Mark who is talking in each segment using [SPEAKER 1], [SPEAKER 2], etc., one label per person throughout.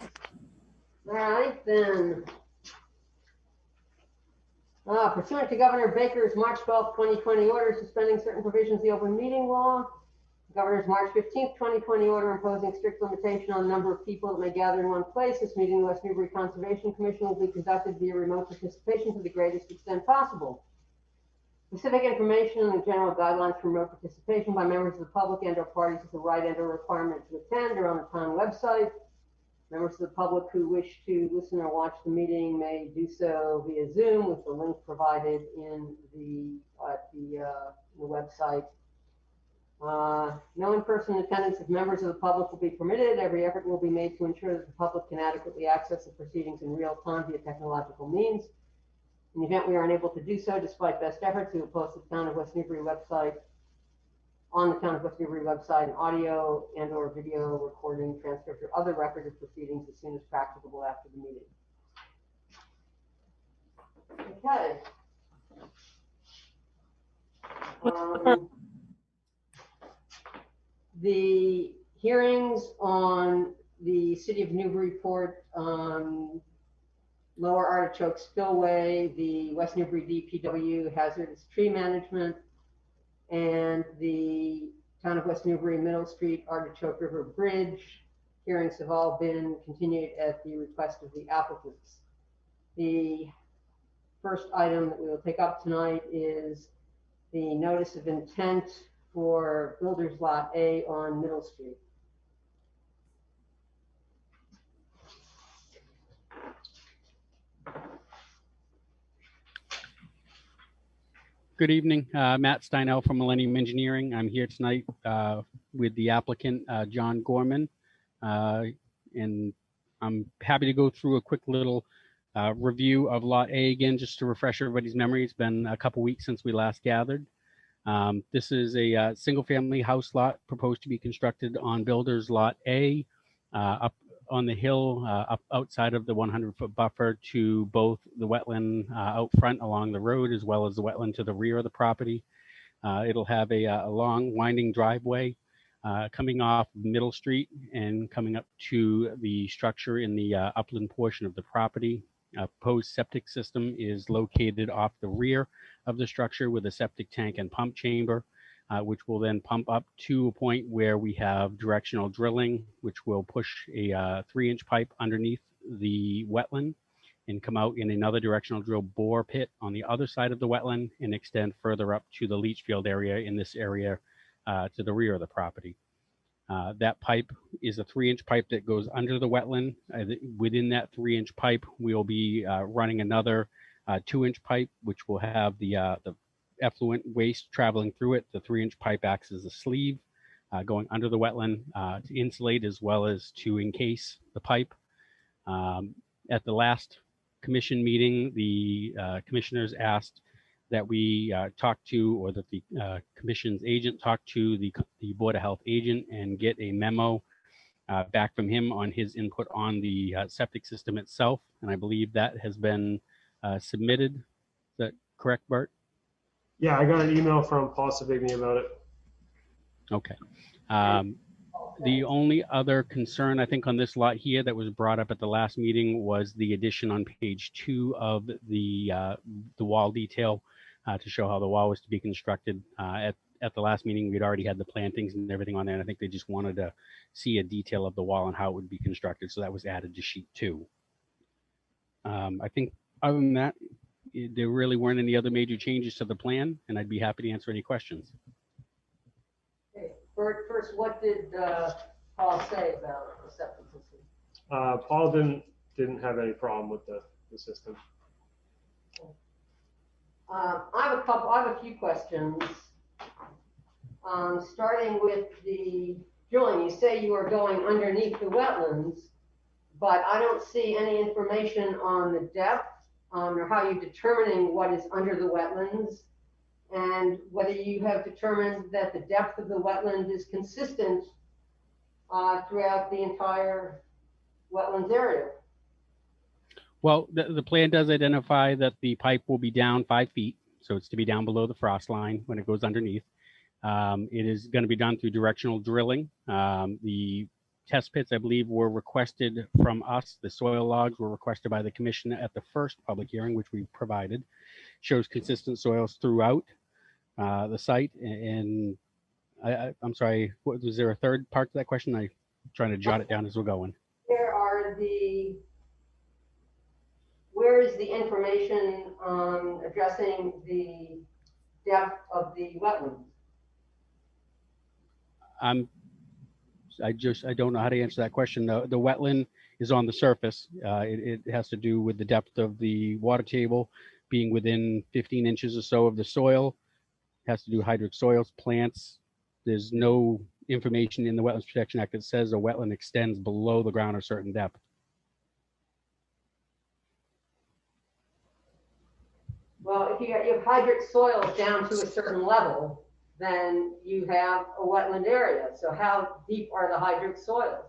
[SPEAKER 1] All right, then. Pursuant to Governor Baker's March 12, 2020 order suspending certain provisions of the open meeting law, Governor's March 15, 2020 order imposing strict limitation on the number of people that may gather in one place. This meeting, the West Newbury Conservation Commission, will be conducted via remote participation to the greatest extent possible. Specific information and the general guidelines for remote participation by members of the public and/or parties with the right and/or requirement to attend are on the town website. Members of the public who wish to listen or watch the meeting may do so via Zoom with the link provided in the website. No in-person attendance of members of the public will be permitted. Every effort will be made to ensure that the public can adequately access the proceedings in real time via technological means. In the event we are unable to do so, despite best efforts, we will post the Town of West Newbury website on the Town of West Newbury website an audio and/or video recording, transcript, or other record of proceedings as soon as practicable after the meeting. Okay. The hearings on the City of Newburyport Lower Artichoke Spillway, the West Newbury DPW hazardous tree management, and the Town of West Newbury Middle Street Artichoke River Bridge hearings have all been continued at the request of the applicants. The first item that we will take up tonight is the notice of intent for Builders Lot A on Middle Street.
[SPEAKER 2] Good evening, Matt Steinel from Millennium Engineering. I'm here tonight with the applicant, John Gorman, and I'm happy to go through a quick little review of Lot A again, just to refresh everybody's memory. It's been a couple weeks since we last gathered. This is a single-family house lot proposed to be constructed on Builders Lot A, up on the hill, up outside of the 100-foot buffer to both the wetland out front along the road, as well as the wetland to the rear of the property. It'll have a long winding driveway coming off Middle Street and coming up to the structure in the upland portion of the property. A proposed septic system is located off the rear of the structure with a septic tank and pump chamber, which will then pump up to a point where we have directional drilling, which will push a 3-inch pipe underneath the wetland and come out in another directional drill bore pit on the other side of the wetland and extend further up to the leach field area in this area to the rear of the property. That pipe is a 3-inch pipe that goes under the wetland. Within that 3-inch pipe, we'll be running another 2-inch pipe, which will have the effluent waste traveling through it. The 3-inch pipe acts as a sleeve going under the wetland to insulate as well as to encase the pipe. At the last commission meeting, the commissioners asked that we talk to, or that the commission's agent talk to the Board of Health agent and get a memo back from him on his input on the septic system itself. And I believe that has been submitted. Is that correct, Bart?
[SPEAKER 3] Yeah, I got an email from Paul Savigny about it.
[SPEAKER 2] Okay. The only other concern I think on this lot here that was brought up at the last meeting was the addition on page 2 of the wall detail to show how the wall was to be constructed. At the last meeting, we'd already had the plantings and everything on there, and I think they just wanted to see a detail of the wall and how it would be constructed, so that was added to sheet 2. I think other than that, there really weren't any other major changes to the plan, and I'd be happy to answer any questions.
[SPEAKER 1] Okay, Bert, first, what did Paul say about the septic system?
[SPEAKER 3] Paul didn't have any problem with the system.
[SPEAKER 1] I have a few questions. Starting with the drilling, you say you are going underneath the wetlands, but I don't see any information on the depth or how you're determining what is under the wetlands, and whether you have determined that the depth of the wetland is consistent throughout the entire wetlands area.
[SPEAKER 2] Well, the plan does identify that the pipe will be down 5 feet, so it's to be down below the frost line when it goes underneath. It is going to be done through directional drilling. The test pits, I believe, were requested from us. The soil logs were requested by the commission at the first public hearing, which we provided. Shows consistent soils throughout the site. And I'm sorry, was there a third part to that question? I'm trying to jot it down as we're going.
[SPEAKER 1] Where is the information on addressing the depth of the wetlands?
[SPEAKER 2] I don't know how to answer that question. The wetland is on the surface. It has to do with the depth of the water table being within 15 inches or so of the soil. It has to do with hydric soils, plants. There's no information in the Wetlands Protection Act that says a wetland extends below the ground a certain depth.
[SPEAKER 1] Well, if you have hydric soils down to a certain level, then you have a wetland area. So how deep are the hydric soils?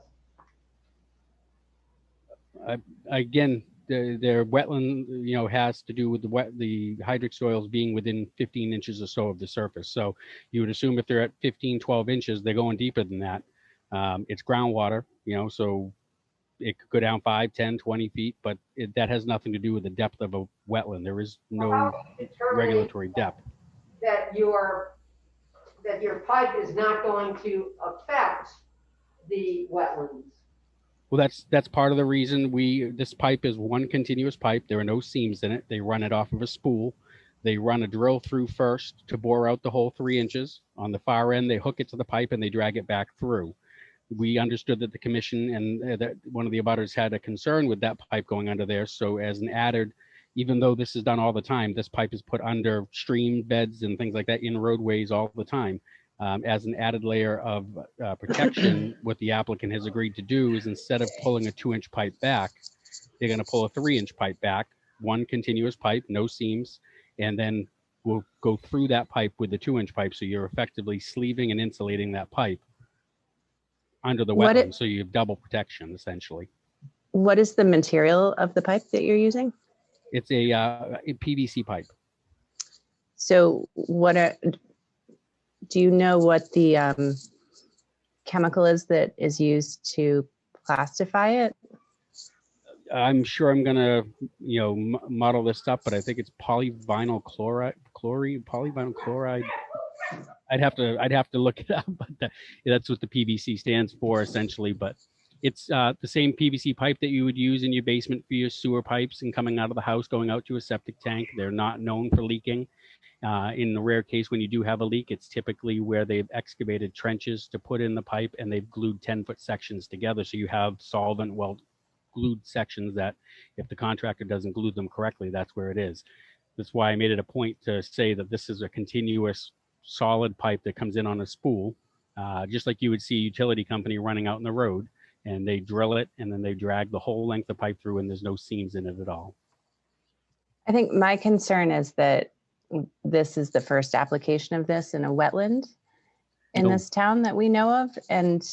[SPEAKER 2] Again, their wetland, has to do with the hydric soils being within 15 inches or so of the surface. So you would assume if they're at 15, 12 inches, they're going deeper than that. It's groundwater, so it could go down 5, 10, 20 feet, but that has nothing to do with the depth of a wetland. There is no regulatory depth.
[SPEAKER 1] That your pipe is not going to affect the wetlands.
[SPEAKER 2] Well, that's part of the reason this pipe is one continuous pipe. There are no seams in it. They run it off of a spool. They run a drill through first to bore out the whole 3 inches. On the far end, they hook it to the pipe and they drag it back through. We understood that the commission and that one of the abutters had a concern with that pipe going under there. So as an added, even though this is done all the time, this pipe is put under stream beds and things like that in roadways all the time. As an added layer of protection, what the applicant has agreed to do is instead of pulling a 2-inch pipe back, they're going to pull a 3-inch pipe back, one continuous pipe, no seams, and then we'll go through that pipe with the 2-inch pipe. So you're effectively sleeving and insulating that pipe under the wetland. So you have double protection essentially.
[SPEAKER 4] What is the material of the pipe that you're using?
[SPEAKER 2] It's a PVC pipe.
[SPEAKER 4] So do you know what the chemical is that is used to plastify it?
[SPEAKER 2] I'm sure I'm gonna, model this up, but I think it's polyvinyl chloride. I'd have to look it up, but that's what the PVC stands for essentially. But it's the same PVC pipe that you would use in your basement for your sewer pipes and coming out of the house, going out to a septic tank. They're not known for leaking. In the rare case when you do have a leak, it's typically where they've excavated trenches to put in the pipe and they've glued 10-foot sections together. So you have solvent glued sections that if the contractor doesn't glue them correctly, that's where it is. That's why I made it a point to say that this is a continuous solid pipe that comes in on a spool, just like you would see a utility company running out in the road, and they drill it and then they drag the whole length of pipe through and there's no seams in it at all.
[SPEAKER 4] I think my concern is that this is the first application of this in a wetland in this town that we know of. And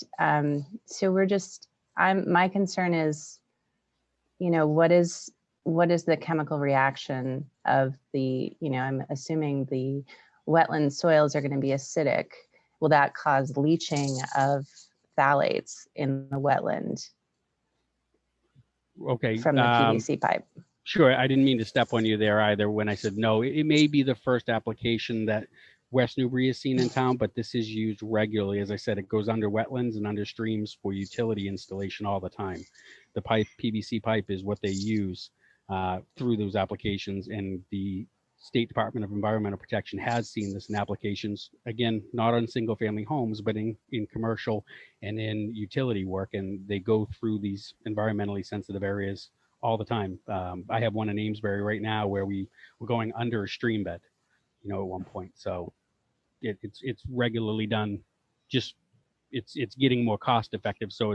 [SPEAKER 4] so my concern is, what is the chemical reaction of I'm assuming the wetland soils are going to be acidic. Will that cause leaching of phthalates in the wetland?
[SPEAKER 2] Okay.
[SPEAKER 4] From the PVC pipe.
[SPEAKER 2] Sure, I didn't mean to step on you there either when I said no. It may be the first application that West Newbury has seen in town, but this is used regularly. As I said, it goes under wetlands and under streams for utility installation all the time. The PVC pipe is what they use through those applications, and the State Department of Environmental Protection has seen this in applications, again, not on single family homes, but in commercial and in utility work. And they go through these environmentally sensitive areas all the time. I have one in Amesbury right now where we were going under a stream bed, at one point. So it's regularly done. Just it's getting more cost effective. So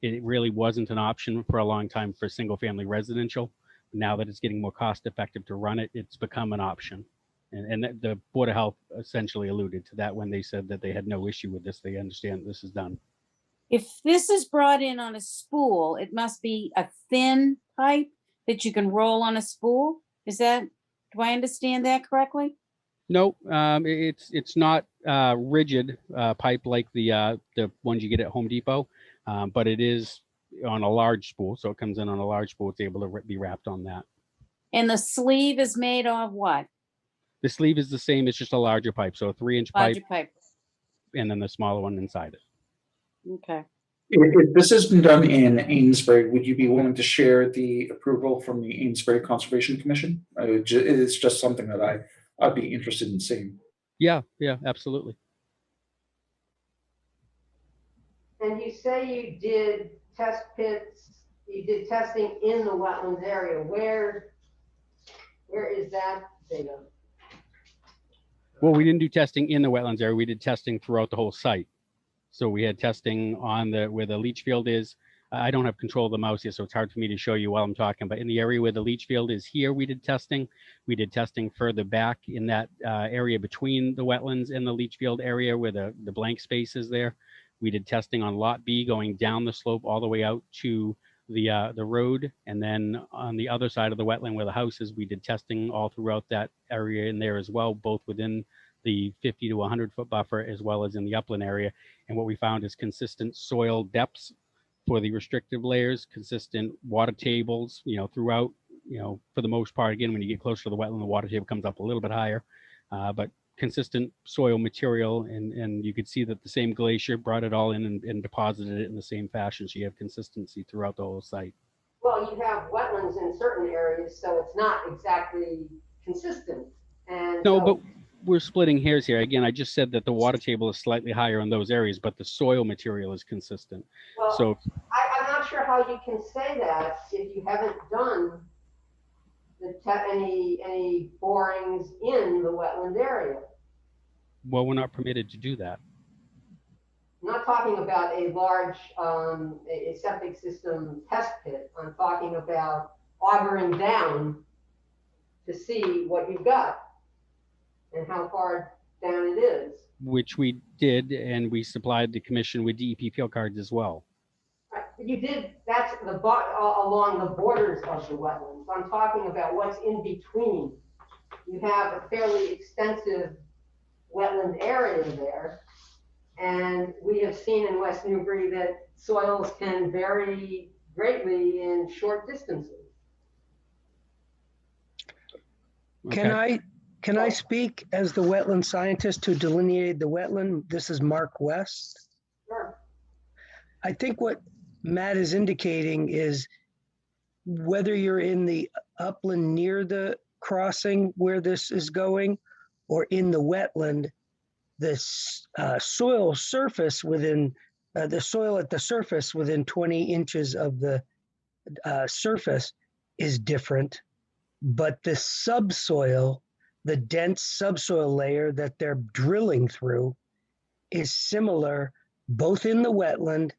[SPEAKER 2] it really wasn't an option for a long time for single family residential. Now that it's getting more cost effective to run it, it's become an option. And the Board of Health essentially alluded to that when they said that they had no issue with this. They understand this is done.
[SPEAKER 5] If this is brought in on a spool, it must be a thin pipe that you can roll on a spool. Do I understand that correctly?
[SPEAKER 2] No, it's not rigid pipe like the ones you get at Home Depot. but it is on a large spool. So it comes in on a large spool. It's able to be wrapped on that.
[SPEAKER 5] And the sleeve is made of what?
[SPEAKER 2] The sleeve is the same. It's just a larger pipe. So a 3-inch pipe
[SPEAKER 5] Larger pipe.
[SPEAKER 2] and then the smaller one inside it.
[SPEAKER 5] Okay.
[SPEAKER 6] If this has been done in Amesbury, would you be willing to share the approval from the Amesbury Conservation Commission? It's just something that I'd be interested in seeing.
[SPEAKER 2] Yeah, absolutely.
[SPEAKER 1] And you say you did test pits, you did testing in the wetlands area. Where is that data?
[SPEAKER 2] Well, we didn't do testing in the wetlands area. We did testing throughout the whole site. So we had testing on where the leach field is. I don't have control of the mouse here, so it's hard for me to show you while I'm talking, but in the area where the leach field is here, we did testing. We did testing further back in that area between the wetlands and the leach field area where the blank space is there. We did testing on lot B going down the slope all the way out to the road. And then on the other side of the wetland where the house is, we did testing all throughout that area in there as well, both within the 50 to 100 foot buffer as well as in the upland area. And what we found is consistent soil depths for the restrictive layers, consistent water tables, throughout, for the most part. Again, when you get closer to the wetland, the water table comes up a little bit higher, but consistent soil material. And you could see that the same glacier brought it all in and deposited it in the same fashion. So you have consistency throughout the whole site.
[SPEAKER 1] Well, you have wetlands in certain areas, so it's not exactly consistent. And
[SPEAKER 2] No,
[SPEAKER 1] so,
[SPEAKER 2] but we're splitting hairs here. Again, I just said that the water table is slightly higher in those areas, but the soil material is consistent.
[SPEAKER 1] well,
[SPEAKER 2] So
[SPEAKER 1] I'm not sure how you can say that if you haven't done any borings in the wetland area.
[SPEAKER 2] well, we're not permitted to do that.
[SPEAKER 1] I'm not talking about a large a septic system test pit. I'm talking about augering down to see what you've got and how far down it is.
[SPEAKER 2] Which we did, and we supplied the commission with DEP field cards as well.
[SPEAKER 1] Right, but you did, that's along the borders of the wetlands. I'm talking about what's in between. You have a fairly extensive wetland area there. And we have seen in West Newbury that soils can vary greatly in short distances.
[SPEAKER 2] Okay.
[SPEAKER 7] Can I speak as the wetland scientist who delineated the wetland? This is Mark West.
[SPEAKER 1] Sure.
[SPEAKER 7] I think what Matt is indicating is whether you're in the upland near the crossing where this is going or in the wetland, the soil surface within the soil at the surface within 20 inches of the surface is different, but the subsoil, the dense subsoil layer that they're drilling through is similar both in the wetland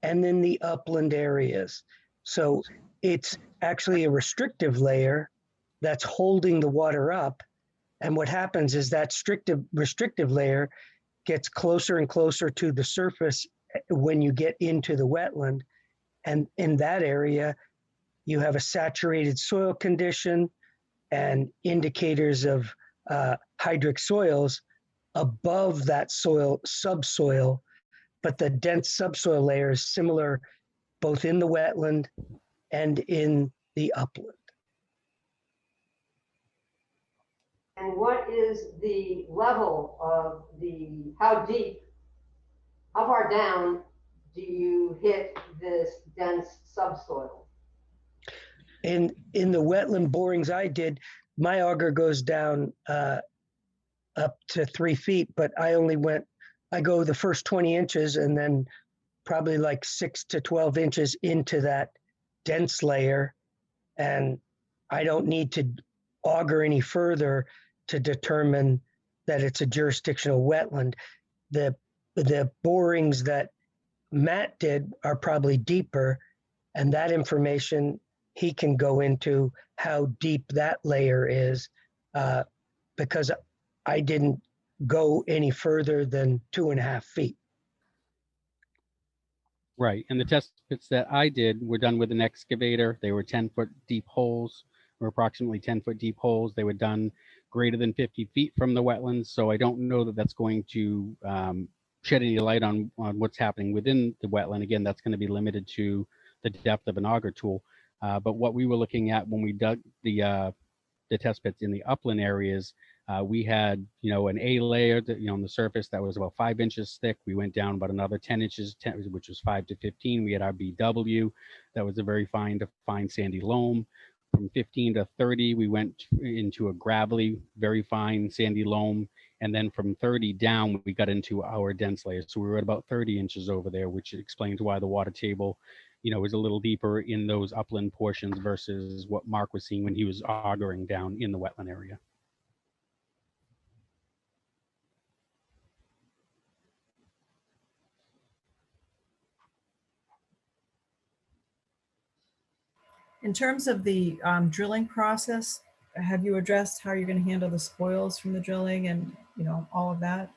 [SPEAKER 7] and in the upland areas. So it's actually a restrictive layer that's holding the water up. And what happens is that restrictive layer gets closer and closer to the surface when you get into the wetland. And in that area, you have a saturated soil condition and indicators of hydric soils above that subsoil, but the dense subsoil layer is similar both in the wetland and in the upland.
[SPEAKER 1] And what is the level of how far down do you hit this dense subsoil?
[SPEAKER 7] In the wetland borings I did, my auger goes down up to 3 feet, but I go the first 20 inches and then probably like 6 to 12 inches into that dense layer. And I don't need to auger any further to determine that it's a jurisdictional wetland. The borings that Matt did are probably deeper, and that information he can go into how deep that layer is, because I didn't go any further than 2.5 feet.
[SPEAKER 2] Right. And the test pits that I did were done with an excavator. They were 10-foot deep holes, or approximately 10-foot deep holes. They were done greater than 50 feet from the wetlands. So I don't know that that's going to shed any light on what's happening within the wetland. Again, that's going to be limited to the depth of an auger tool. But what we were looking at when we dug the test pits in the upland areas, we had, an A layer that, on the surface that was about 5 inches thick. We went down about another 10 inches, which was 5 to 15. We had our BW, that was a very fine sandy loam. From 15 to 30, we went into a gravelly, very fine sandy loam. And then from 30 down, we got into our dense layers. So we were at about 30 inches over there, which explains why the water table, is a little deeper in those upland portions versus what Mark was seeing when he was augering down in the wetland area.
[SPEAKER 8] In terms of the drilling process, have you addressed how you're going to handle the spoils from the drilling and, all of that?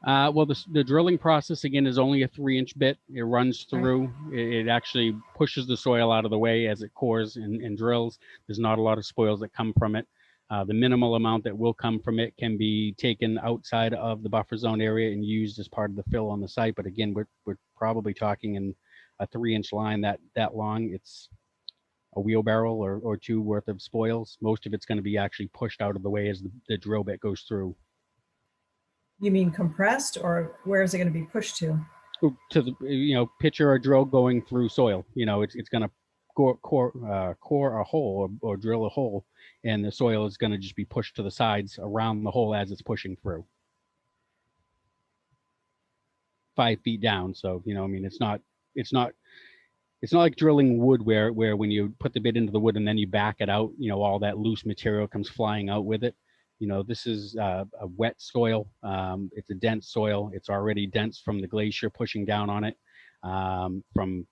[SPEAKER 2] Well, the drilling process, again, is only a 3-inch bit. It runs through. It actually pushes the soil out of the way as it cores and drills. There's not a lot of spoils that come from it. The minimal amount that will come from it can be taken outside of the buffer zone area and used as part of the fill on the site. But again, we're probably talking in a 3-inch line that long. It's a wheelbarrow or two worth of spoils. Most of it's going to be actually pushed out of the way as the drill bit goes through.
[SPEAKER 8] You mean compressed, or where is it going to be pushed to?
[SPEAKER 2] To the, picture a drill going through soil. It's going to core a hole or drill a hole, and the soil is going to just be pushed to the sides around the hole as it's pushing through. 5 feet down. So, it's not like drilling wood where when you put the bit into the wood and then you back it out, all that loose material comes flying out with it. This is a wet soil. It's a dense soil. It's already dense from the glacier pushing down on it from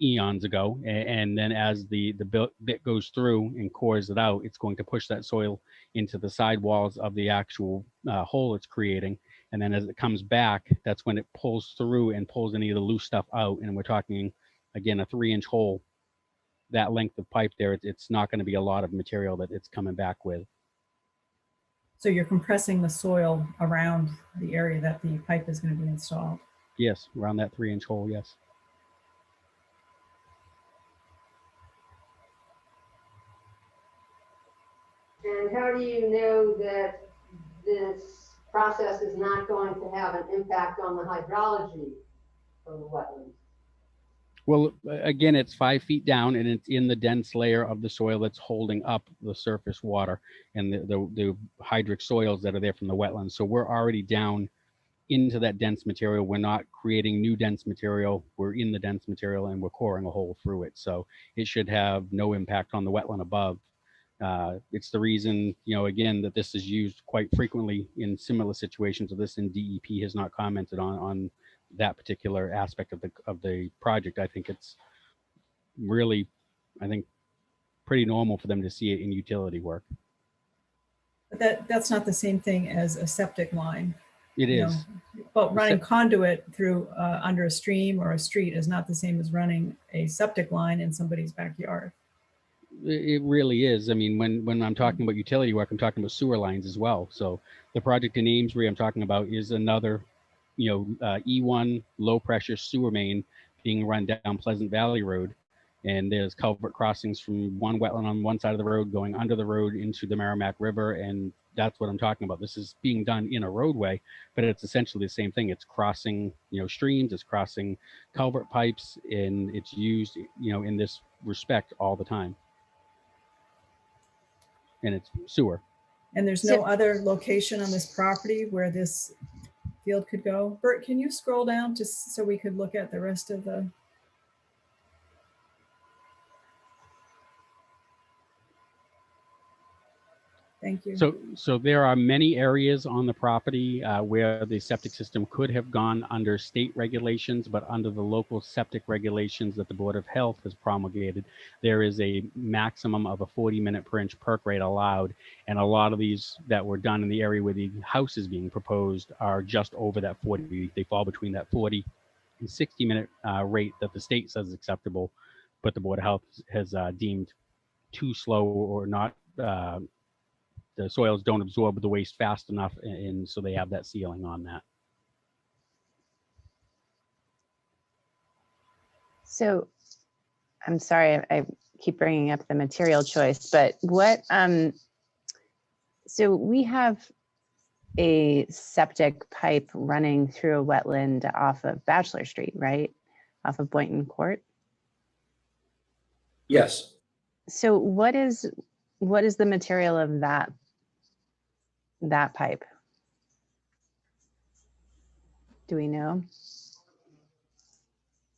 [SPEAKER 2] eons ago. And then as the bit goes through and cores it out, it's going to push that soil into the side walls of the actual hole it's creating. And then as it comes back, that's when it pulls through and pulls any of the loose stuff out. And we're talking, again, a 3-inch hole. That length of pipe there, it's not going to be a lot of material that it's coming back with.
[SPEAKER 8] So you're compressing the soil around the area that the pipe is going to be installed?
[SPEAKER 2] Yes, around that 3-inch hole, yes.
[SPEAKER 1] And how do you know that this process is not going to have an impact on the hydrology of the wetlands?
[SPEAKER 2] Well, again, it's 5 feet down and it's in the dense layer of the soil that's holding up the surface water and the hydric soils that are there from the wetlands. So we're already down into that dense material. We're not creating new dense material. We're in the dense material and we're coring a hole through it. So it should have no impact on the wetland above. It's the reason, again, that this is used quite frequently in similar situations of this, and DEP has not commented on that particular aspect of the project. I think it's really, pretty normal for them to see it in utility work.
[SPEAKER 8] But that's not the same thing as a septic line.
[SPEAKER 2] It is.
[SPEAKER 8] But running conduit through under a stream or a street is not the same as running a septic line in somebody's backyard.
[SPEAKER 2] It really is. I mean, when I'm talking about utility work, I'm talking about sewer lines as well. So the project in Amesbury I'm talking about is another, E1 low pressure sewer main being run down Pleasant Valley Road. And there's culvert crossings from one wetland on one side of the road going under the road into the Merrimack River. And that's what I'm talking about. This is being done in a roadway, but it's essentially the same thing. It's crossing, streams, it's crossing culvert pipes, and it's used, in this respect all the time. And it's sewer.
[SPEAKER 8] And there's no other location on this property where this field could go? Bert, can you scroll down just so we could look at the rest of the... Thank you.
[SPEAKER 2] So there are many areas on the property where the septic system could have gone under state regulations, but under the local septic regulations that the Board of Health has promulgated, there is a maximum of a 40-minute per inch perk rate allowed. And a lot of these that were done in the area where the house is being proposed are just over that 40. They fall between that 40 and 60-minute rate that the state says is acceptable, but the Board of Health has deemed too slow or not the soils don't absorb the waste fast enough, and so they have that ceiling on that.
[SPEAKER 4] So I'm sorry, I keep bringing up the material choice, but what, so we have a septic pipe running through a wetland off of Bachelor Street, right? Off of Boynton Court.
[SPEAKER 6] Yes.
[SPEAKER 4] So what is the material of that pipe? Do we know?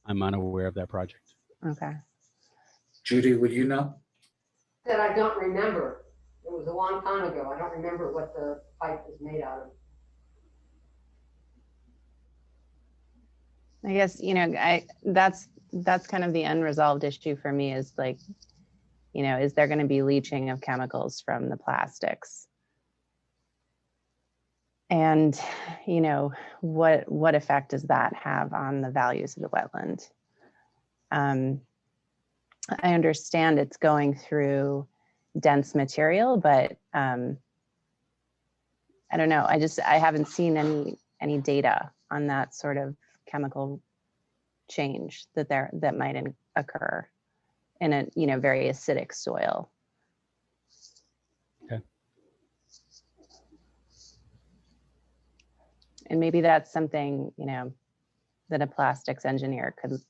[SPEAKER 2] I'm unaware of that project.
[SPEAKER 4] Okay.
[SPEAKER 6] Judy, would you know?
[SPEAKER 1] That I don't remember. It was a long time ago. I don't remember what the pipe is made out of.
[SPEAKER 4] I guess, you know, that's kind of the unresolved issue for me is like, you know, is there going to be leaching of chemicals from the plastics? And, you know, what effect does that have on the values of the wetland? I understand it's going through dense material, but I don't know. I haven't seen any data on that sort of chemical change that might occur in a, you know, very acidic soil.
[SPEAKER 2] Okay.
[SPEAKER 4] And maybe that's something, you know, that a plastics engineer could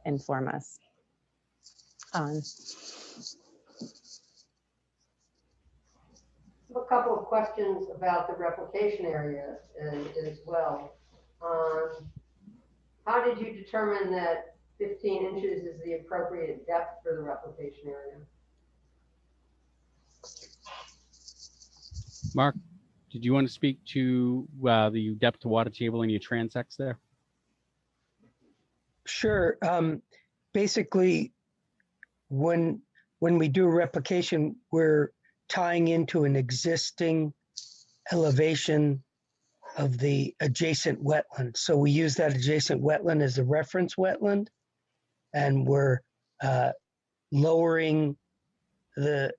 [SPEAKER 4] inform us on.
[SPEAKER 1] A couple of questions about the replication area as well. How did you determine that 15 inches is the appropriate depth for the replication area?
[SPEAKER 2] Mark, did you want to speak to the depth to water table in your transects there?
[SPEAKER 7] Sure. Basically, when we do replication, we're tying into an existing elevation of the adjacent wetland. So we use that adjacent wetland as a reference wetland, and we're lowering the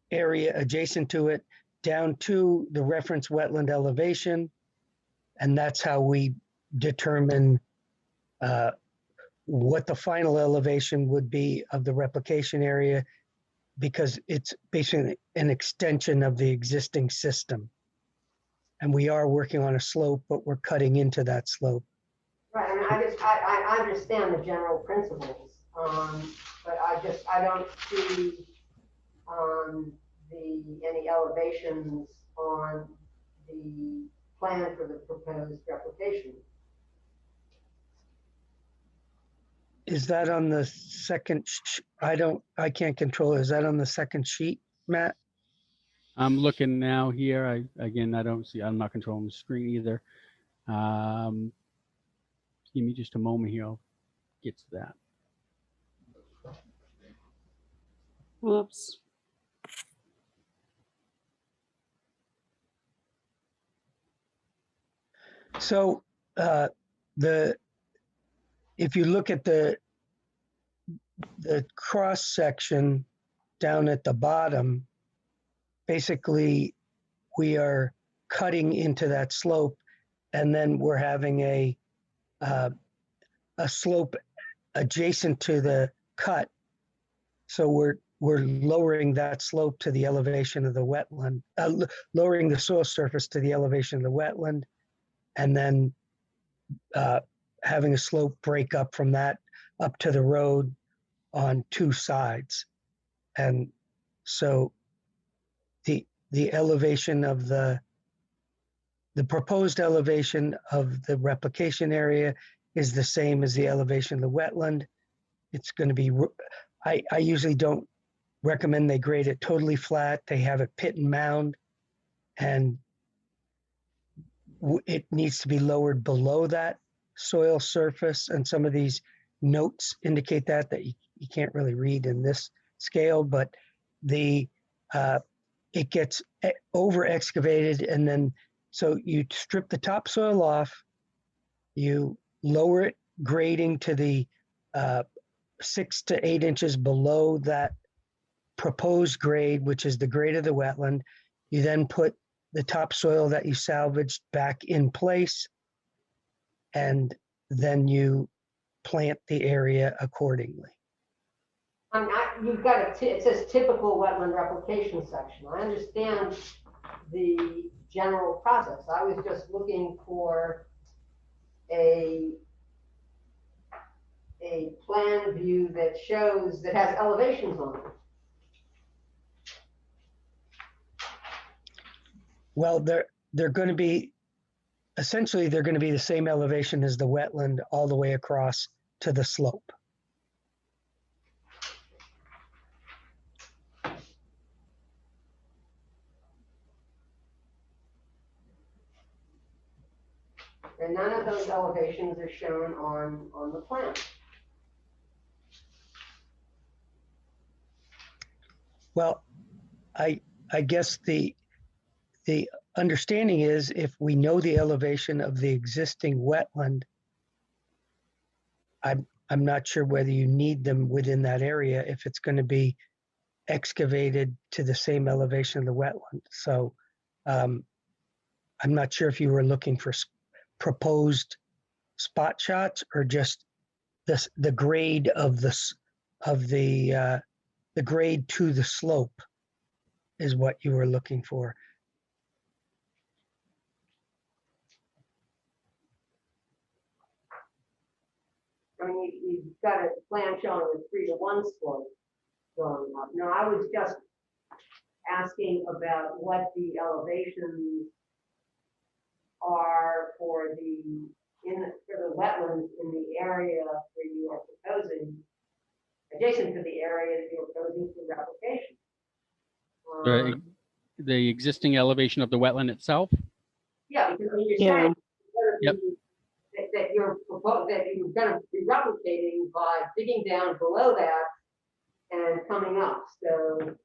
[SPEAKER 7] area adjacent to it down to the reference wetland elevation. And that's how we determine what the final elevation would be of the replication area, because it's basically an extension of the existing system. And we are working on a slope, but we're cutting into that slope.
[SPEAKER 1] Right, I mean, I understand the general principles, but I don't see any elevations on the plan for the proposed replication.
[SPEAKER 7] Is that on the second? I can't control it. Is that on the second sheet, Matt?
[SPEAKER 2] I'm looking now here. Again, I don't see, I'm not controlling the screen either. Give me just a moment here. I'll get to that.
[SPEAKER 5] Whoops.
[SPEAKER 7] So if you look at the cross section down at the bottom, basically we are cutting into that slope, and then we're having a slope adjacent to the cut. So we're lowering that slope to the elevation of the wetland, lowering the soil surface to the elevation of the wetland, and then having a slope break up from that up to the road on two sides. And so the elevation of the proposed elevation of the replication area is the same as the elevation of the wetland. It's going to be, I usually don't recommend they grade it totally flat. They have it pit and mound, and it needs to be lowered below that soil surface. And some of these notes indicate that you can't really read in this scale, but it gets over excavated, and then so you strip the topsoil off, you lower it grading to the 6 to 8 inches below that proposed grade, which is the grade of the wetland. You then put the topsoil that you salvaged back in place, and then you plant the area accordingly.
[SPEAKER 1] You've got it says typical wetland replication section. I understand the general process. I was just looking for a plan view that shows, that has elevations on it.
[SPEAKER 7] Well, they're going to be, essentially, they're going to be the same elevation as the wetland all the way across to the slope.
[SPEAKER 1] And none of those elevations are shown on the plan.
[SPEAKER 7] Well, I guess the understanding is, if we know the elevation of the existing wetland, I'm not sure whether you need them within that area if it's going to be excavated to the same elevation of the wetland. So I'm not sure if you were looking for proposed spot shots or just the grade of the grade to the slope is what you were looking for.
[SPEAKER 1] I mean, you've got a plan showing a 3-to-1 slope going up. No, I was just asking about what the elevations are for the wetlands in the area where you are proposing, adjacent to the area that you're proposing for replication.
[SPEAKER 2] The existing elevation of the wetland itself?
[SPEAKER 1] Yeah, because when you're saying that you're going to be replicating by digging down below that and coming up. So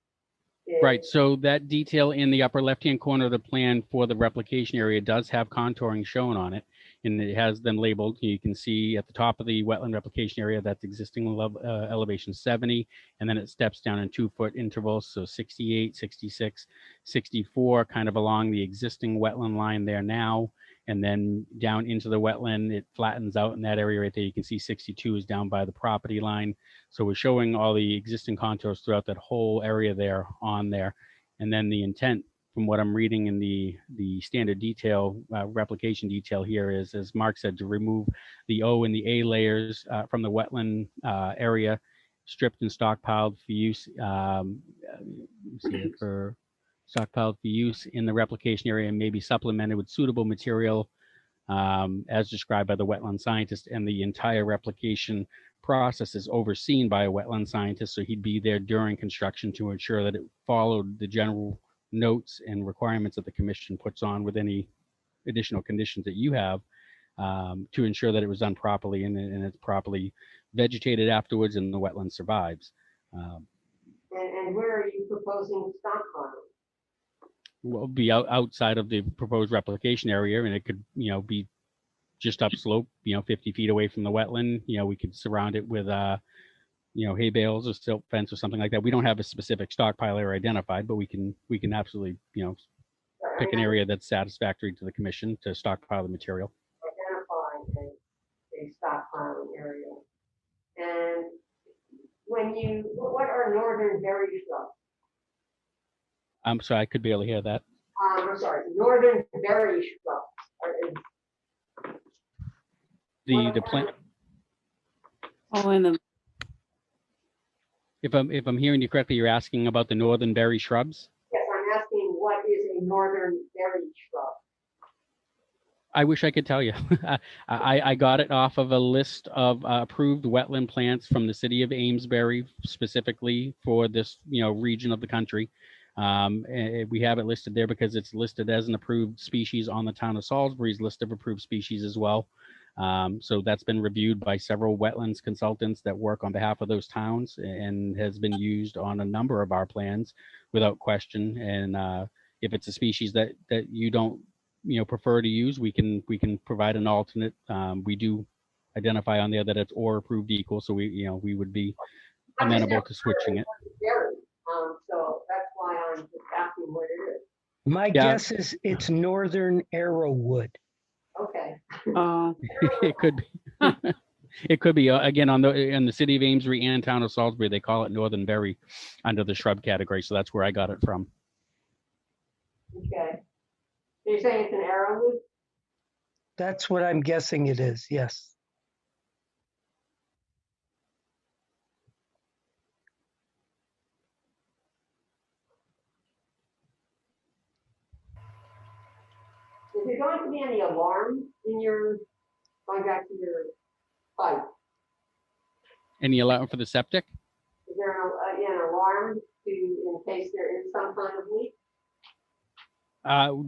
[SPEAKER 2] right. So that detail in the upper left-hand corner of the plan for the replication area does have contouring shown on it, and it has them labeled. You can see at the top of the wetland replication area, that's existing elevation 70, and then it steps down in 2-foot intervals. So 68, 66, 64, kind of along the existing wetland line there now. And then down into the wetland, it flattens out in that area right there. You can see 62 is down by the property line. So we're showing all the existing contours throughout that whole area there on there. And then the intent, from what I'm reading in the standard detail, replication detail here is, as Mark said, to remove the O and the A layers from the wetland area, stripped and stockpiled for use. Stockpiled for use in the replication area, and maybe supplemented with suitable material as described by the wetland scientist. And the entire replication process is overseen by a wetland scientist, so he'd be there during construction to ensure that it followed the general notes and requirements that the commission puts on with any additional conditions that you have, to ensure that it was done properly and it's properly vegetated afterwards and the wetland survives.
[SPEAKER 1] And where are you proposing stockpiling?
[SPEAKER 2] Will be outside of the proposed replication area, and it could, be just upslope, 50 feet away from the wetland. We could surround it with, hay bales or silt fence or something like that. We don't have a specific stockpile area identified, but we can absolutely, pick an area that's satisfactory to the commission to stockpile the material.
[SPEAKER 1] Identify a stockpiling area. And what are northern berry shrubs?
[SPEAKER 2] I'm sorry, I could barely hear that.
[SPEAKER 1] I'm sorry, northern berry shrubs.
[SPEAKER 2] The plant.
[SPEAKER 5] Oh, in the
[SPEAKER 2] If I'm hearing you correctly, you're asking about the northern berry shrubs?
[SPEAKER 1] Yes, I'm asking what is a northern berry shrub?
[SPEAKER 2] I wish I could tell you. I got it off of a list of approved wetland plants from the city of Amesbury, specifically for this region of the country. And we have it listed there because it's listed as an approved species on the town of Salisbury's list of approved species as well. So that's been reviewed by several wetlands consultants that work on behalf of those towns and has been used on a number of our plans without question. And if it's a species that you don't prefer to use, we can provide an alternate. We do identify on there that it's or approved equal, so we would be amenable to switching it.
[SPEAKER 1] So that's why I'm just asking what it is.
[SPEAKER 7] My
[SPEAKER 2] Yeah.
[SPEAKER 7] guess is it's northern arrowwood.
[SPEAKER 1] Okay.
[SPEAKER 2] It could be. It could be, again, in the city of Amesbury and town of Salisbury, they call it northern berry under the shrub category. So that's where I got it from.
[SPEAKER 1] Okay. So you're saying it's an arrowwood?
[SPEAKER 7] That's what I'm guessing it is, yes.
[SPEAKER 1] Is there going to be any alarm in your, going back to your pipe?
[SPEAKER 2] Any allowance for the septic?
[SPEAKER 1] Is there an alarm in case there is some kind of leak?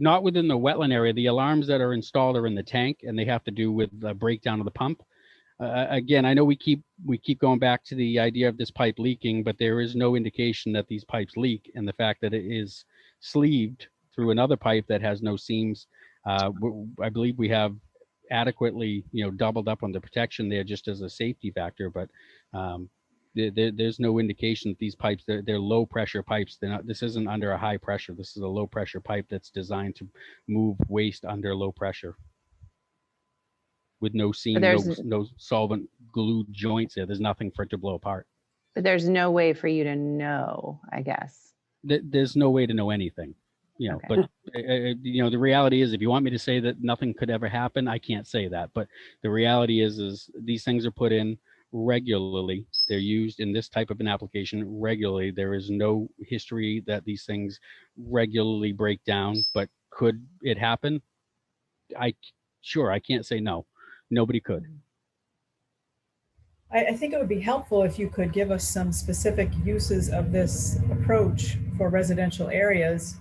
[SPEAKER 2] Not within the wetland area. The alarms that are installed are in the tank, and they have to do with the breakdown of the pump. Again, I know we keep going back to the idea of this pipe leaking, but there is no indication that these pipes leak, and the fact that it is sleeved through another pipe that has no seams. I believe we have adequately, doubled up on the protection there just as a safety factor, but there's no indication that these pipes, they're low pressure pipes. They're not, this isn't under a high pressure. This is a low pressure pipe that's designed to move waste under low pressure with no seam, no solvent glued joints there. There's nothing for it to blow apart.
[SPEAKER 4] But there's no way for you to know, I guess.
[SPEAKER 2] There's no way to know anything,
[SPEAKER 4] Okay.
[SPEAKER 2] but the reality is, if you want me to say that nothing could ever happen, I can't say that. But the reality is these things are put in regularly. They're used in this type of an application regularly. There is no history that these things regularly break down, but could it happen? I can't say no. Nobody could.
[SPEAKER 8] I think it would be helpful if you could give us some specific uses of this approach for residential areas,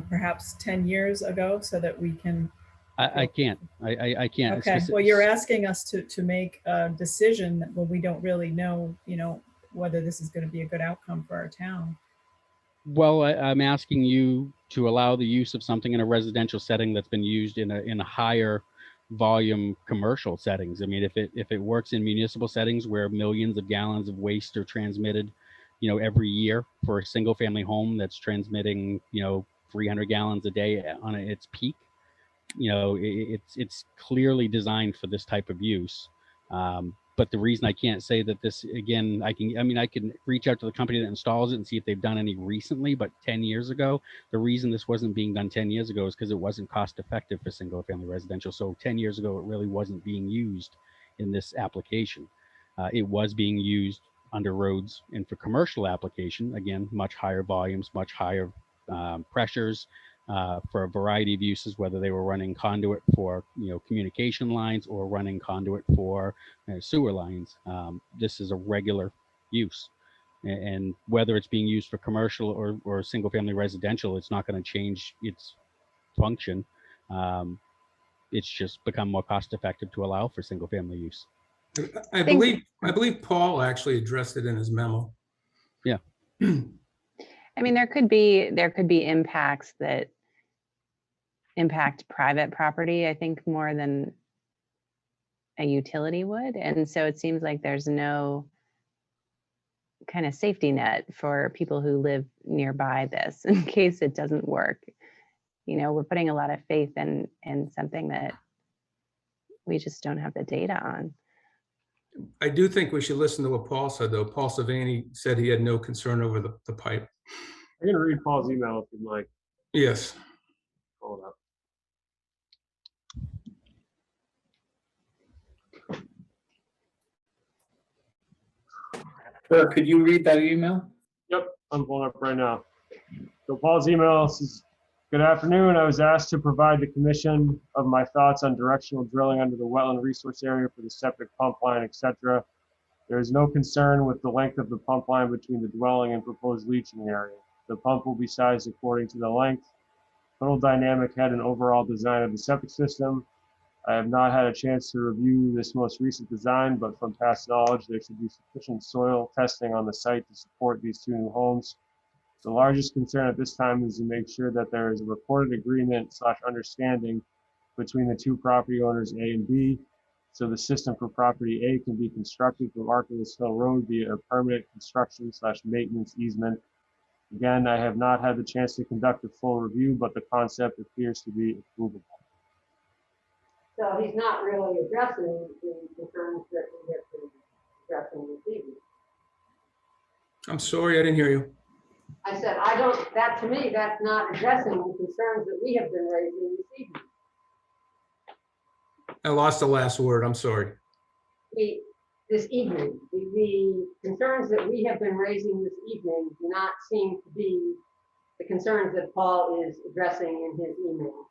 [SPEAKER 8] perhaps 10 years ago, so that we can.
[SPEAKER 2] I can't. I can't.
[SPEAKER 8] Okay. Well, you're asking us to make a decision when we don't really know, whether this is going to be a good outcome for our town.
[SPEAKER 2] Well, I'm asking you to allow the use of something in a residential setting that's been used in a higher volume commercial settings. I mean, if it works in municipal settings where millions of gallons of waste are transmitted, every year, for a single family home that's transmitting, 300 gallons a day on its peak, it's clearly designed for this type of use. But the reason I can't say that this, again, I can reach out to the company that installs it and see if they've done any recently, but 10 years ago, the reason this wasn't being done 10 years ago is because it wasn't cost effective for single family residential. So 10 years ago, it really wasn't being used in this application. It was being used under roads and for commercial application, again, much higher volumes, much higher pressures, for a variety of uses, whether they were running conduit for communication lines or running conduit for sewer lines. This is a regular use, and whether it's being used for commercial or single family residential, it's not going to change its function. It's just become more cost effective to allow for single family use.
[SPEAKER 9] I believe Paul actually addressed it in his memo.
[SPEAKER 2] Yeah.
[SPEAKER 4] I mean, there could be impacts that impact private property, I think, more than a utility would. And so it seems like there's no kind of safety net for people who live nearby this in case it doesn't work. We're putting a lot of faith in something that we just don't have the data on.
[SPEAKER 9] I do think we should listen to what Paul said, though. Paul Savani said he had no concern over the pipe.
[SPEAKER 3] I'm gonna read Paul's email if you'd like.
[SPEAKER 9] Yes.
[SPEAKER 3] Hold up.
[SPEAKER 6] Sir, could you read that email?
[SPEAKER 3] Yep, I'm pulling up right now. So Paul's email says, "Good afternoon. I was asked to provide the commission of my thoughts on directional drilling under the wetland resource area for the septic pump line, etc. There is no concern with the length of the pump line between the dwelling and proposed leaching area. The pump will be sized according to the length, total dynamic head, and overall design of the septic system. I have not had a chance to review this most recent design, but from past knowledge, there should be sufficient soil testing on the site to support these two new homes. The largest concern at this time is to make sure that there is a recorded agreement / understanding between the two property owners A and B, so the system for property A can be constructed from Archelaus Hill Road via a permanent construction / maintenance easement. Again, I have not had the chance to conduct a full review, but the concept appears to be approvable.
[SPEAKER 1] So he's not really addressing the concerns that we have been addressing this evening.
[SPEAKER 9] I'm sorry, I didn't hear you.
[SPEAKER 1] I said, that to me, that's not addressing the concerns that we have been raising this evening.
[SPEAKER 9] I lost the last word. I'm sorry.
[SPEAKER 1] This evening, the concerns that we have been raising this evening do not seem to be the concerns that Paul is addressing in his email.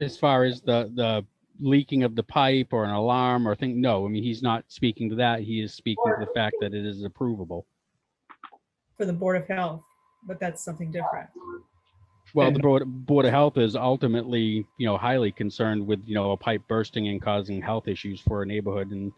[SPEAKER 2] As far as the leaking of the pipe or an alarm or thing, no, I mean, he's not speaking to that. He is speaking to the fact that it is approvable.
[SPEAKER 8] For the Board of Health, but that's something different.
[SPEAKER 2] Well, the Board of Health is ultimately, highly concerned with, a pipe bursting and causing health issues for a neighborhood. And,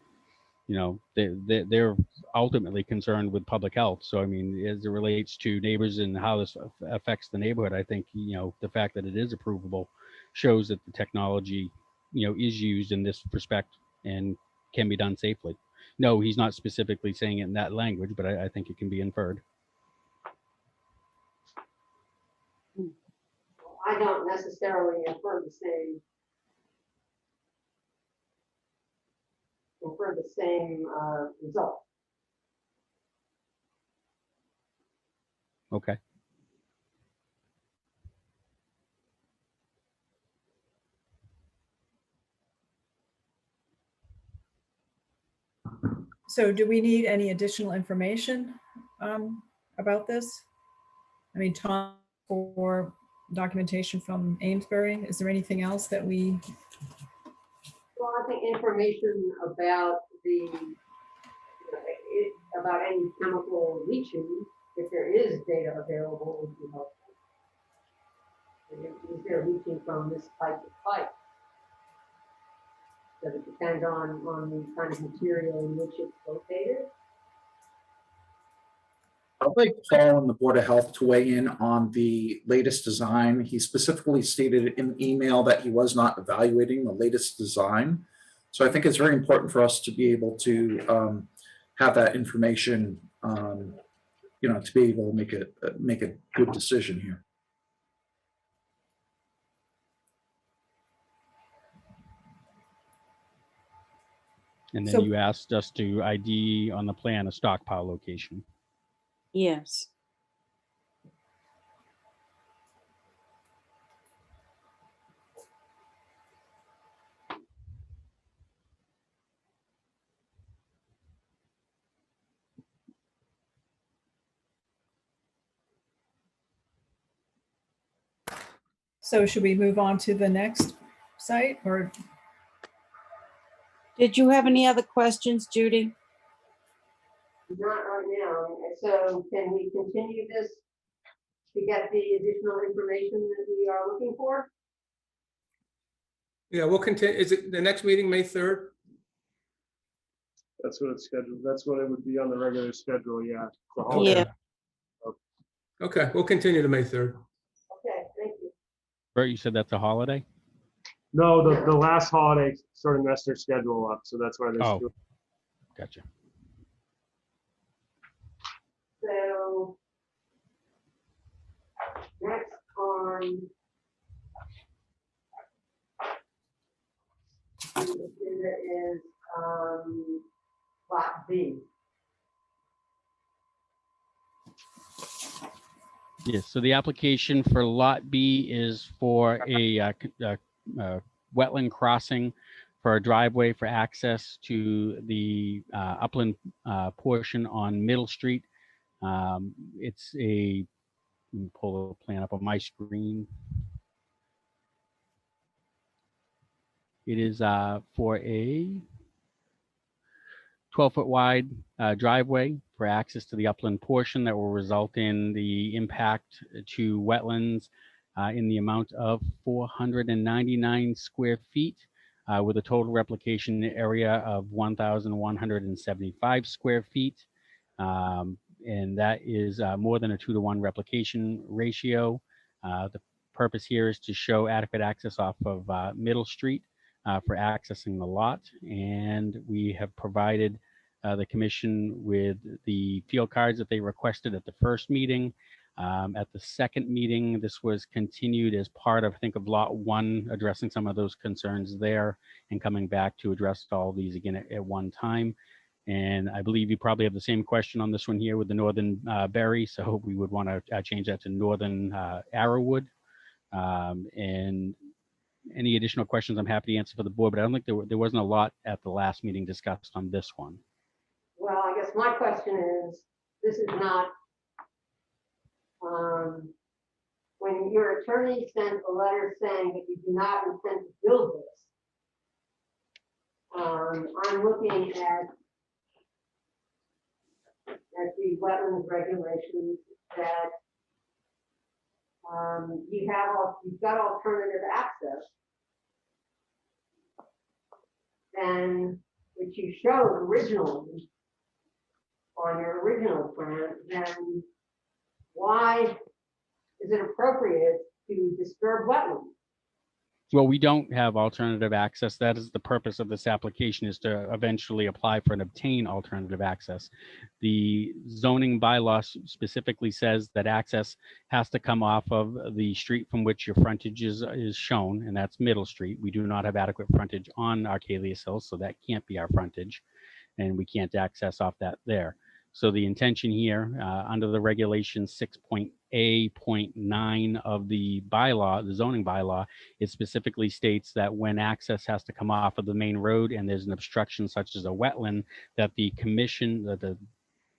[SPEAKER 2] they're ultimately concerned with public health. So, I mean, as it relates to neighbors and how this affects the neighborhood, I think, the fact that it is approvable shows that the technology, is used in this respect and can be done safely. No, he's not specifically saying it in that language, but I think it can be inferred.
[SPEAKER 1] I don't necessarily infer the same result.
[SPEAKER 2] Okay.
[SPEAKER 8] So do we need any additional information about this? I mean, Tom, for documentation from Amesbury, is there anything else that we?
[SPEAKER 1] Well, I think information about about any chemical leaching, if there is data available, would be helpful. Is there leaching from this type of pipe? Does it depend on the kind of material in which it's located?
[SPEAKER 6] I'd like Paul and the Board of Health to weigh in on the latest design. He specifically stated in email that he was not evaluating the latest design. So I think it's very important for us to be able to have that information, to be able to make a good decision here.
[SPEAKER 2] And then
[SPEAKER 8] So-
[SPEAKER 2] you asked us to ID on the plan a stockpile location.
[SPEAKER 5] Yes.
[SPEAKER 8] So should we move on to the next site or?
[SPEAKER 5] Did you have any other questions, Judy?
[SPEAKER 1] Not right now. So can we continue this to get the additional information that we are looking for?
[SPEAKER 9] Yeah, we'll continue. Is it the next meeting, May 3rd?
[SPEAKER 3] That's what it's scheduled. That's what it would be on the regular schedule, yeah. The
[SPEAKER 9] Okay.
[SPEAKER 3] holiday.
[SPEAKER 5] Yeah.
[SPEAKER 9] Okay, we'll continue to May 3rd.
[SPEAKER 1] Okay, thank you.
[SPEAKER 2] Bert, you said that's a holiday?
[SPEAKER 3] No, the last holiday sort of messed their schedule up, so that's why they're
[SPEAKER 2] Oh.
[SPEAKER 3] still.
[SPEAKER 2] Gotcha.
[SPEAKER 1] So next on the agenda is Lot B.
[SPEAKER 2] Yes, so the application for Lot B is for a wetland crossing for a driveway for access to the upland portion on Middle Street. It's a, let me pull the plan up on my screen. It is for a 12-foot wide driveway for access to the upland portion that will result in the impact to wetlands in the amount of 499 square feet with a total replication area of 1,175 square feet. And that is more than a 2-to-1 replication ratio. The purpose here is to show adequate access off of Middle Street for accessing the lot. And we have provided the commission with the field cards that they requested at the first meeting. At the second meeting, this was continued as part of, I think, of lot 1, addressing some of those concerns there and coming back to address all these again at one time. And I believe you probably have the same question on this one here with the northern berry. So we would want to change that to northern arrowwood. And any additional questions I'm happy to answer for the board, but I don't think there wasn't a lot at the last meeting discussed on this one.
[SPEAKER 1] Well, I guess my question is, this is not, when your attorney sent a letter saying that you do not intend to build this, I'm looking at the wetlands regulations that you've got alternative access, and which you showed originally on your original plan, then why is it appropriate to disturb wetlands?
[SPEAKER 2] Well, we don't have alternative access. That is the purpose of this application, is to eventually apply for and obtain alternative access. The zoning bylaw specifically says that access has to come off of the street from which your frontage is shown, and that's Middle Street. We do not have adequate frontage on Arcalius Hill, so that can't be our frontage, and we can't access off that there. So the intention here, under the regulation 6.A.9 of the bylaw, the zoning bylaw, it specifically states that when access has to come off of the main road and there's an obstruction such as a wetland, that the commission, that the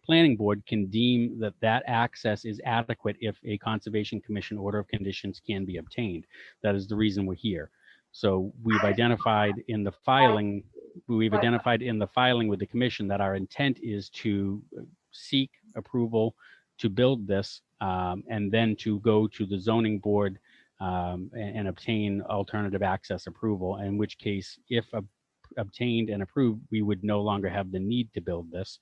[SPEAKER 2] planning board can deem that that access is adequate if a conservation commission order of conditions can be obtained. That is the reason we're here. So we've identified in the filing, with the commission that our intent is to seek approval to build this, and then to go to the zoning board and obtain alternative access approval, in which case, if obtained and approved, we would no longer have the need to build this,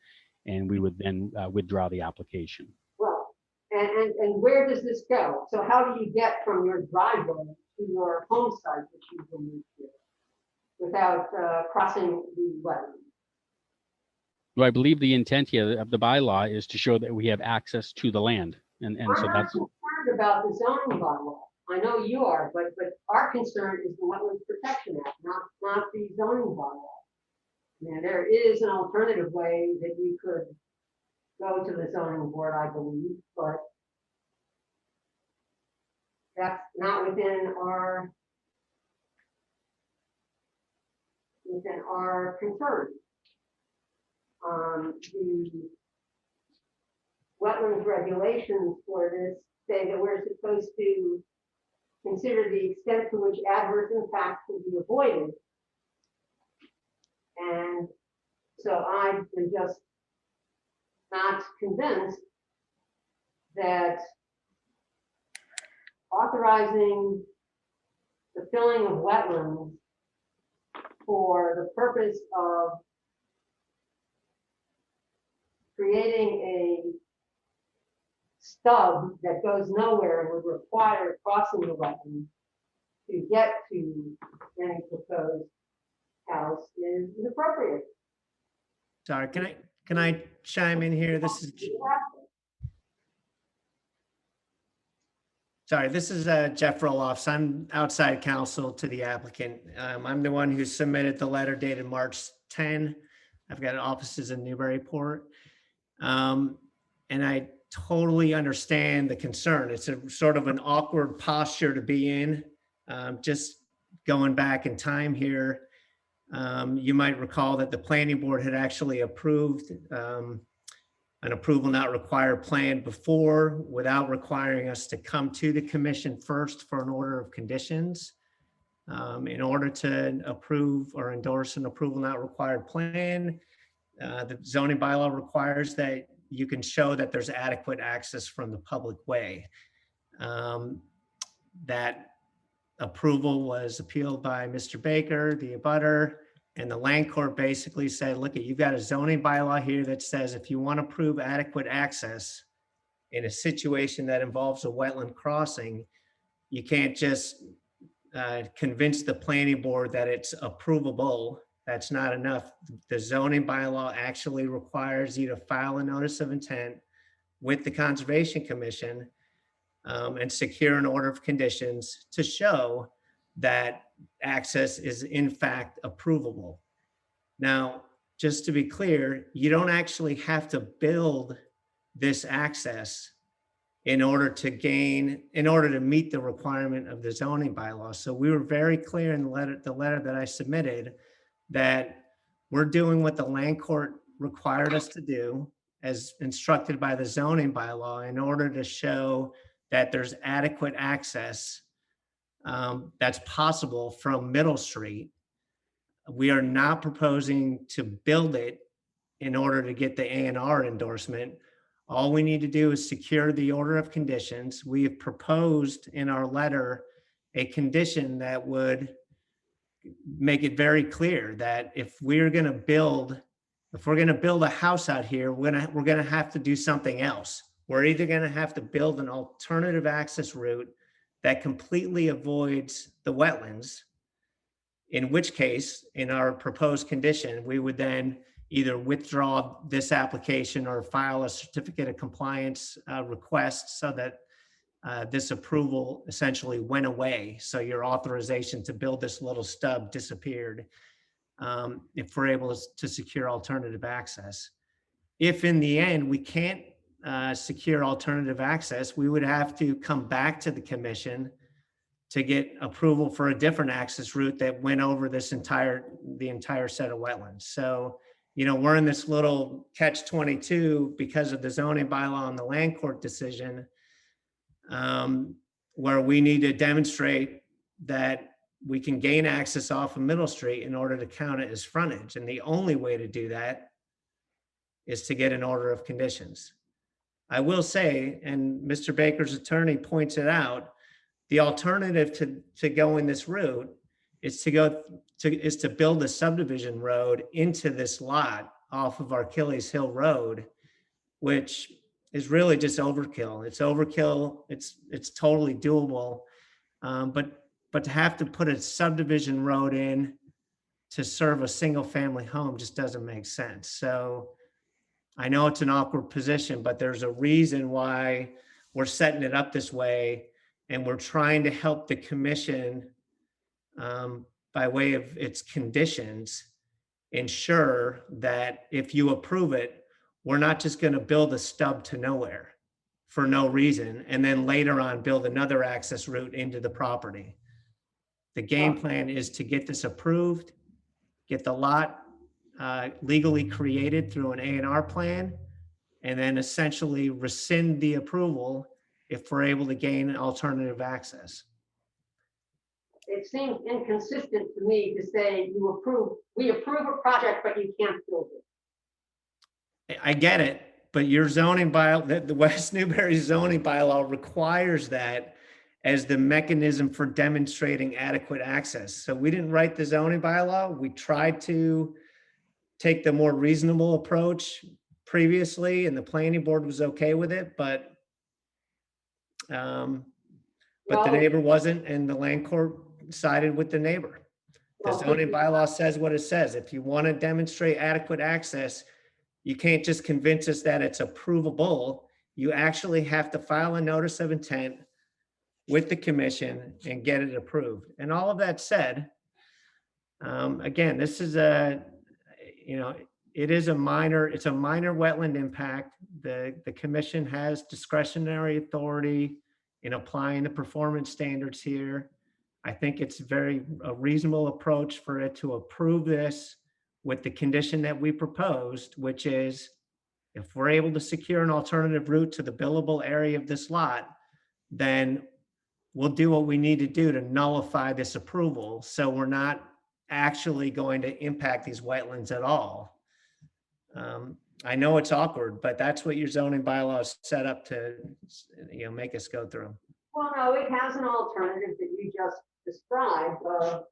[SPEAKER 2] and we would then withdraw the application.
[SPEAKER 1] Well, and where does this go? So how do you get from your driveway to your home site that you will move to without crossing the wetland?
[SPEAKER 2] Well, I believe the intent here of the bylaw is to show that we have access to the land. And so
[SPEAKER 1] I'm
[SPEAKER 2] that's
[SPEAKER 1] not concerned about the zoning bylaw. I know you are, but our concern is the Wetlands Protection Act, not the zoning bylaw. And there is an alternative way that you could go to the zoning board, I believe, but that's not within our concern. The wetlands regulations for this say that we're supposed to consider the extent to which adverse impacts can be avoided. And so I am just not convinced that authorizing the filling of wetlands for the purpose of creating a stub that goes nowhere and would require crossing the wetland to get to any proposed house is appropriate.
[SPEAKER 10] Sorry, can I chime in here? This is Jeff Roloffs. I'm outside counsel to the applicant. I'm the one who submitted the letter dated March 10. I've got offices in Newburyport. And I totally understand the concern. It's a sort of an awkward posture to be in. Just going back in time here, you might recall that the planning board had actually approved an approval not required plan before, without requiring us to come to the commission first for an order of conditions. In order to approve or endorse an approval not required plan, the zoning bylaw requires that you can show that there's adequate access from the public way. That approval was appealed by Mr. Baker, the abutter, and the land court basically said, look, you've got a zoning bylaw here that says if you want to prove adequate access in a situation that involves a wetland crossing, you can't just convince the planning board that it's approvable, That's not enough. The zoning bylaw actually requires you to file a notice of intent with the Conservation Commission and secure an order of conditions to show that access is in fact approvable. Now, just to be clear, you don't actually have to build this access in order to meet the requirement of the zoning bylaw. So we were very clear in the letter that I submitted that we're doing what the land court required us to do as instructed by the zoning bylaw in order to show that there's adequate access that's possible from Middle Street. We are not proposing to build it in order to get the A&R endorsement. All we need to do is secure the order of conditions. We have proposed in our letter a condition that would make it very clear that if we're going to build a house out here, we're going to have to do something else. We're either going to have to build an alternative access route that completely avoids the wetlands, in which case, in our proposed condition, we would then either withdraw this application or file a certificate of compliance request so that this approval essentially went away. So your authorization to build this little stub disappeared if we're able to secure alternative access. If in the end we can't secure alternative access, we would have to come back to the commission to get approval for a different access route that went over the entire set of wetlands. So, we're in this little catch-22 because of the zoning bylaw and the land court decision, where we need to demonstrate that we can gain access off of Middle Street in order to count it as frontage. And the only way to do that is to get an order of conditions. I will say, and Mr. Baker's attorney points it out, the alternative to going this route is to build a subdivision road into this lot off of Achilles Hill Road, which is really just overkill. It's overkill. It's totally doable, but to have to put a subdivision road in to serve a single family home just doesn't make sense. So I know it's an awkward position, but there's a reason why we're setting it up this way. And we're trying to help the commission by way of its conditions, ensure that if you approve it, we're not just going to build a stub to nowhere for no reason, and then later on build another access route into the property. The game plan is to get this approved, get the lot legally created through an A&R plan, and then essentially rescind the approval if we're able to gain alternative access.
[SPEAKER 1] It seems inconsistent to me to say we approve a project, but you can't build it.
[SPEAKER 10] I get it, but your zoning bylaw, the West Newbury zoning bylaw requires that as the mechanism for demonstrating adequate access. So we didn't write the zoning bylaw. We tried to take the more reasonable approach previously, and the planning board was okay with it, but the neighbor wasn't, and the land court sided with the neighbor. The zoning bylaw says what it says. If you want to demonstrate adequate access, you can't just convince us that it's approvable. You actually have to file a notice of intent with the commission and get it approved. And all of that said, again, this is it's a minor wetland impact. The commission has discretionary authority in applying the performance standards here. I think it's a reasonable approach for it to approve this with the condition that we proposed, which is if we're able to secure an alternative route to the buildable area of this lot, then we'll do what we need to do to nullify this approval. So we're not actually going to impact these wetlands at all. I know it's awkward, but that's what your zoning bylaw is set up to, make us go through.
[SPEAKER 1] Well, no, it has an alternative that you just described of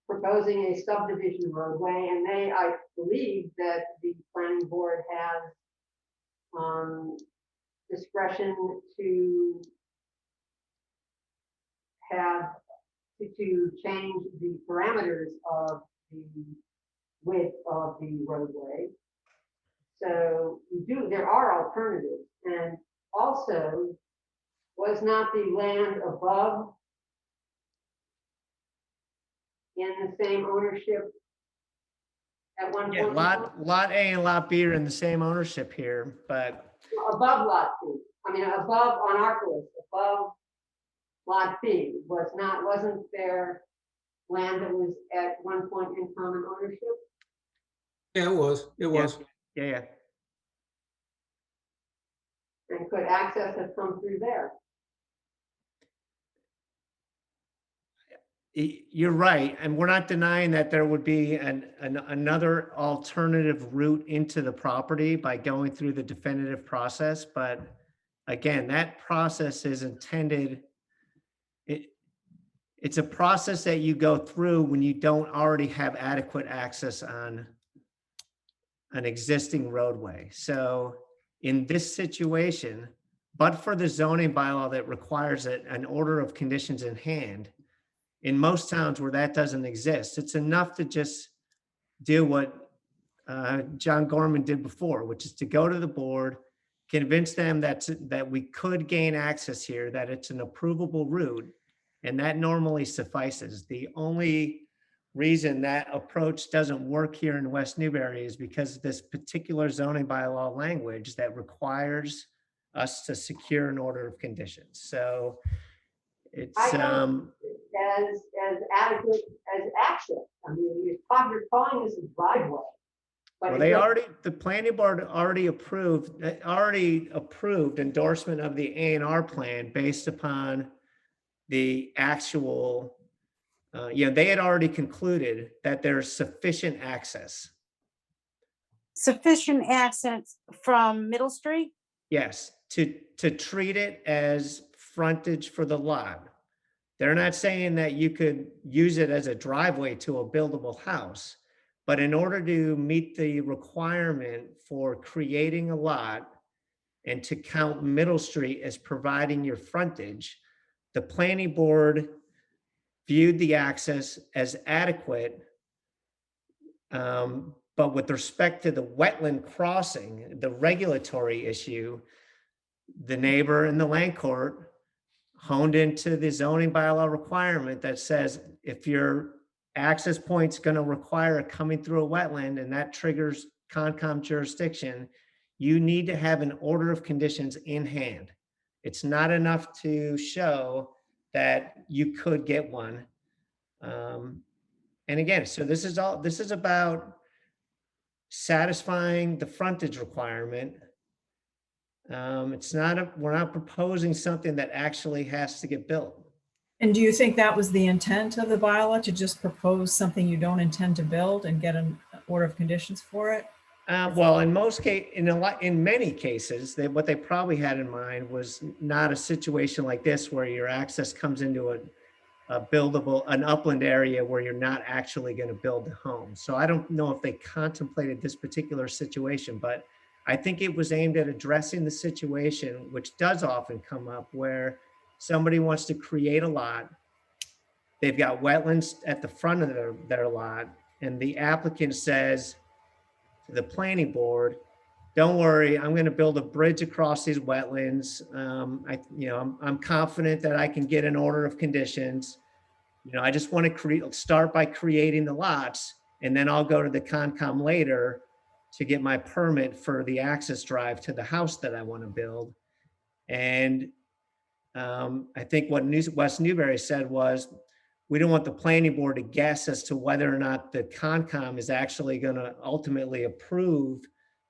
[SPEAKER 1] proposing a subdivision roadway, and I believe that the planning board has discretion to change the parameters of the width of the roadway. So there are alternatives. And also, was not the land above in the same ownership at one
[SPEAKER 10] Yeah,
[SPEAKER 1] point?
[SPEAKER 10] lot A and lot B are in the same ownership here, but
[SPEAKER 1] Above lot B, above on our list, above lot B wasn't there land that was at one point in common ownership?
[SPEAKER 9] Yeah, it was. It was.
[SPEAKER 10] yeah.
[SPEAKER 1] And could access have come through there?
[SPEAKER 10] You're right, and we're not denying that there would be another alternative route into the property by going through the definitive process. But again, that process is intended, it's a process that you go through when you don't already have adequate access on an existing roadway. So in this situation, but for the zoning bylaw that requires an order of conditions in hand, in most towns where that doesn't exist, it's enough to just do what John Gorman did before, which is to go to the board, convince them that we could gain access here, that it's an approvable route, and that normally suffices. The only reason that approach doesn't work here in West Newbury is because of this particular zoning bylaw language that requires us to secure an order of conditions. So it's
[SPEAKER 1] as adequate as access. You're calling this a driveway.
[SPEAKER 10] Well, the planning board already approved endorsement of the A&R plan based upon the actual, they had already concluded that there's sufficient access.
[SPEAKER 5] Sufficient access from Middle Street?
[SPEAKER 10] Yes, to treat it as frontage for the lot. They're not saying that you could use it as a driveway to a buildable house, but in order to meet the requirement for creating a lot and to count Middle Street as providing your frontage, the planning board viewed the access as adequate. But with respect to the wetland crossing, the regulatory issue, the neighbor and the land court honed into the zoning bylaw requirement that says if your access point's going to require coming through a wetland and that triggers Concom jurisdiction, you need to have an order of conditions in hand. It's not enough to show that you could get one. And again, so this is about satisfying the frontage requirement. We're not proposing something that actually has to get built.
[SPEAKER 8] And do you think that was the intent of the bylaw, to just propose something you don't intend to build and get an order of conditions for it?
[SPEAKER 10] Well, in many cases, what they probably had in mind was not a situation like this where your access comes into an upland area where you're not actually going to build the home. So I don't know if they contemplated this particular situation, but I think it was aimed at addressing the situation, which does often come up, where somebody wants to create a lot. They've got wetlands at the front of their lot, and the applicant says to the planning board, don't worry, I'm going to build a bridge across these wetlands. I'm confident that I can get an order of conditions. I just want to start by creating the lots, and then I'll go to the Concom later to get my permit for the access drive to the house that I want to build. And I think what West Newbury said was, we don't want the planning board to guess as to whether or not the Concom is actually going to ultimately approve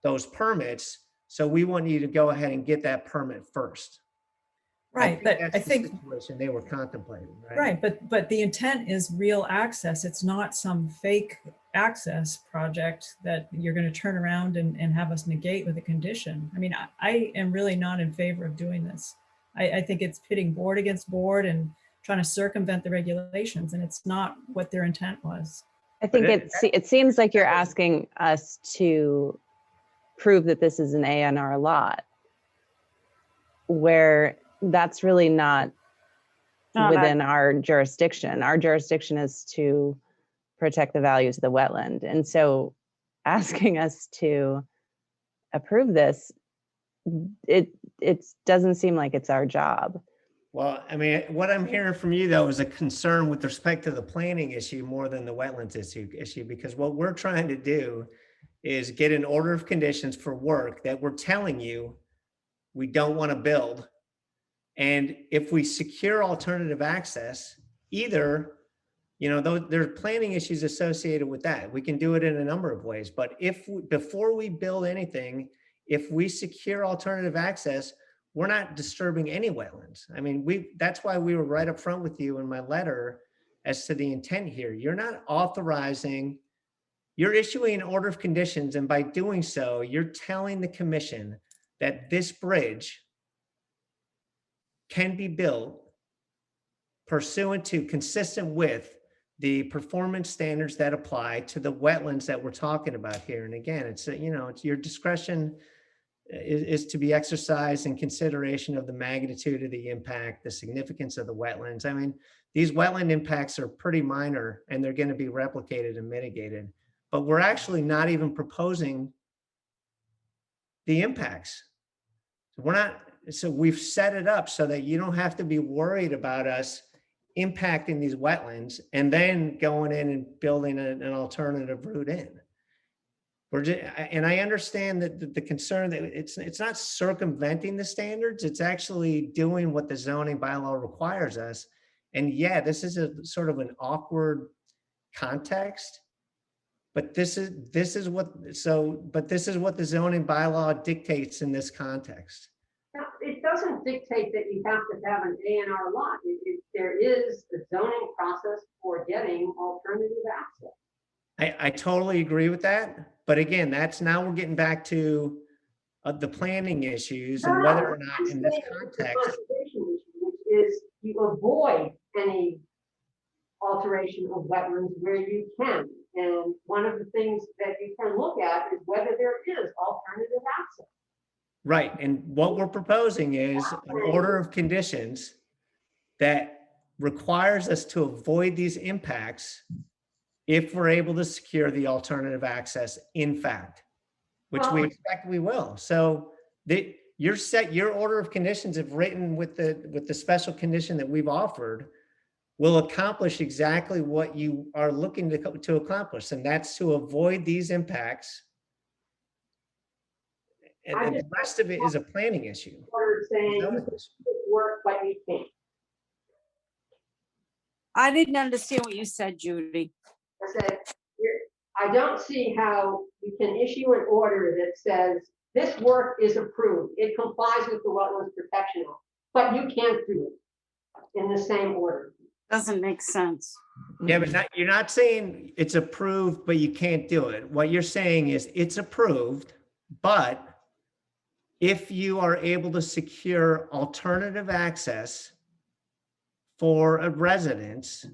[SPEAKER 10] those permits. So we want you to go ahead and get that permit first.
[SPEAKER 8] Right, but I think
[SPEAKER 10] the situation they were contemplating, right?
[SPEAKER 8] Right, but the intent is real access. It's not some fake access project that you're going to turn around and have us negate with a condition. I mean, I am really not in favor of doing this. I think it's pitting board against board and trying to circumvent the regulations, and it's not what their intent was.
[SPEAKER 4] I think it seems like you're asking us to prove that this is an A&R lot, where that's really not within our jurisdiction. Our jurisdiction is to protect the values of the wetland. And so asking us to approve this, it doesn't seem like it's our job.
[SPEAKER 10] Well, I mean, what I'm hearing from you though is a concern with respect to the planning issue more than the wetlands issue, because what we're trying to do is get an order of conditions for work that we're telling you we don't want to build. And if we secure alternative access, either, though there are planning issues associated with that, we can do it in a number of ways. But before we build anything, if we secure alternative access, we're not disturbing any wetlands. I mean, that's why we were right up front with you in my letter as to the intent here. You're not authorizing, you're issuing an order of conditions, and by doing so, you're telling the commission that this bridge can be built pursuant to, consistent with the performance standards that apply to the wetlands that we're talking about here. And again, it's your discretion is to be exercised in consideration of the magnitude of the impact, the significance of the wetlands. I mean, these wetland impacts are pretty minor and they're going to be replicated and mitigated, but we're actually not even proposing the impacts. So we've set it up so that you don't have to be worried about us impacting these wetlands and then going in and building an alternative route in. And I understand that the concern that it's not circumventing the standards, it's actually doing what the zoning bylaw requires us. And yeah, this is a sort of an awkward context, but this is what the zoning bylaw dictates in this context.
[SPEAKER 1] Now, it doesn't dictate that you have to have an A&R lot. There is a zoning process for getting alternative access.
[SPEAKER 10] I totally agree with that. But again, now we're getting back to the planning issues and whether or not in this context.
[SPEAKER 1] Which is you avoid any alteration of wetlands where you can. And one of the things that you can look at is whether there is alternative access.
[SPEAKER 10] Right. And what we're proposing is an order of conditions that requires us to avoid these impacts if we're able to secure the alternative access, in fact, which we expect we will. So your order of conditions, if written with the special condition that we've offered, will accomplish exactly what you are looking to accomplish, and that's to avoid these impacts. And the rest of it is a planning issue.
[SPEAKER 1] Saying you can work, but you can't.
[SPEAKER 5] I didn't understand what you said, Judy.
[SPEAKER 1] I said, I don't see how you can issue an order that says this work is approved. It complies with the Wetlands Protection Act, but you can't do it in the same order.
[SPEAKER 5] Doesn't make sense.
[SPEAKER 10] Yeah, but you're not saying it's approved, but you can't do it. What you're saying is it's approved, but if you are able to secure alternative access for a residence,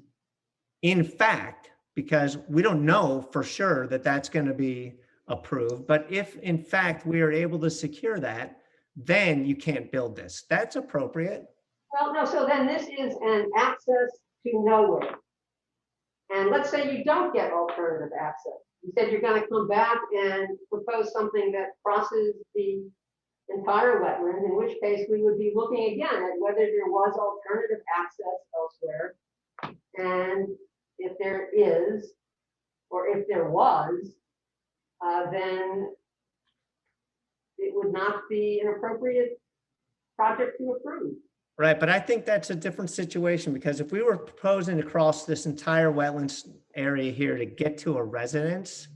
[SPEAKER 10] in fact, because we don't know for sure that that's going to be approved, but if in fact we are able to secure that, then you can't build this. That's appropriate.
[SPEAKER 1] Well, no, so then this is an access to nowhere. And let's say you don't get alternative access. You said you're going to come back and propose something that crosses the entire wetland, in which case we would be looking again at whether there was alternative access elsewhere. And if there is, or if there was, then it would not be an appropriate project to approve.
[SPEAKER 10] Right, but I think that's a different situation, because if we were proposing to cross this entire wetlands area here to get to a residence,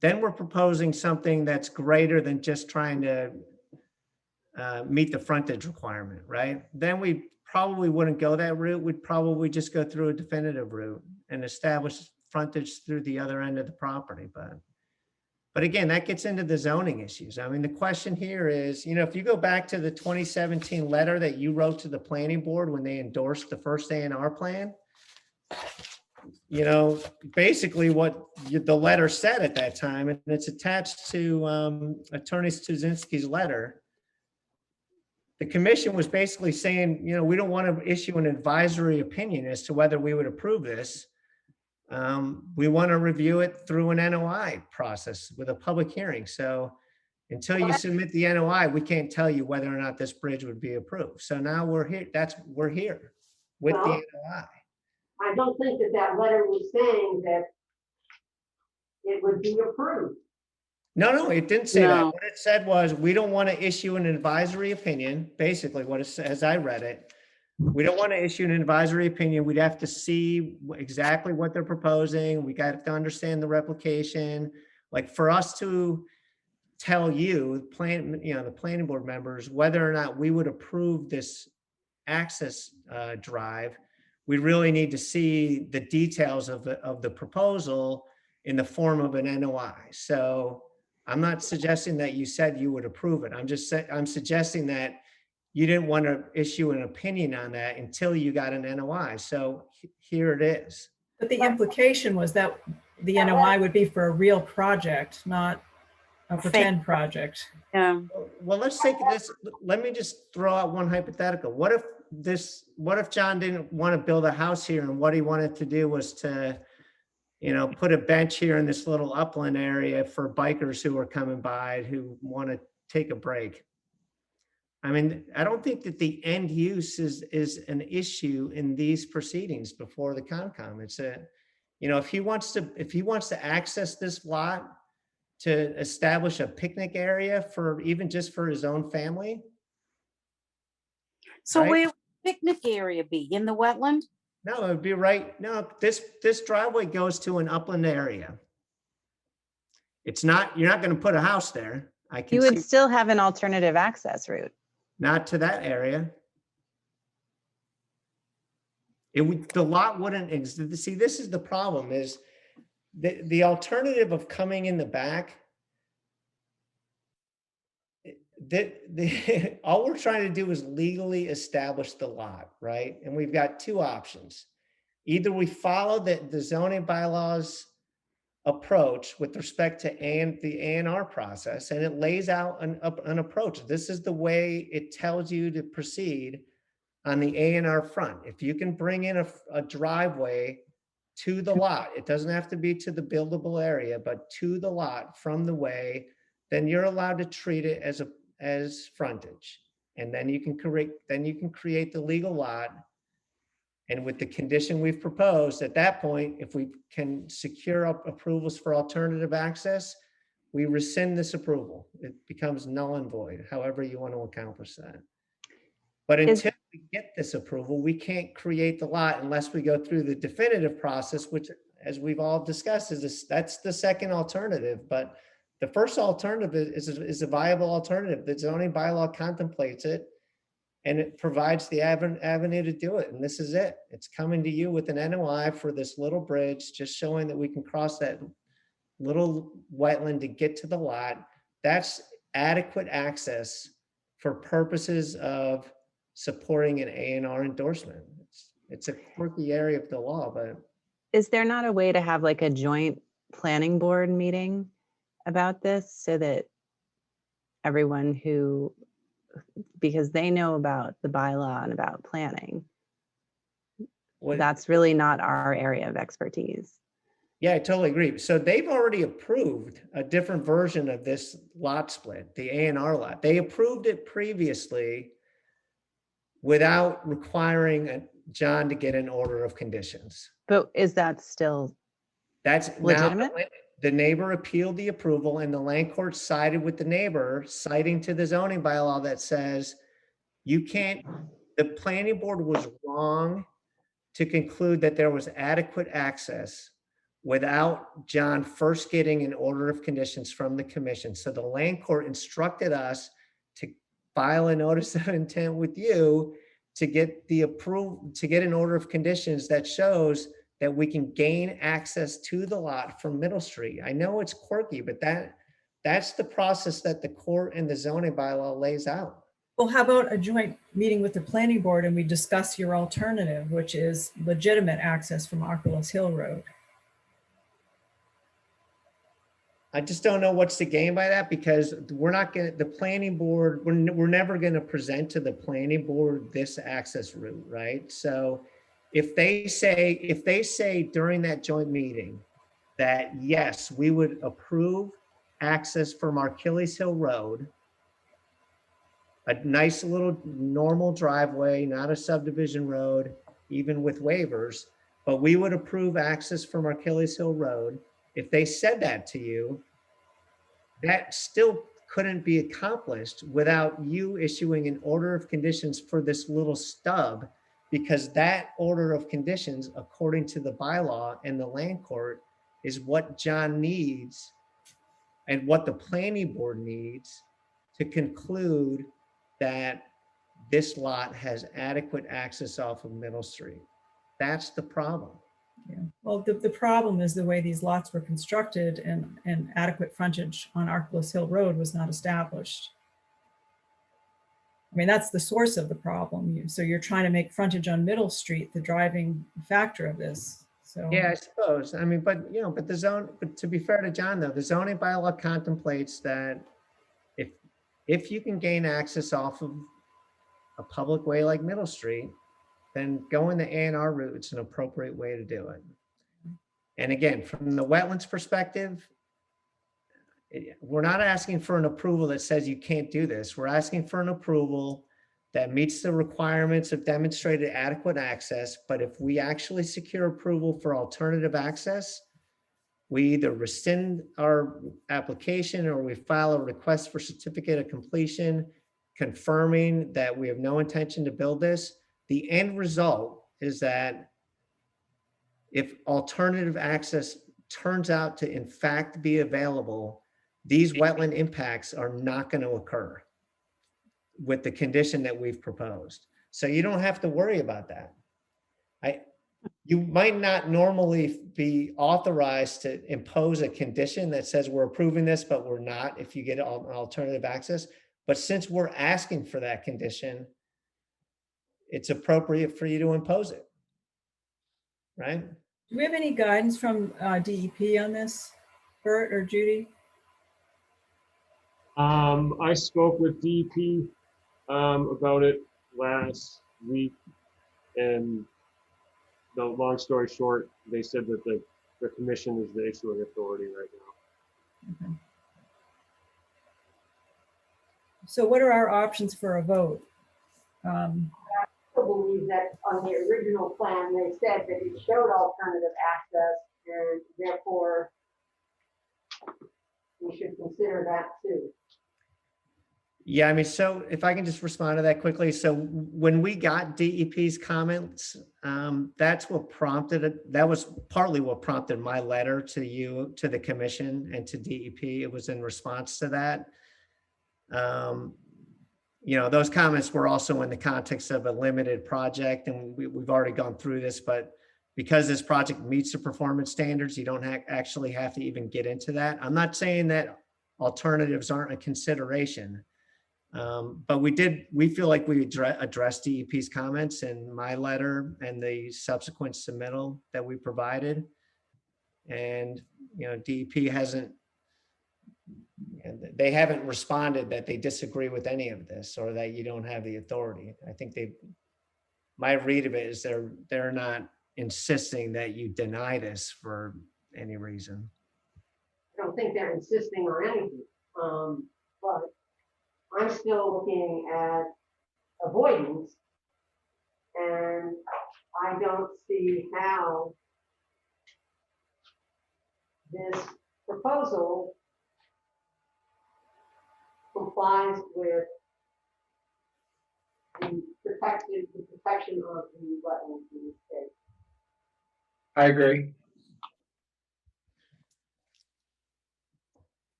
[SPEAKER 10] then we're proposing something that's greater than just trying to meet the frontage requirement, right? Then we probably wouldn't go that route. We'd probably just go through a definitive route and establish frontage through the other end of the property. But again, that gets into the zoning issues. I mean, the question here is, if you go back to the 2017 letter that you wrote to the planning board when they endorsed the first A&R plan, basically what the letter said at that time, and it's attached to Attorney Stuzinski's letter, the commission was basically saying, we don't want to issue an advisory opinion as to whether we would approve this. we want to review it through an NOI process with a public hearing. So until you submit the NOI, we can't tell you whether or not this bridge would be approved. So now we're here, we're here with the
[SPEAKER 1] Well,
[SPEAKER 10] NOI.
[SPEAKER 1] I don't think that that letter was saying that it would be approved.
[SPEAKER 10] No, it didn't say that.
[SPEAKER 5] No.
[SPEAKER 10] What it said was, we don't want to issue an advisory opinion, basically what it says, as I read it. We don't want to issue an advisory opinion. We'd have to see exactly what they're proposing. We got to understand the replication. Like for us to tell you, the planning board members, whether or not we would approve this access drive, we really need to see the details of the proposal in the form of an NOI. So I'm not suggesting that you said you would approve it. I'm suggesting that you didn't want to issue an opinion on that until you got an NOI. So here it is.
[SPEAKER 8] But the implication was that the NOI would be for a real project, not a pretend project.
[SPEAKER 10] Well, let's take this. Let me just throw out one hypothetical. What if John didn't want to build a house here and what he wanted to do was to, put a bench here in this little upland area for bikers who are coming by who want to take a break? I mean, I don't think that the end use is an issue in these proceedings before the Concom. It's if he wants to access this lot to establish a picnic area for even just for his own family.
[SPEAKER 5] So
[SPEAKER 10] right?
[SPEAKER 5] where would the picnic area be? In the wetland?
[SPEAKER 10] No, it would be right. No, this driveway goes to an upland area. It's not, you're not going to put a house there.
[SPEAKER 4] You would still have an alternative access route.
[SPEAKER 10] Not to that area. The lot wouldn't exist. See, this is the problem is the alternative of coming in the back. All we're trying to do is legally establish the lot, right? And we've got two options. Either we follow the zoning bylaws approach with respect to the A&R process, and it lays out an approach. This is the way it tells you to proceed on the A&R front. If you can bring in a driveway to the lot, it doesn't have to be to the buildable area, but to the lot from the way, then you're allowed to treat it as frontage. And then you can create the legal lot. And with the condition we've proposed, at that point, if we can secure approvals for alternative access, we rescind this approval. It becomes null and void, however you want to accomplish that. But until we get this approval, we can't create the lot unless we go through the definitive process, which, as we've all discussed, that's the second alternative. But the first alternative is a viable alternative. The zoning bylaw contemplates it. And it provides the avenue to do it. And this is it. It's coming to you with an NOI for this little bridge, just showing that we can cross that little wetland to get to the lot. That's adequate access for purposes of supporting an A&R endorsement. It's a quirky area of the law, but.
[SPEAKER 4] Is there not a way to have like a joint planning board meeting about this so that everyone because they know about the bylaw and about planning. That's really not our area of expertise.
[SPEAKER 10] Yeah, I totally agree. So they've already approved a different version of this lot split, the A&R lot. They approved it previously without requiring John to get an order of conditions.
[SPEAKER 4] But is that still legitimate?
[SPEAKER 10] Now, the neighbor appealed the approval and the land court sided with the neighbor, citing to the zoning bylaw that says the planning board was wrong to conclude that there was adequate access without John first getting an order of conditions from the commission. So the land court instructed us to file a notice of intent with you to get an order of conditions that shows that we can gain access to the lot from Middle Street. I know it's quirky, but that's the process that the court and the zoning bylaw lays out.
[SPEAKER 8] Well, how about a joint meeting with the planning board and we discuss your alternative, which is legitimate access from Oculus Hill Road?
[SPEAKER 10] I just don't know what's to gain by that, because the planning board, we're never gonna present to the planning board this access route, right? So if they say during that joint meeting that, yes, we would approve access from Achilles Hill Road, a nice little normal driveway, not a subdivision road, even with waivers, but we would approve access from Achilles Hill Road. If they said that to you, that still couldn't be accomplished without you issuing an order of conditions for this little stub, because that order of conditions, according to the bylaw and the land court, is what John needs and what the planning board needs to conclude that this lot has adequate access off of Middle Street. That's the problem.
[SPEAKER 8] Yeah. Well, the problem is the way these lots were constructed, and adequate frontage on Arkless Hill Road was not established. I mean, that's the source of the problem. So you're trying to make frontage on Middle Street the driving factor of this. So
[SPEAKER 10] Yeah, I suppose. I mean, but but to be fair to John though, the zoning bylaw contemplates that if you can gain access off of a public way like Middle Street, then going the A&R route is an appropriate way to do it. And again, from the wetlands perspective, we're not asking for an approval that says you can't do this. We're asking for an approval that meets the requirements of demonstrated adequate access. But if we actually secure approval for alternative access, we either rescind our application or we file a request for certificate of completion confirming that we have no intention to build this. The end result is that if alternative access turns out to in fact be available, these wetland impacts are not going to occur with the condition that we've proposed. So you don't have to worry about that. You might not normally be authorized to impose a condition that says we're approving this, but we're not if you get alternative access. But since we're asking for that condition, it's appropriate for you to impose it, right?
[SPEAKER 8] do we have any guidance from DEP on this, Bert or Judy?
[SPEAKER 3] I spoke with DEP about it last week, and the long story short, they said that the commission is the issuing authority right now.
[SPEAKER 8] Okay. So what are our options for a vote?
[SPEAKER 1] I believe that on the original plan, they said that it showed alternative access, and therefore we should consider that too.
[SPEAKER 10] Yeah, I mean, so if I can just respond to that quickly. So when we got DEP's comments, that's what prompted it. That was partly what prompted my letter to you, to the commission and to DEP. It was in response to that. Those comments were also in the context of a limited project, and we've already gone through this, but because this project meets the performance standards, you don't actually have to even get into that. I'm not saying that alternatives aren't a consideration. But we feel like we addressed DEP's comments in my letter and the subsequent submittal that we provided. And, DEP they haven't responded that they disagree with any of this or that you don't have the authority. I think my read of it is they're not insisting that you deny this for any reason.
[SPEAKER 1] I don't think they're insisting on anything, but I'm still looking at avoidance, and I don't see how this proposal complies with the protection of the wetlands in the state.
[SPEAKER 6] I agree.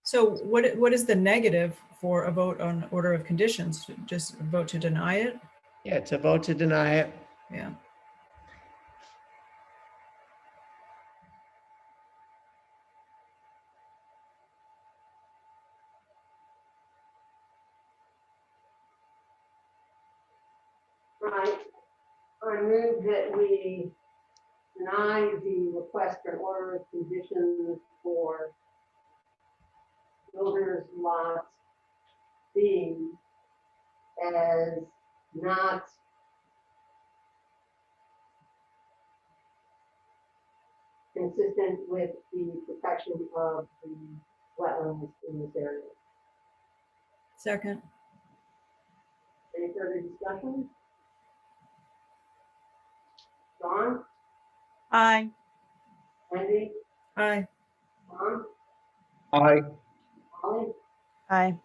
[SPEAKER 8] So what is the negative for a vote on order of conditions? Just vote to deny it?
[SPEAKER 10] Yeah, to vote to deny it.
[SPEAKER 8] Yeah.
[SPEAKER 1] Right. I move that we deny the request for an order of conditions for builders lot B as not consistent with the protection of the wetlands in this area.
[SPEAKER 8] Second.
[SPEAKER 1] Any further discussion? John,
[SPEAKER 5] Aye.
[SPEAKER 1] Wendy,
[SPEAKER 8] Aye.
[SPEAKER 1] Tom,
[SPEAKER 6] Aye.
[SPEAKER 1] Holly,
[SPEAKER 4] Aye.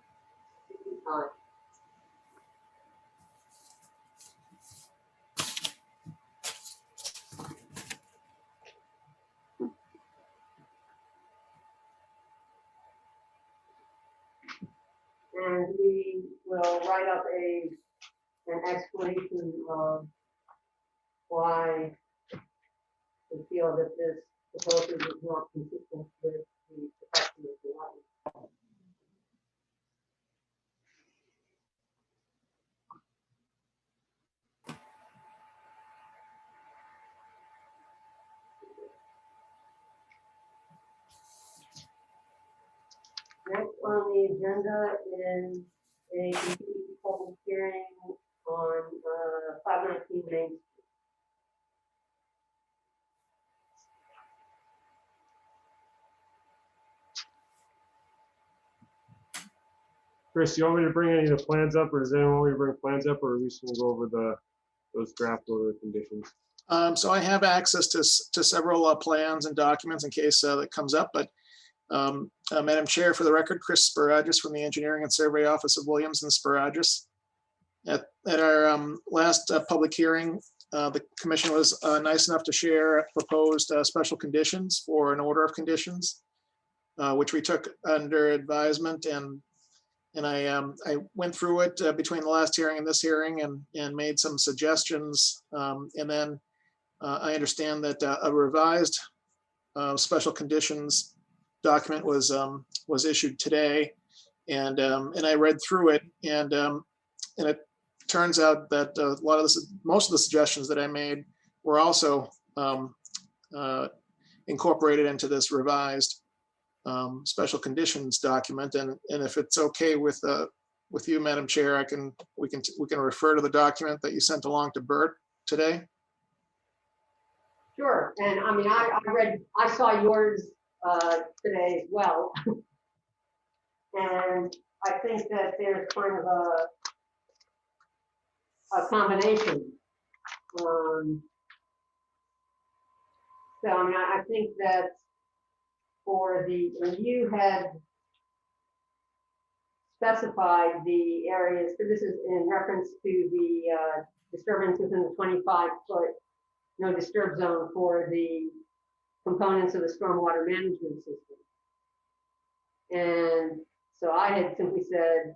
[SPEAKER 1] aye. And we will write up an explanation of why we feel that this proposal is not consistent with the protection of the wetlands. Next on the agenda is a continued public hearing on 519 Main Street.
[SPEAKER 3] Chris, you want me to bring any of the plans up, or does anyone want me to bring plans up, or are we just gonna go over those draft order conditions?
[SPEAKER 11] So I have access to several plans and documents in case that comes up, but Madam Chair, for the record, Chris Sparagus from the Engineering and Survey Office of Williams and Sparagus. At our last public hearing, the commission was nice enough to share proposed special conditions for an order of conditions, which we took under advisement, and I went through it between the last hearing and this hearing and made some suggestions. And then I understand that a revised special conditions document was issued today, and I read through it, and it turns out that a lot of this, most of the suggestions that I made were also incorporated into this revised special conditions document. And if it's okay with you, Madam Chair, we can refer to the document that you sent along to Bert today.
[SPEAKER 1] Sure, and I mean, I saw yours today as well. And I think that there's kind of a combination. So I mean, I think that when you had specified the areas, so this is in reference to the disturbance within the 25-foot no disturb zone for the components of the stormwater management system. And so I had simply said,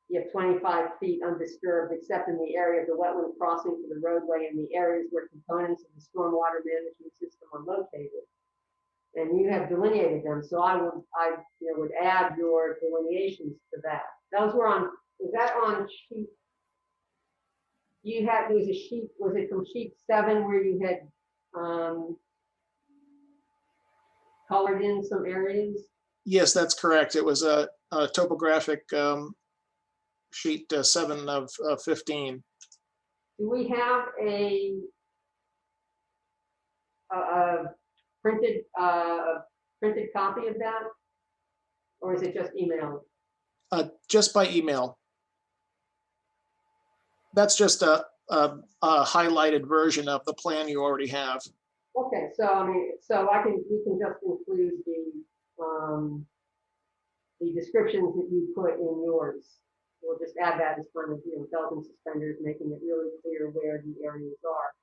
[SPEAKER 1] you have 25 feet undisturbed except in the area of the wetland crossing for the roadway and the areas where components of the stormwater management system are located. And you have delineated them, so I would add your delineations to that. Those were on, was that on sheet? There was a sheet, was it from sheet 7 where you had colored in some areas?
[SPEAKER 11] Yes, that's correct. It was a topographic sheet 7 of 15.
[SPEAKER 1] Do we have a printed copy of that, or is it just emailed?
[SPEAKER 11] Just by email. That's just a highlighted version of the plan you already have.
[SPEAKER 1] Okay, so I mean, we can just include the descriptions that you put in yours. We'll just add that as kind of, belt and suspenders, making it really clear where the areas are.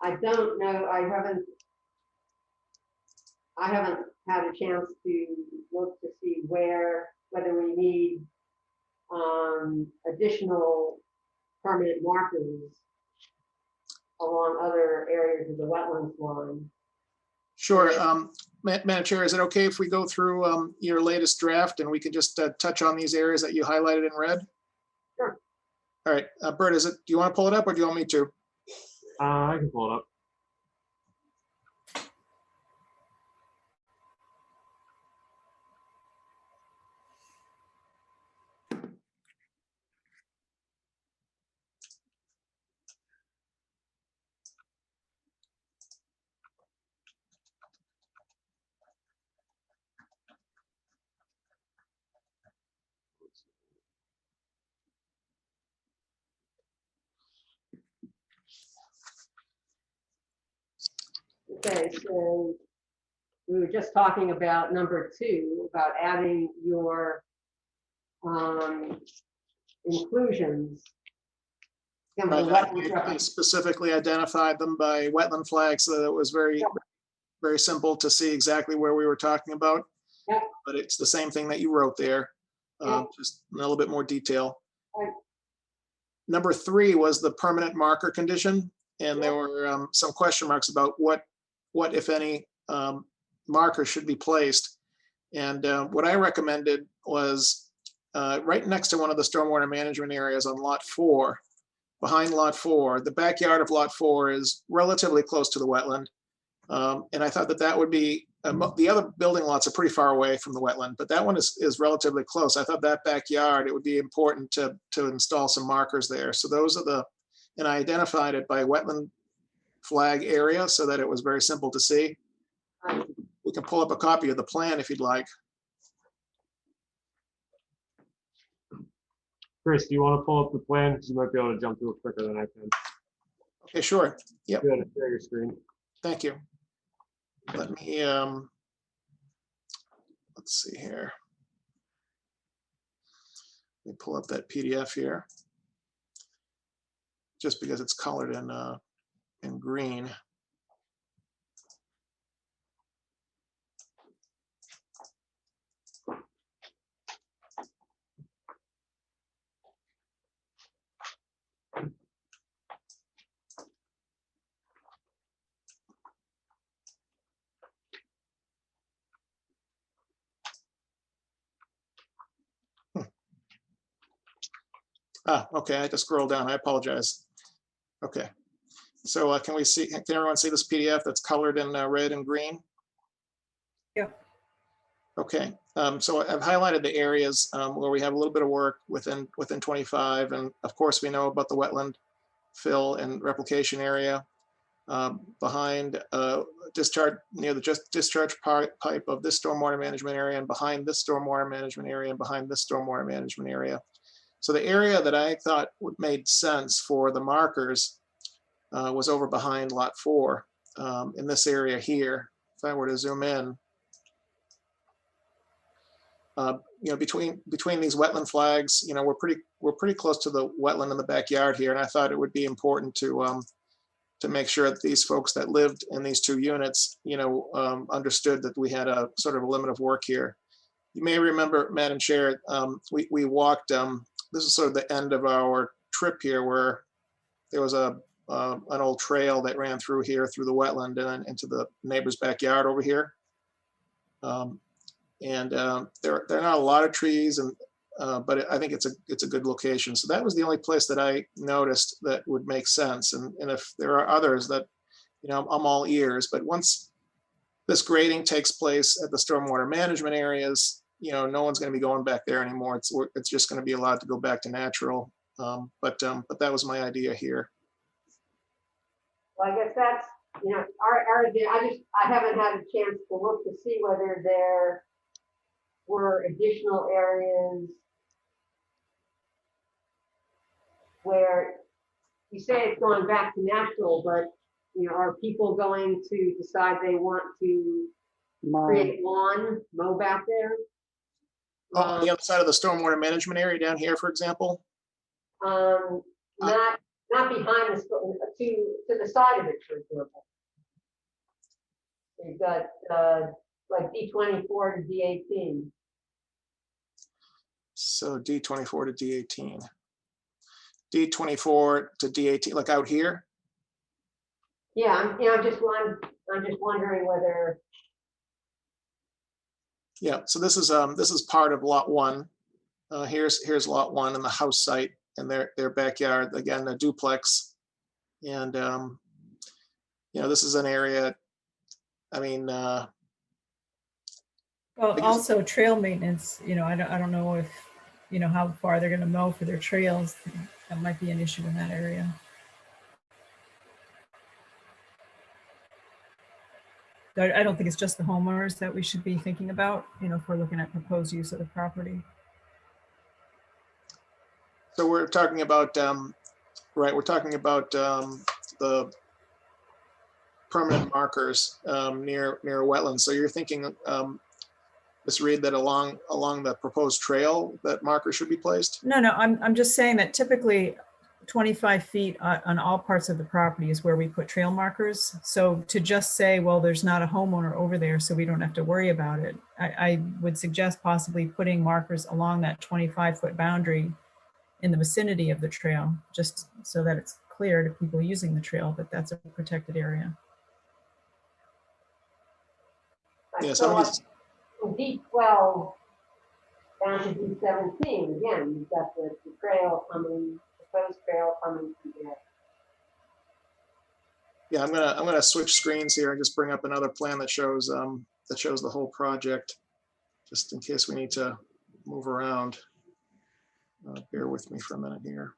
[SPEAKER 1] I don't know, I haven't had a chance to look to see whether we need additional permanent markers along other areas of the wetlands line.
[SPEAKER 11] Sure. Madam Chair, is it okay if we go through your latest draft and we can just touch on these areas that you highlighted in red?
[SPEAKER 1] Sure.
[SPEAKER 11] All right, Bert, do you want to pull it up or do you want me to?
[SPEAKER 3] I can pull it up.
[SPEAKER 1] Okay, so we were just talking about number 2, about adding your inclusions. Some of the wetlands
[SPEAKER 11] I
[SPEAKER 1] reference-
[SPEAKER 11] specifically identified them by wetland flags so that it was very, very simple to see exactly where we were talking about.
[SPEAKER 1] Yep.
[SPEAKER 11] But it's the same thing that you wrote there,
[SPEAKER 1] Yep.
[SPEAKER 11] just a little bit more detail.
[SPEAKER 1] Right.
[SPEAKER 11] Number 3 was the permanent marker condition, and there were some question marks about what if any, markers should be placed. And what I recommended was right next to one of the stormwater management areas on lot 4, behind lot 4, the backyard of lot 4 is relatively close to the wetland. And I thought that that would be, the other building lots are pretty far away from the wetland, but that one is relatively close. I thought that backyard, it would be important to install some markers there. So those are and I identified it by wetland flag area so that it was very simple to see. We can pull up a copy of the plan if you'd like.
[SPEAKER 3] Chris, do you want to pull up the plan? Because you might be able to jump through it quicker than I can.
[SPEAKER 11] Okay, sure. Yep.
[SPEAKER 3] Go ahead and share your screen.
[SPEAKER 11] Thank you. Let me, let's see here. Let me pull up that PDF here. Just because it's colored in green. Okay, I had to scroll down. I apologize. Okay, so can everyone see this PDF that's colored in red and green?
[SPEAKER 8] Yeah.
[SPEAKER 11] Okay, so I've highlighted the areas where we have a little bit of work within 25, and of course we know about the wetland fill and replication area behind discharge, near the discharge pipe of this stormwater management area, and behind this stormwater management area, and behind this stormwater management area. So the area that I thought made sense for the markers was over behind lot 4 in this area here. If I were to zoom in, between these wetland flags, we're pretty close to the wetland in the backyard here, and I thought it would be important to make sure that these folks that lived in these 2 units, understood that we had a sort of a limit of work here. You may remember, Madam Chair, we walked. This is sort of the end of our trip here, where there was an old trail that ran through here, through the wetland, and then into the neighbor's backyard over here. There are not a lot of trees, but I think it's a good location. So that was the only place that I noticed that would make sense. And if there are others that, I'm all ears. But once this grading takes place at the stormwater management areas, no one's going to be going back there anymore. It's just going to be allowed to go back to natural. But that was my idea here.
[SPEAKER 1] Well, I guess that's, I haven't had a chance to look to see whether there were additional areas where you say it's going back to natural, but, are people going to decide they want to create lawn, mow back there?
[SPEAKER 11] On the other side of the stormwater management area down here, for example?
[SPEAKER 1] Not behind to the side of it, for example. You've got like D24 to D18.
[SPEAKER 11] So D24 to D18. D24 to D18, like out here?
[SPEAKER 1] Yeah, I'm just wondering whether,
[SPEAKER 11] Yeah, so this is part of lot one. Here's lot one and the house site and their backyard, again, a duplex. And, this is an area, I mean,
[SPEAKER 8] Well,
[SPEAKER 11] guess-
[SPEAKER 8] also trail maintenance, I don't know if, how far they're gonna mow for their trails. That might be an issue in that area. I don't think it's just the homeowners that we should be thinking about, if we're looking at proposed use of the property.
[SPEAKER 11] so we're talking about, right, we're talking about the permanent markers near wetlands. So you're thinking, Ms. Reed, that along the proposed trail, that marker should be placed?
[SPEAKER 8] No, I'm just saying that typically 25 feet on all parts of the property is where we put trail markers. So to just say, well, there's not a homeowner over there, so we don't have to worry about it. I would suggest possibly putting markers along that 25-foot boundary in the vicinity of the trail, just so that it's clear to people using the trail that that's a protected area.
[SPEAKER 11] Yeah,
[SPEAKER 1] so
[SPEAKER 11] some of these,
[SPEAKER 1] from D12 down to D17, again, you've got the trail coming, proposed trail coming through there.
[SPEAKER 11] yeah, I'm gonna switch screens here and just bring up another plan that shows the whole project, just in case we need to move around. Bear with me for a minute here.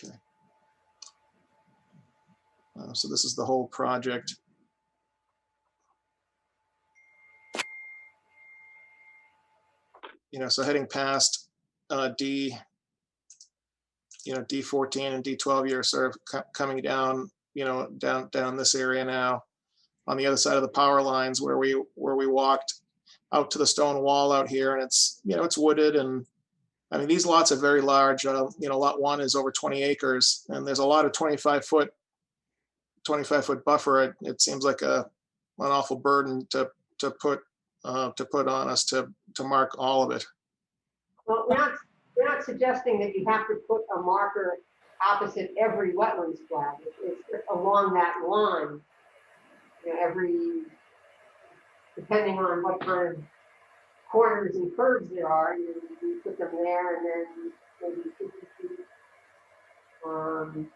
[SPEAKER 11] Okay. So this is the whole project. So heading past D, D14 and D12, you're sort of coming down, down this area now, on the other side of the power lines where we walked out to the stone wall out here, and it's wooded, and I mean these lots are very large. Lot one is over 20 acres, and there's a lot of 25-foot buffer. It seems like an awful burden to put on us to mark all of it.
[SPEAKER 1] Well, we're not suggesting that you have to put a marker opposite every wetlands flag. It's along that line. Depending on what kind of corners and curves there are, you put them there, and then maybe 50 feet on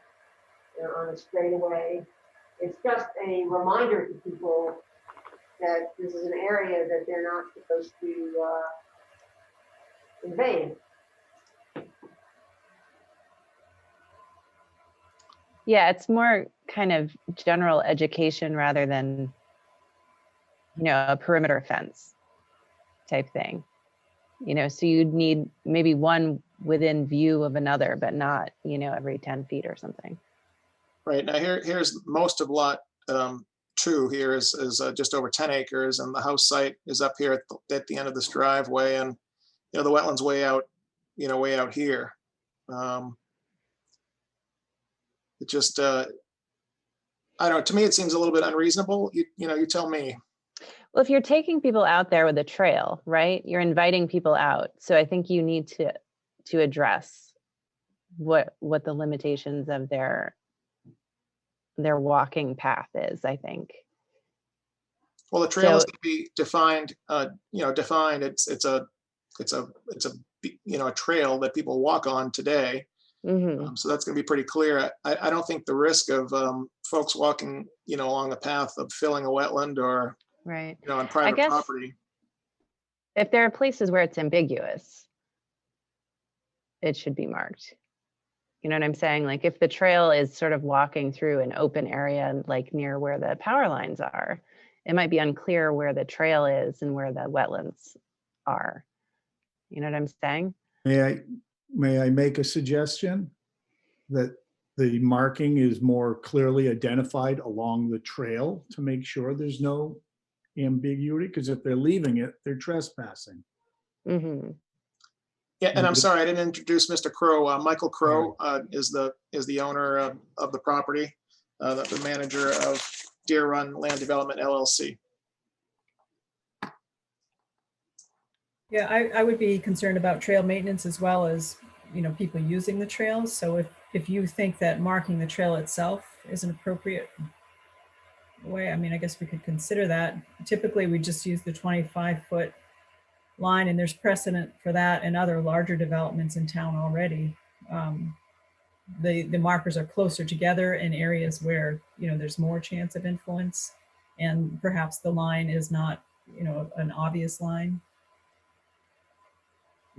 [SPEAKER 1] a straightaway. It's just a reminder to people that this is an area that they're not supposed to invade.
[SPEAKER 4] Yeah, it's more kind of general education rather than, a perimeter fence type thing. So you'd need maybe one within view of another, but not, every 10 feet or something.
[SPEAKER 11] Right, now here's most of lot two here is just over 10 acres, and the house site is up here at the end of this driveway, and the wetlands way out here. It just I don't know, to me it seems a little bit unreasonable. You tell me.
[SPEAKER 4] Well, if you're taking people out there with a trail, right, you're inviting people out. So I think you need to address what the limitations of their walking path is, I think.
[SPEAKER 11] Well, the trail is going to be defined. Defined. It's a trail that people walk on today.
[SPEAKER 4] Mm-hmm.
[SPEAKER 11] So that's going to be pretty clear. I don't think the risk of folks walking, along the path of filling a wetland or,
[SPEAKER 4] right,
[SPEAKER 11] on private property.
[SPEAKER 4] If there are places where it's ambiguous, it should be marked. You know what I'm saying? Like if the trail is sort of walking through an open area, like near where the power lines are, it might be unclear where the trail is and where the wetlands are. You know what I'm saying?
[SPEAKER 12] May I make a suggestion that the marking is more clearly identified along the trail to make sure there's no ambiguity? Because if they're leaving it, they're trespassing.
[SPEAKER 4] Mm-hmm.
[SPEAKER 11] Yeah, and I'm sorry I didn't introduce Mr. Crow. Michael Crow is the owner of the property, the manager of Deer Run Land Development LLC.
[SPEAKER 8] Yeah, I would be concerned about trail maintenance as well as, people using the trails. So if you think that marking the trail itself is an appropriate way. I mean, I guess we could consider that. Typically, we just use the 25-foot line, and there's precedent for that in other larger developments in town already. The markers are closer together in areas where, you know, there's more chance of influence, and perhaps the line is not, you know, an obvious line.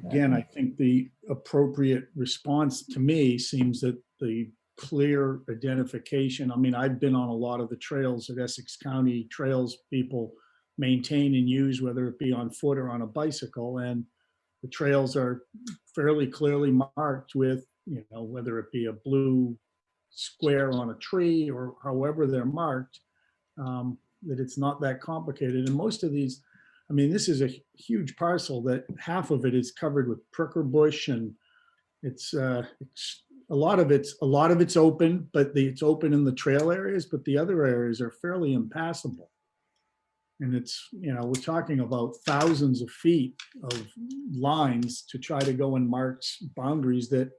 [SPEAKER 12] Again, I think the appropriate response to me seems that the clear identification, I mean, I've been on a lot of the trails that Essex County trails people maintain and use, whether it be on foot or on a bicycle, and the trails are fairly clearly marked with, you know, whether it be a blue square on a tree or however they're marked, that it's not that complicated. And most of these, I mean, this is a huge parcel that half of it is covered with pricker bush, and it's a lot of it's open, but it's open in the trail areas, but the other areas are fairly impassable. And it's, you know, we're talking about thousands of feet of lines to try to go and mark boundaries that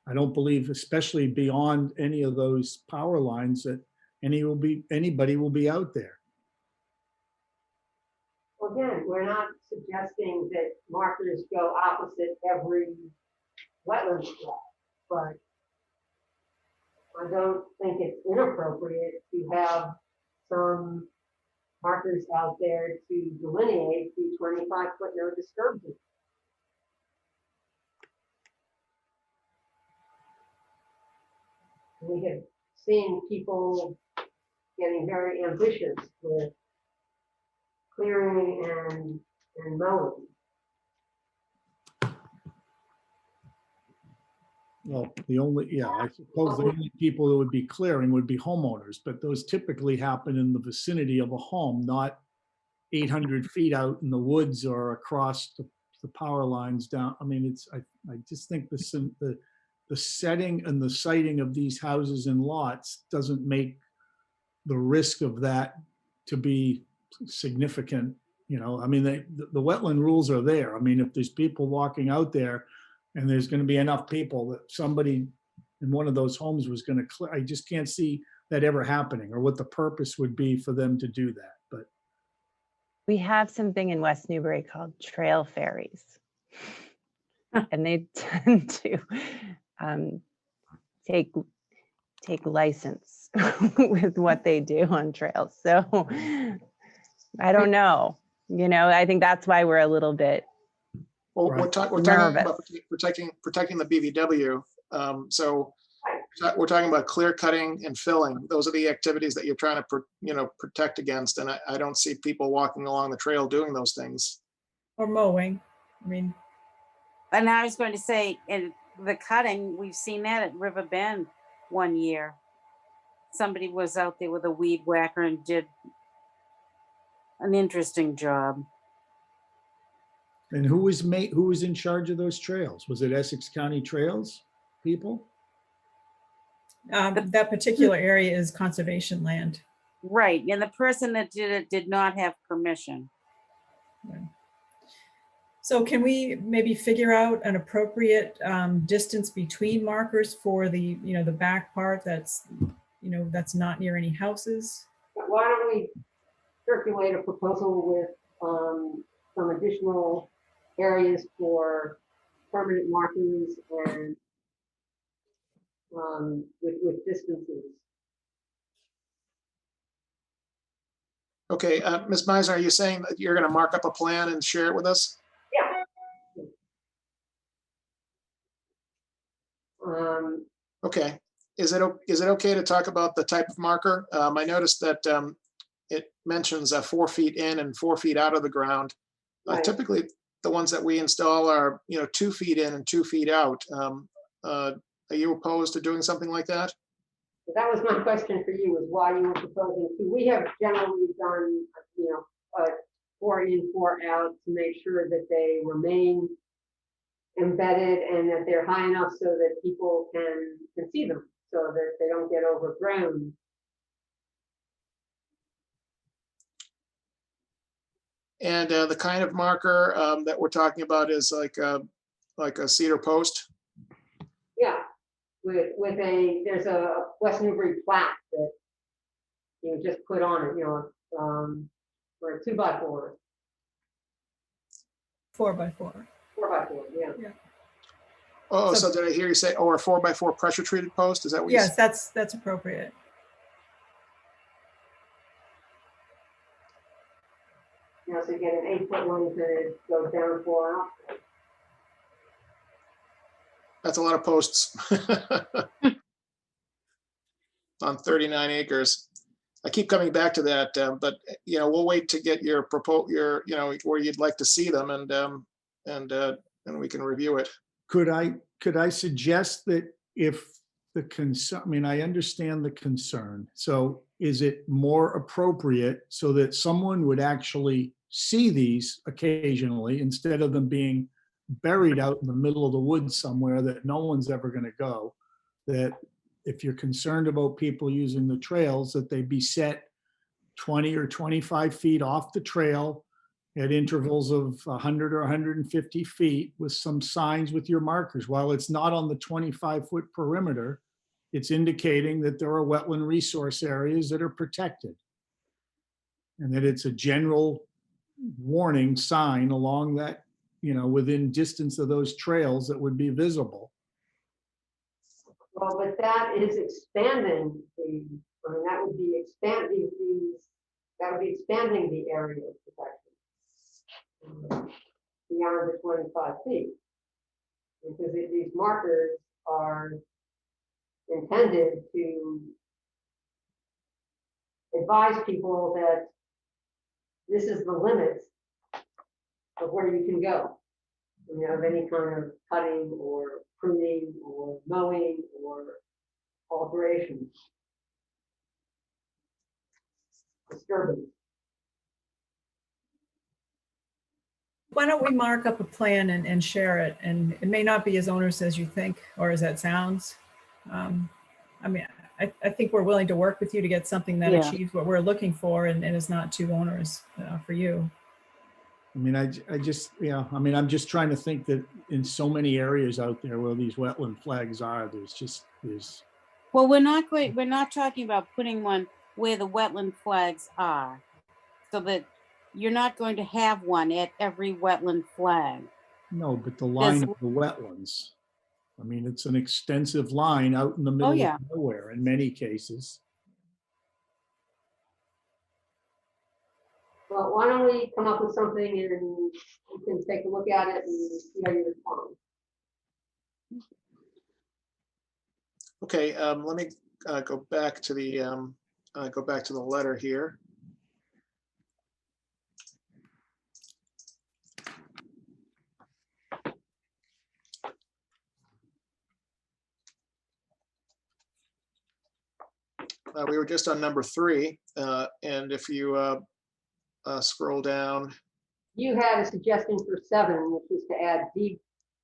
[SPEAKER 12] I don't believe, especially beyond any of those power lines, that anybody will be out there.
[SPEAKER 1] Well, again, we're not suggesting that markers go opposite every wetland flag, but I don't think it's inappropriate to have some markers out there to delineate the 25-foot no disturb zone. We have seen people getting very ambitious with clearing and mowing.
[SPEAKER 12] Well, I suppose the only people that would be clearing would be homeowners, but those typically happen in the vicinity of a home, not 800 feet out in the woods or across the power lines down. I mean, I just think the setting and the siting of these houses and lots doesn't make the risk of that to be significant. You know, I mean, the wetland rules are there. I mean, if there's people walking out there and there's going to be enough people that somebody in one of those homes was going to clear, I just can't see that ever happening, or what the purpose would be for them to do that. But
[SPEAKER 4] We have something in West Newbury called trail ferries. And they tend to take license with what they do on trails. So I don't know. You know, I think that's why we're a little bit
[SPEAKER 11] Well,
[SPEAKER 12] Right.
[SPEAKER 11] we're talking about
[SPEAKER 4] nervous.
[SPEAKER 11] protecting the BVW. So we're talking about clear cutting and filling. Those are the activities that you're trying to protect against. And I don't see people walking along the trail doing those things.
[SPEAKER 8] Or mowing. I mean,
[SPEAKER 5] And I was going to say, in the cutting, we've seen that at River Bend one year. Somebody was out there with a weed whacker and did an interesting job.
[SPEAKER 12] and who was in charge of those trails? Was it Essex County Trails people?
[SPEAKER 8] that particular area is conservation land.
[SPEAKER 5] Right, and the person that did it did not have permission.
[SPEAKER 8] So can we maybe figure out an appropriate distance between markers for the back part that's not near any houses?
[SPEAKER 1] Why don't we circulate a proposal with some additional areas for permanent markers and with distances.
[SPEAKER 11] Okay, Ms. Meisner, are you saying that you're going to mark up a plan and share it with us?
[SPEAKER 1] Yeah.
[SPEAKER 11] Okay. Is it okay to talk about the type of marker? I noticed that it mentions 4 feet in and 4 feet out of the ground.
[SPEAKER 1] Right.
[SPEAKER 11] Typically, the ones that we install are 2 feet in and 2 feet out. Are you opposed to doing something like that?
[SPEAKER 1] That was my question for you, is why you were proposing to. We have generally done, 4 in, 4 out to make sure that they remain embedded and that they're high enough so that people can see them, so that they don't get overgrown.
[SPEAKER 11] And the kind of marker that we're talking about is like a cedar post.
[SPEAKER 1] Yeah, there's a West Newbury plaque that you just put on it, for a 2x4,
[SPEAKER 8] 4x4.
[SPEAKER 1] 4x4, yeah.
[SPEAKER 11] Oh,
[SPEAKER 8] So-
[SPEAKER 11] so did I hear you say, or a 4x4 pressure treated post? Is that what you
[SPEAKER 8] Yes,
[SPEAKER 11] said?
[SPEAKER 8] that's appropriate.
[SPEAKER 1] So you get an 8-foot length and it goes down 4 out.
[SPEAKER 11] That's a lot of posts. On 39 acres. I keep coming back to that, but we'll wait to get your where you'd like to see them, and we can review it.
[SPEAKER 12] Could I suggest that if the concern, I mean, I understand the concern. So is it more appropriate so that someone would actually see these occasionally instead of them being buried out in the middle of the woods somewhere that no one's ever going to go? That if you're concerned about people using the trails, that they be set 20 or 25 feet off the trail at intervals of 100 or 150 feet with some signs with your markers. While it's not on the 25-foot perimeter, it's indicating that there are wetland resource areas that are protected. And that it's a general warning sign along that, within distance of those trails that would be visible.
[SPEAKER 1] Well, but that is expanding that would be expanding the area of protection beyond the 25 feet. Because these markers are intended to advise people that this is the limit of where you can go. Of any kind of cutting or pruning or mowing or alteration. Disturbance.
[SPEAKER 8] Why don't we mark up a plan and share it? And it may not be as onerous as you think or as that sounds. I think we're willing to work with you to get something that achieves what we're looking for and is not too onerous for you.
[SPEAKER 12] I'm just trying to think that in so many areas out there where these wetland flags are, there's.
[SPEAKER 5] Well, we're not talking about putting one where the wetland flags are, so that you're not going to have one at every wetland flag.
[SPEAKER 12] No, but the line of the wetlands. It's an extensive line out in the middle of nowhere in many cases.
[SPEAKER 1] Well, why don't we come up with something and you can take a look at it and see how you respond.
[SPEAKER 11] Okay, let me go back to the letter here. We were just on number 3, and if you scroll down.
[SPEAKER 1] You had a suggestion for 7, which was to add deed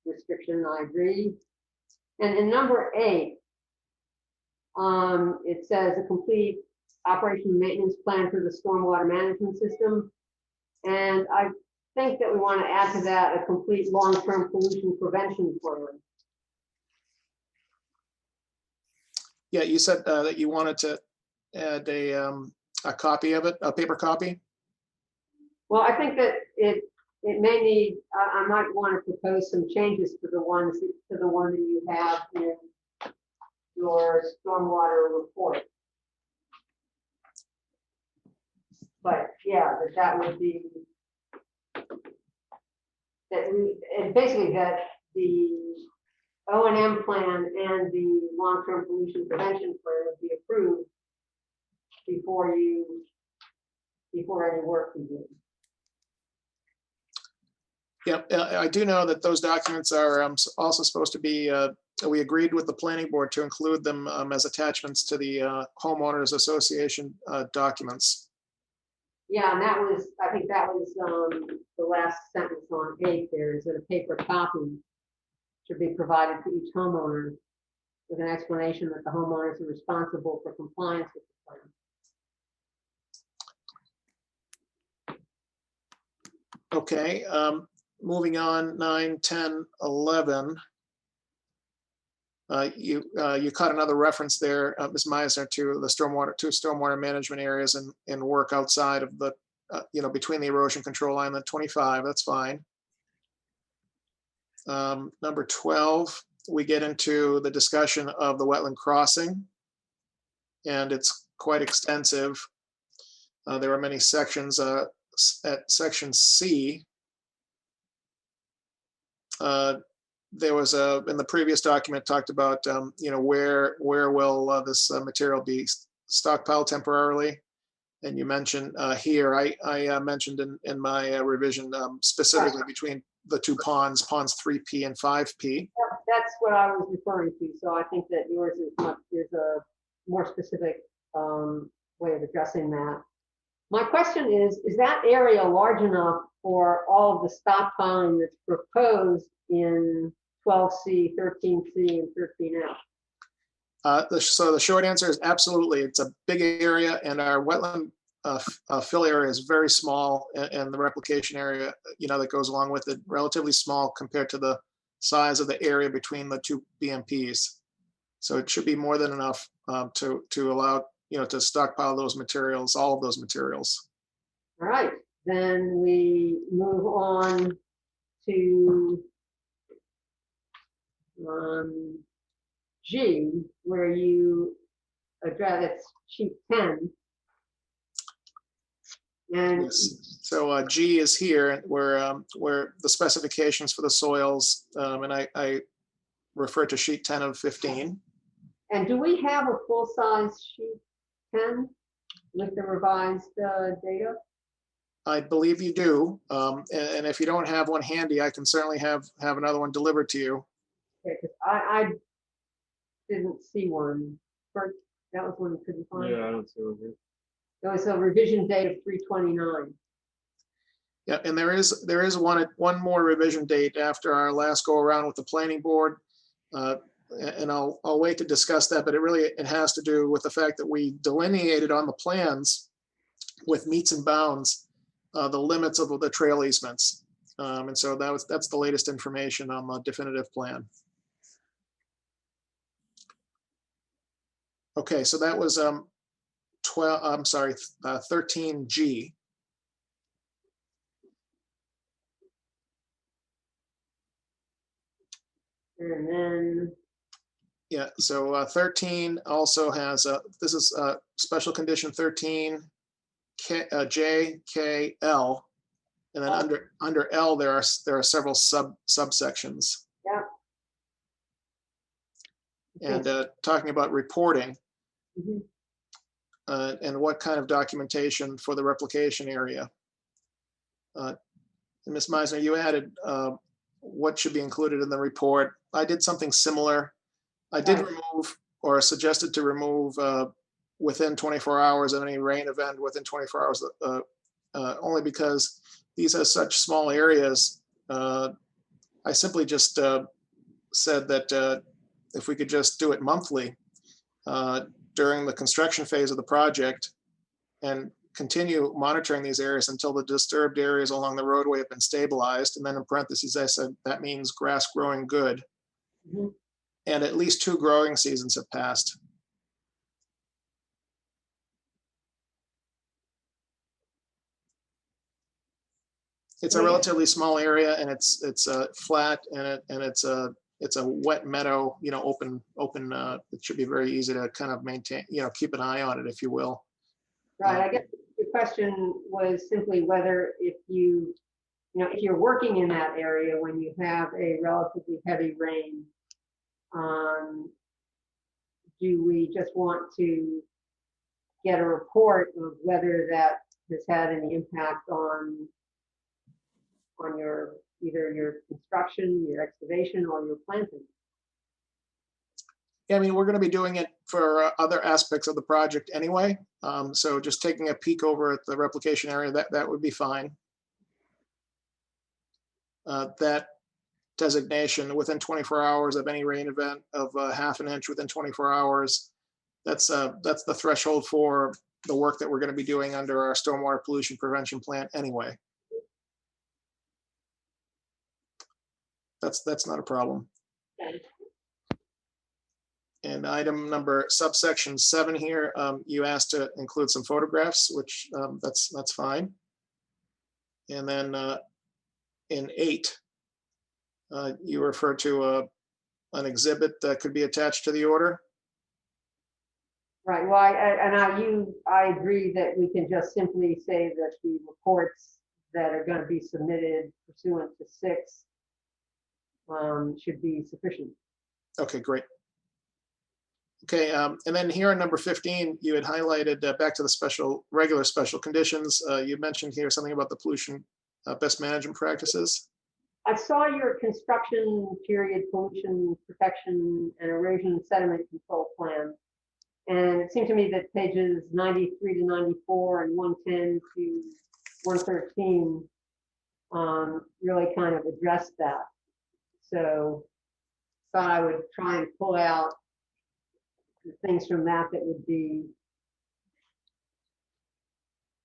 [SPEAKER 1] restriction. I agree. And in number 8, it says a complete operation and maintenance plan for the stormwater management system. And I think that we want to add to that a complete long-term pollution prevention plan.
[SPEAKER 11] Yeah, you said that you wanted to add a copy of it, a paper copy.
[SPEAKER 1] Well, I think that it may need. I might want to propose some changes to the one that you have in your stormwater report. But yeah, that would be and basically that the O&M plan and the long-term pollution prevention plan would be approved before any work begins.
[SPEAKER 11] Yeah, I do know that those documents are also supposed to be, we agreed with the planning board to include them as attachments to the homeowners association documents.
[SPEAKER 1] Yeah, and I think that was the last sentence on 8 there, is that a paper copy should be provided to each homeowner with an explanation that the homeowners are responsible for compliance with the plan.
[SPEAKER 11] Okay, moving on, 9, 10, 11. You caught another reference there, Ms. Meisner, to the stormwater management areas and work outside of the, between the erosion control line and the 25. That's fine. Number 12, we get into the discussion of the wetland crossing, and it's quite extensive. There are many sections. At section C, there was in the previous document talked about, where will this material be stockpiled temporarily? And you mentioned here, I mentioned in my revision specifically between the two ponds 3P and 5P.
[SPEAKER 1] That's what I was referring to. So I think that yours is a more specific way of addressing that. My question is that area large enough for all of the stockpiling that's proposed in 12C, 13C, and 13F?
[SPEAKER 11] So the short answer is absolutely. It's a big area, and our wetland fill area is very small, and the replication area, that goes along with it, relatively small compared to the size of the area between the two BMPs. So it should be more than enough to allow, to stockpile those materials, all of those materials.
[SPEAKER 1] All right, then we move on to G, where you address, it's sheet 10. And
[SPEAKER 11] yes. So G is here, where the specifications for the soils, and I refer to sheet 10 of 15.
[SPEAKER 1] And do we have a full-size sheet 10 with the revised data?
[SPEAKER 11] I believe you do, and if you don't have one handy, I can certainly have another one delivered to you.
[SPEAKER 1] Okay, because I didn't see one. That was one you couldn't find.
[SPEAKER 3] Yeah, I don't see one here.
[SPEAKER 1] There was a revision date of 3/29.
[SPEAKER 11] Yeah, and there is one more revision date after our last go around with the planning board, and I'll wait to discuss that. But it has to do with the fact that we delineated on the plans with meets and bounds the limits of the trail easements, and so that's the latest information on the definitive plan. Okay, so that was 13G.
[SPEAKER 1] And then
[SPEAKER 11] Yeah, so 13 also has this is special condition 13 J, K, L, and then under L there are several subsections.
[SPEAKER 1] Yeah.
[SPEAKER 11] And talking about reporting.
[SPEAKER 1] Mhm.
[SPEAKER 11] And what kind of documentation for the replication area. Ms. Meisner, you added what should be included in the report. I did something similar. I did remove, or suggested to remove, within 24 hours of any rain event within 24 hours, only because these are such small areas. I simply just said that if we could just do it monthly during the construction phase of the project and continue monitoring these areas until the disturbed areas along the roadway have been stabilized. And then in parentheses, I said that means grass growing good.
[SPEAKER 1] Mhm.
[SPEAKER 11] And at least 2 growing seasons have passed. It's a relatively small area, and it's flat, and it's a wet meadow, open. It should be very easy to kind of maintain, keep an eye on it, if you will.
[SPEAKER 1] Right. I guess the question was simply whether if you're working in that area when you have a relatively heavy rain, do we just want to get a report of whether that has had any impact on either your construction, your excavation, or your planting?
[SPEAKER 11] Yeah, I mean, we're going to be doing it for other aspects of the project anyway. So just taking a peek over at the replication area, that would be fine. That designation within 24 hours of any rain event of 1/2 inch within 24 hours, that's the threshold for the work that we're going to be doing under our stormwater pollution prevention plan anyway. That's not a problem.
[SPEAKER 1] Okay.
[SPEAKER 11] And item number subsection 7 here, you asked to include some photographs, which that's fine. And then in 8, you refer to an exhibit that could be attached to the order.
[SPEAKER 1] Right, well, I agree that we can just simply say that the reports that are going to be submitted pursuant to 6 should be sufficient.
[SPEAKER 11] Okay, great. Okay, and then here on number 15, you had highlighted back to the regular special conditions. You mentioned here something about the pollution best management practices.
[SPEAKER 1] I saw your construction period pollution protection and erosion sediment control plan. And it seemed to me that pages 93 to 94 and 110 to 113 really kind of addressed that. So thought I would try and pull out the things from that that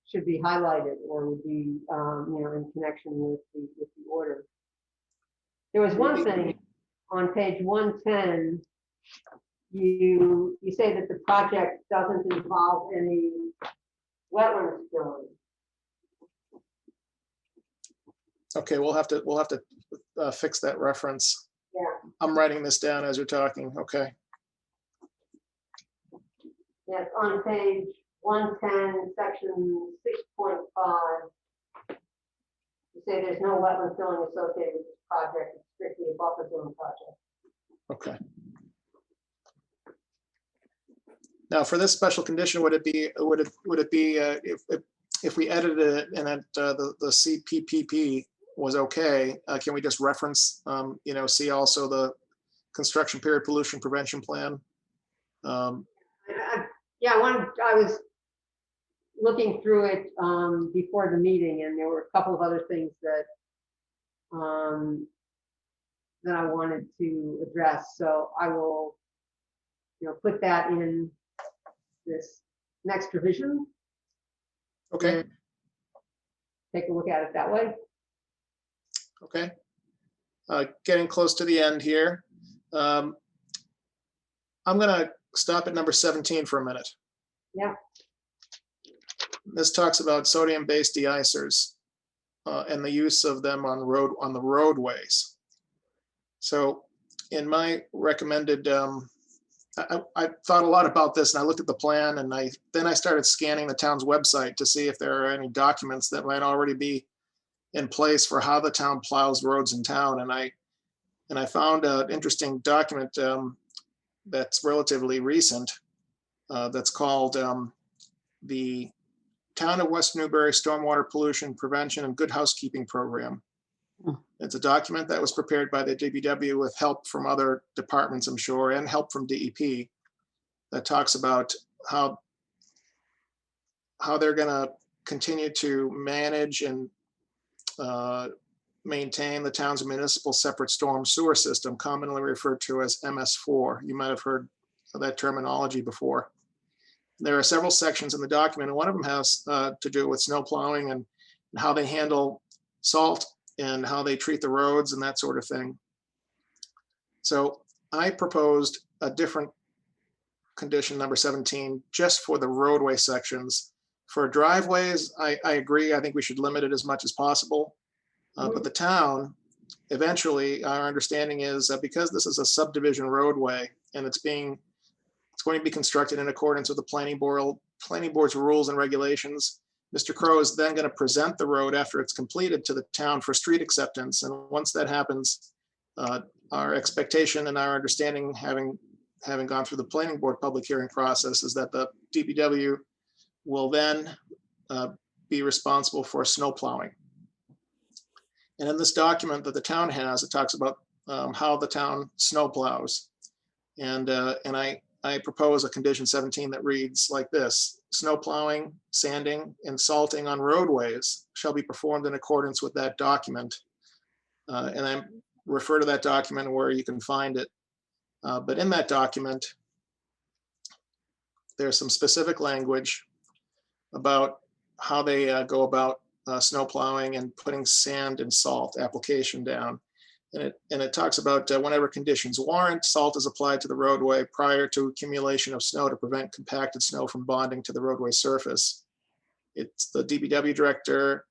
[SPEAKER 1] should be highlighted or would be in connection with the order. There was one thing on page 110. You say that the project doesn't involve any wetlands filling.
[SPEAKER 11] Okay, we'll have to fix that reference.
[SPEAKER 1] Yeah.
[SPEAKER 11] I'm writing this down as you're talking. Okay.
[SPEAKER 1] Yes, on page 110, section 6.5. You say there's no wetland filling associated with this project. It's strictly a buffer zone project.
[SPEAKER 11] Okay. Now, for this special condition, would it be if we edited it and that the CPPP was okay? Can we just reference see also the construction period pollution prevention plan?
[SPEAKER 1] Yeah, I was looking through it before the meeting, and there were a couple of other things that that I wanted to address. So I will, put that in this next revision.
[SPEAKER 11] Okay.
[SPEAKER 1] Take a look at it that way.
[SPEAKER 11] Okay. Getting close to the end here. I'm going to stop at number 17 for a minute.
[SPEAKER 1] Yeah.
[SPEAKER 11] This talks about sodium-based deicers and the use of them on the roadways. So in my recommended, I thought a lot about this, and I looked at the plan, and then I started scanning the town's website to see if there are any documents that might already be in place for how the town plows roads in town. And I found an interesting document that's relatively recent that's called the Town of West Newbury Stormwater Pollution Prevention and Good Housekeeping Program. It's a document that was prepared by the DPW with help from other departments, I'm sure, and help from DEP, that talks about how they're going to continue to manage and maintain the town's municipal separate storm sewer system, commonly referred to as MS4. You might have heard of that terminology before. There are several sections in the document, and one of them has to do with snow plowing and how they handle salt and how they treat the roads and that sort of thing. So I proposed a different condition, number 17, just for the roadway sections. For driveways, I agree. I think we should limit it as much as possible. But the town, eventually, our understanding is that because this is a subdivision roadway and it's going to be constructed in accordance with the planning board's rules and regulations, Mr. Crow is then going to present the road after it's completed to the town for street acceptance. And once that happens, our expectation and our understanding, having gone through the planning board public hearing process, is that the DPW will then be responsible for snow plowing. And in this document that the town has, it talks about how the town snow plows. And I propose a condition 17 that reads like this: snow plowing, sanding, and salting on roadways shall be performed in accordance with that document. And I refer to that document where you can find it. But in that document, there's some specific language about how they go about snow plowing and putting sand and salt application down. And it talks about whenever conditions warrant, salt is applied to the roadway prior to accumulation of snow to prevent compacted snow from bonding to the roadway surface. It's the DPW director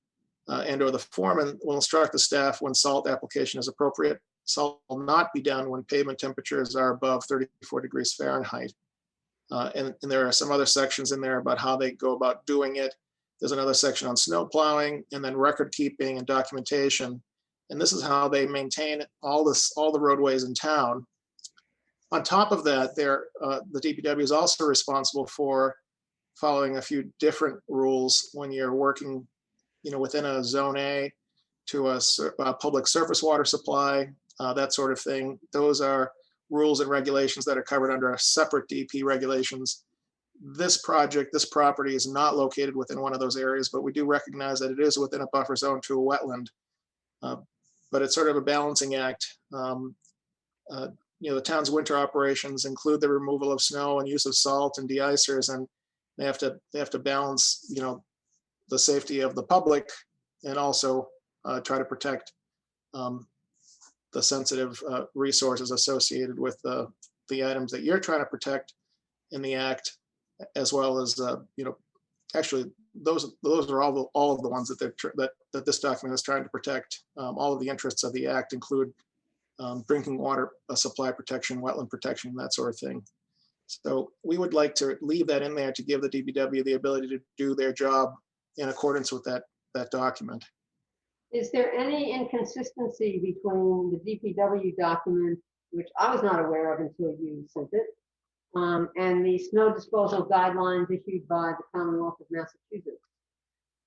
[SPEAKER 11] and or the foreman will instruct the staff when salt application is appropriate. Salt will not be done when pavement temperatures are above 34 degrees Fahrenheit. And there are some other sections in there about how they go about doing it. There's another section on snow plowing, and then record keeping and documentation. And this is how they maintain all the roadways in town. On top of that, the DPW is also responsible for following a few different rules when you're working, within a zone A to a public surface water supply, that sort of thing. Those are rules and regulations that are covered under a separate DP regulations. This property is not located within one of those areas, but we do recognize that it is within a buffer zone to a wetland. But it's sort of a balancing act. The town's winter operations include the removal of snow and use of salt and de-icers, and they have to balance, the safety of the public and also try to protect the sensitive resources associated with the items that you're trying to protect in the act, as well as actually those are all of the ones that this document is trying to protect. All of the interests of the act include drinking water supply protection, wetland protection, that sort of thing. So we would like to leave that in there to give the DPW the ability to do their job in accordance with that document.
[SPEAKER 1] Is there any inconsistency between the DPW document, which I was not aware of until you sent it, and the snow disposal guidelines issued by the Commonwealth of Massachusetts?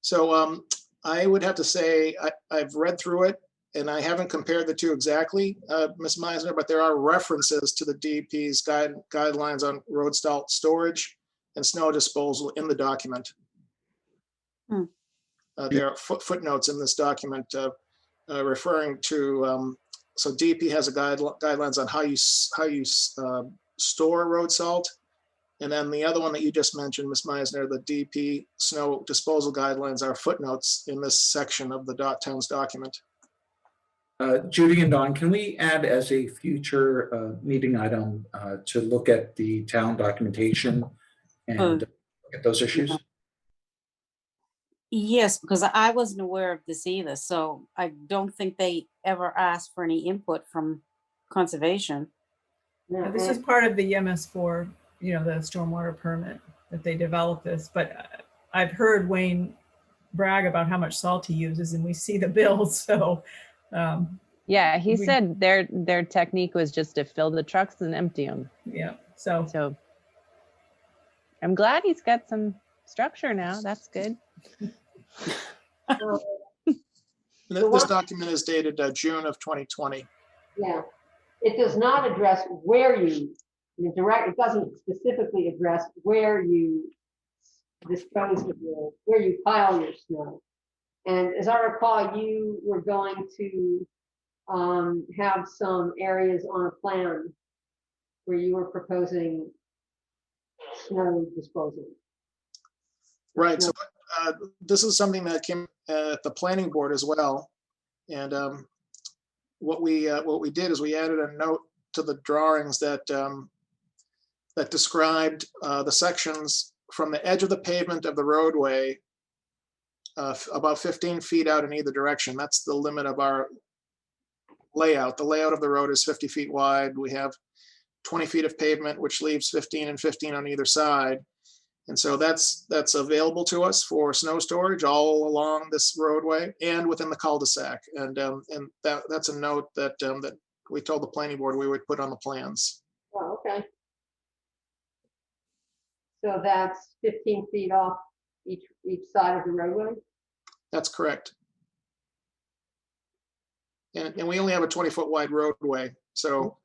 [SPEAKER 11] So I would have to say I've read through it and I haven't compared the two exactly, Ms. Meisner, but there are references to the DEP's guidelines on road salt storage and snow disposal in the document. There are footnotes in this document referring to, so DEP has guidelines on how you store road salt. And then the other one that you just mentioned, Ms. Meisner, the DEP snow disposal guidelines are footnotes in this section of the town's document.
[SPEAKER 6] Judy and Don, can we add as a future meeting item to look at the town documentation and look at those issues?
[SPEAKER 5] Yes, because I wasn't aware of this either, so I don't think they ever asked for any input from conservation.
[SPEAKER 8] Yeah, this is part of the MS4, the stormwater permit that they developed this, but I've heard Wayne brag about how much salt he uses and we see the bills, so.
[SPEAKER 4] Yeah, he said their technique was just to fill the trucks and empty them.
[SPEAKER 8] Yeah, so
[SPEAKER 4] I'm glad he's got some structure now. That's good.
[SPEAKER 11] This document is dated June of 2020.
[SPEAKER 1] Yeah, it does not address where it doesn't specifically address where you dispose of where you pile your snow. And as I recall, you were going to have some areas on a plan where you were proposing snow disposal.
[SPEAKER 11] Right. So this is something that came at the planning board as well. And what we did is we added a note to the drawings that that described the sections from the edge of the pavement of the roadway about 15 feet out in either direction. That's the limit of our layout. The layout of the road is 50 feet wide. We have 20 feet of pavement, which leaves 15 and 15 on either side. And so that's available to us for snow storage all along this roadway and within the cul-de-sac. And that's a note that that we told the planning board we would put on the plans.
[SPEAKER 1] Oh, okay. So that's 15 feet off each side of the roadway? That's
[SPEAKER 11] correct. And we only have a 20-foot wide roadway, so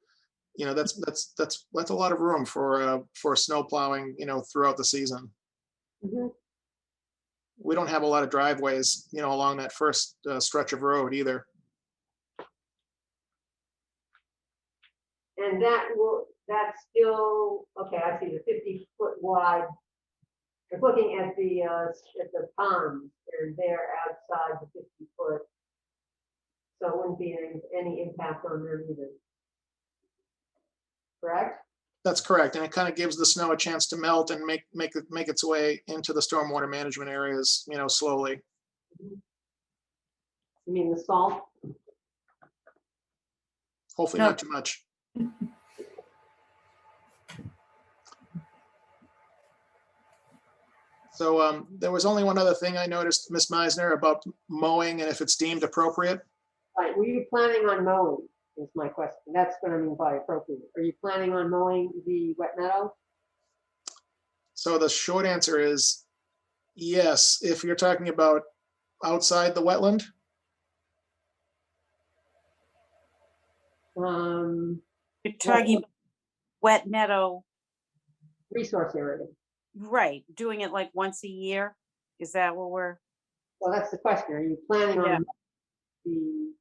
[SPEAKER 11] that's a lot of room for snow plowing, throughout the season. Mm-hmm. We don't have a lot of driveways, along that first stretch of road either.
[SPEAKER 1] And that's still, okay, I see the 50-foot wide. I'm looking at the ponds, and they're outside the 50-foot. So it wouldn't be any impact on them either. Correct?
[SPEAKER 11] That's correct. And it kind of gives the snow a chance to melt and make its way into the stormwater management areas, slowly.
[SPEAKER 1] You mean the salt?
[SPEAKER 11] Hopefully
[SPEAKER 5] No.
[SPEAKER 11] not too much. So there was only one other thing I noticed, Ms. Meisner, about mowing and if it's deemed appropriate.
[SPEAKER 1] Right, were you planning on mowing, is my question. That's what I mean by appropriate. Are you planning on mowing the wet meadow?
[SPEAKER 11] So the short answer is yes, if you're talking about outside the wetland.
[SPEAKER 5] You're talking wet meadow,
[SPEAKER 1] Resource area.
[SPEAKER 5] right, doing it like once a year? Is that what we're,
[SPEAKER 1] Well, that's the question. Are you planning
[SPEAKER 5] Yeah.
[SPEAKER 1] on the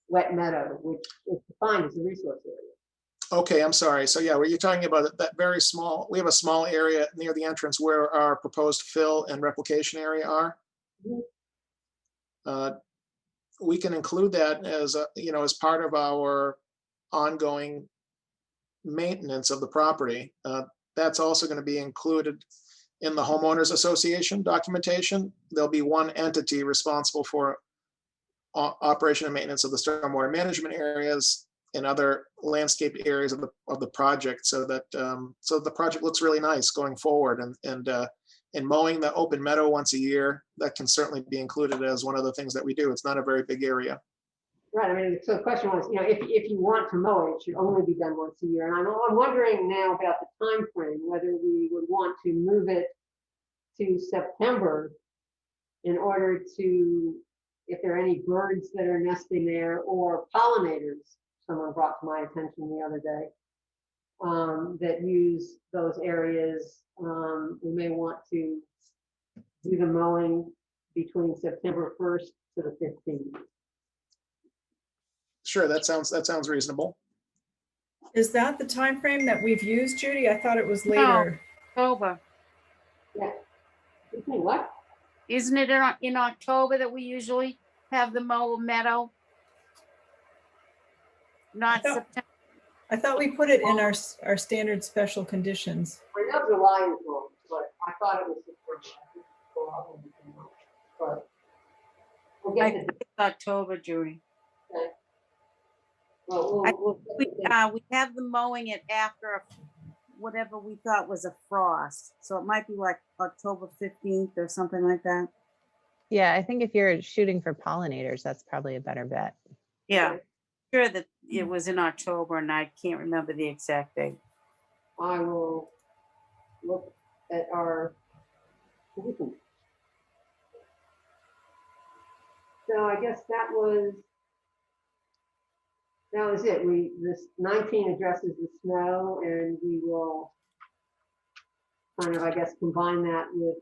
[SPEAKER 1] wet meadow, which is defined as a resource area?
[SPEAKER 11] Okay, I'm sorry. So yeah, were you talking about that very small, we have a small area near the entrance where our proposed fill and replication area are? We can include that as as part of our ongoing maintenance of the property. That's also going to be included in the homeowners association documentation. There'll be one entity responsible for operation and maintenance of the stormwater management areas and other landscaped areas of the project, so that so the project looks really nice going forward. And mowing the open meadow once a year, that can certainly be included as one of the things that we do. It's not a very big area.
[SPEAKER 1] Right, I mean, so the question was, if you want to mow it, it should only be done once a year. And I'm wondering now about the time frame, whether we would want to move it to September in order to, if there are any birds that are nesting there or pollinators, someone brought to my attention the other day, that use those areas. We may want to do the mowing between September 1st to the 15th.
[SPEAKER 11] Sure, that sounds reasonable.
[SPEAKER 8] Is that the time frame that we've used, Judy? I thought it was later.
[SPEAKER 5] October?
[SPEAKER 1] Yeah. What?
[SPEAKER 5] Isn't it in October that we usually have the mow meadow? Not
[SPEAKER 8] No.
[SPEAKER 5] September.
[SPEAKER 8] I thought we put it in our standard special conditions.
[SPEAKER 1] I know July is long, but I thought it was September. But we'll
[SPEAKER 5] I
[SPEAKER 1] get
[SPEAKER 5] think
[SPEAKER 1] to
[SPEAKER 5] it's October, Judy.
[SPEAKER 1] okay. Well,
[SPEAKER 5] We have the mowing it after whatever we thought was a frost. So it might be like October 15th or something like that.
[SPEAKER 4] Yeah, I think if you're shooting for pollinators, that's probably a better bet.
[SPEAKER 5] Yeah. Sure that it was in October and I can't remember the exact date.
[SPEAKER 1] I will look at our. So I guess that was it. This 19 addresses the snow, and we will kind of, I guess, combine that with.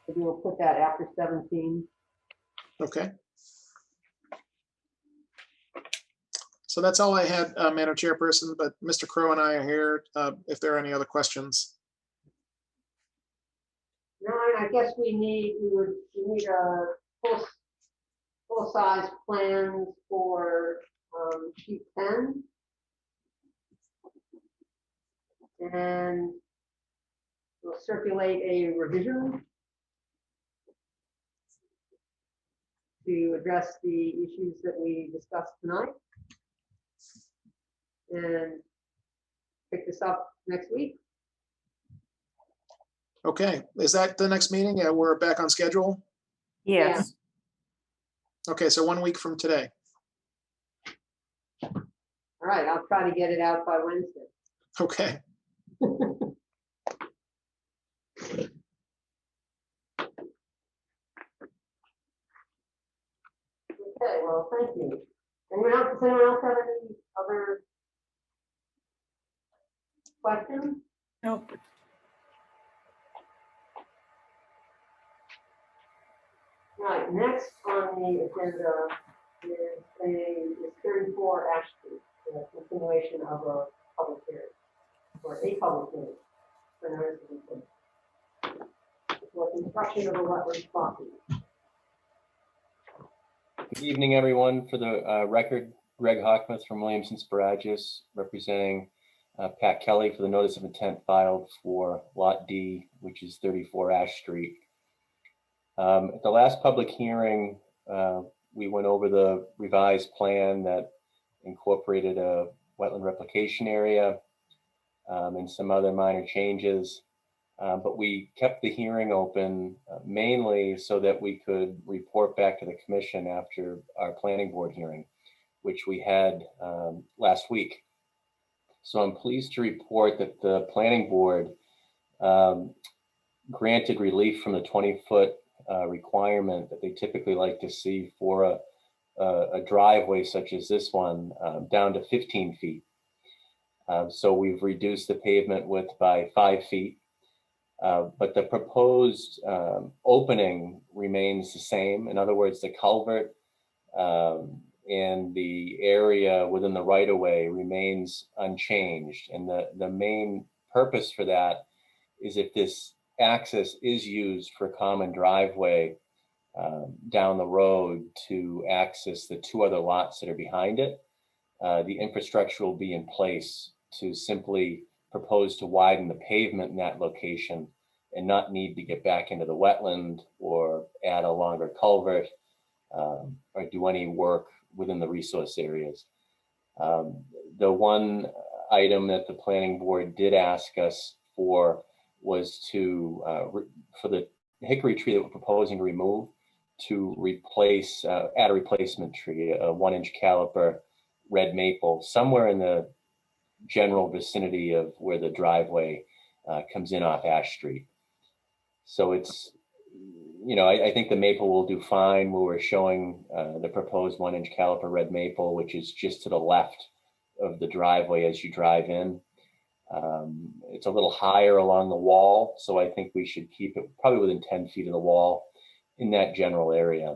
[SPEAKER 1] We'll put that after 17.
[SPEAKER 11] Okay. So that's all I had, Madam Chairperson, but Mr. Crow and I are here if there are any other questions.
[SPEAKER 1] No, I guess we need a full-size plans for sheet 10. And we'll circulate a revision to address the issues that we discussed tonight. And pick this up next week.
[SPEAKER 11] Okay, is that the next meeting? Yeah, we're back on schedule?
[SPEAKER 5] Yes.
[SPEAKER 11] Okay, so 1 week from today.
[SPEAKER 1] All right, I'll try to get it out by Wednesday.
[SPEAKER 11] Okay.
[SPEAKER 1] Okay, well, thank you. Does anyone else have any other questions?
[SPEAKER 8] Nope.
[SPEAKER 1] Right, next on the agenda is 34 Ash Street, the continuation of a public hearing, or a public hearing for notice of intent. For construction of a wetland crossing.
[SPEAKER 13] Good evening, everyone. For the record, Greg Hockmuth from Williamson Sparagus, representing Pat Kelly for the notice of intent filed for Lot D, which is 34 Ash Street. At the last public hearing, we went over the revised plan that incorporated a wetland replication area and some other minor changes. But we kept the hearing open mainly so that we could report back to the commission after our planning board hearing, which we had last week. So I'm pleased to report that the planning board granted relief from the 20-foot requirement that they typically like to see for a driveway such as this one down to 15 feet. So we've reduced the pavement width by 5 feet. But the proposed opening remains the same. In other words, the culvert and the area within the right-of-way remains unchanged. And the main purpose for that is if this access is used for common driveway down the road to access the two other lots that are behind it, the infrastructure will be in place to simply propose to widen the pavement in that location and not need to get back into the wetland or add a longer culvert or do any work within the resource areas. The one item that the planning board did ask us for was to, for the hickory tree that we're proposing to remove, to replace, add a replacement tree, a 1-inch caliper red maple, somewhere in the general vicinity of where the driveway comes in off Ash Street. So it's, you know, I think the maple will do fine where we're showing the proposed 1-inch caliper red maple, which is just to the left of the driveway as you drive in. It's a little higher along the wall, so I think we should keep it probably within 10 feet of the wall in that general area.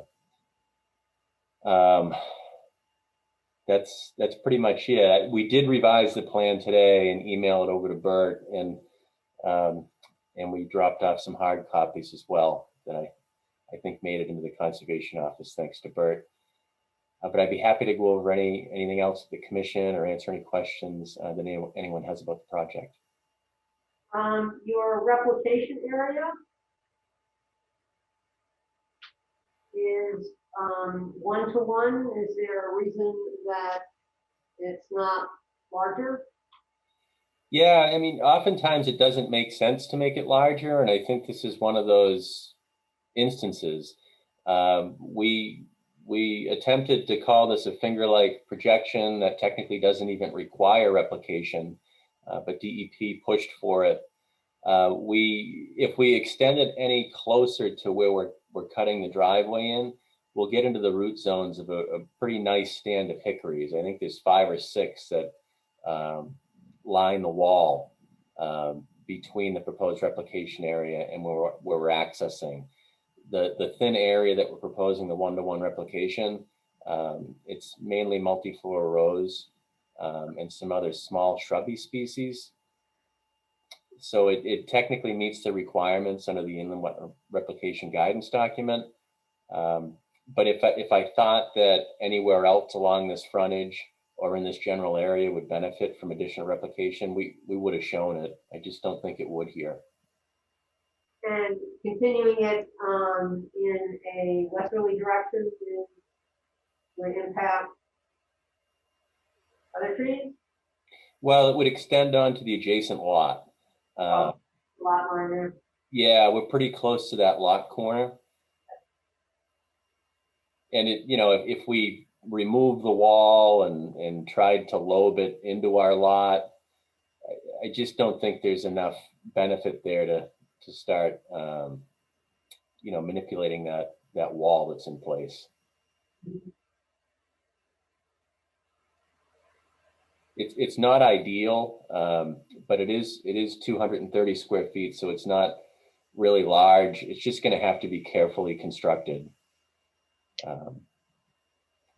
[SPEAKER 13] That's pretty much it. We did revise the plan today and email it over to Bert, and we dropped off some hard copies as well that I think made it into the conservation office thanks to Bert. But I'd be happy to go over anything else with the commission or answer any questions that anyone has about the project.
[SPEAKER 1] Your replication area is 1-to-1. Is there a reason that it's not larger?
[SPEAKER 13] Yeah, I mean, oftentimes it doesn't make sense to make it larger, and I think this is one of those instances. We attempted to call this a finger-like projection that technically doesn't even require replication, but DEP pushed for it. If we extend it any closer to where we're cutting the driveway in, we'll get into the root zones of a pretty nice stand of hickories. I think there's 5 or 6 that line the wall between the proposed replication area and where we're accessing. The thin area that we're proposing, the 1-to-1 replication, it's mainly multiflora rose and some other small shrubby species. So it technically meets the requirements under the inland wetland replication guidance document. But if I thought that anywhere else along this frontage or in this general area would benefit from additional replication, we would have shown it. I just don't think it would here.
[SPEAKER 1] And continuing it in a westerly direction would impact other trees?
[SPEAKER 13] Well, it would extend onto the adjacent lot.
[SPEAKER 1] Lot line there.
[SPEAKER 13] Yeah, we're pretty close to that lot corner. And if we remove the wall and tried to lobe it into our lot, I just don't think there's enough benefit there to start, manipulating that wall that's in place. It's not ideal, but it is 230 square feet, so it's not really large. It's just going to have to be carefully constructed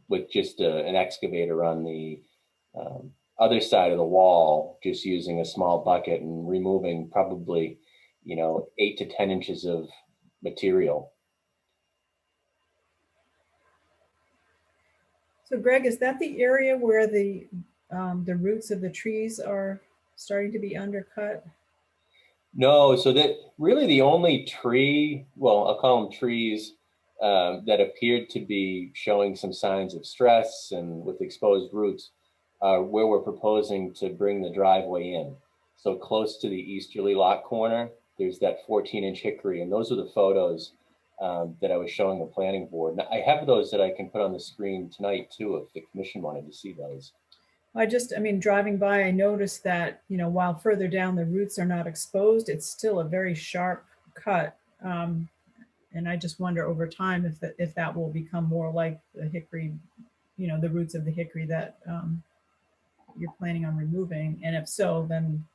[SPEAKER 13] with just an excavator on the other side of the wall, just using a small bucket and removing probably 8 to 10 inches of material.
[SPEAKER 8] So Greg, is that the area where the roots of the trees are starting to be undercut?
[SPEAKER 13] No, so that really the only tree, well, I'll call them trees, that appeared to be showing some signs of stress and with exposed roots are where we're proposing to bring the driveway in. So close to the easterly lot corner, there's that 14-inch hickory, and those are the photos that I was showing the planning board. Now, I have those that I can put on the screen tonight too, if the commission wanted to see those.
[SPEAKER 8] I mean, driving by, I noticed that, you know, while further down the roots are not exposed, it's still a very sharp cut. And I just wonder over time if that will become more like the hickory, you know, the roots of the hickory that you're planning on removing. And if so, then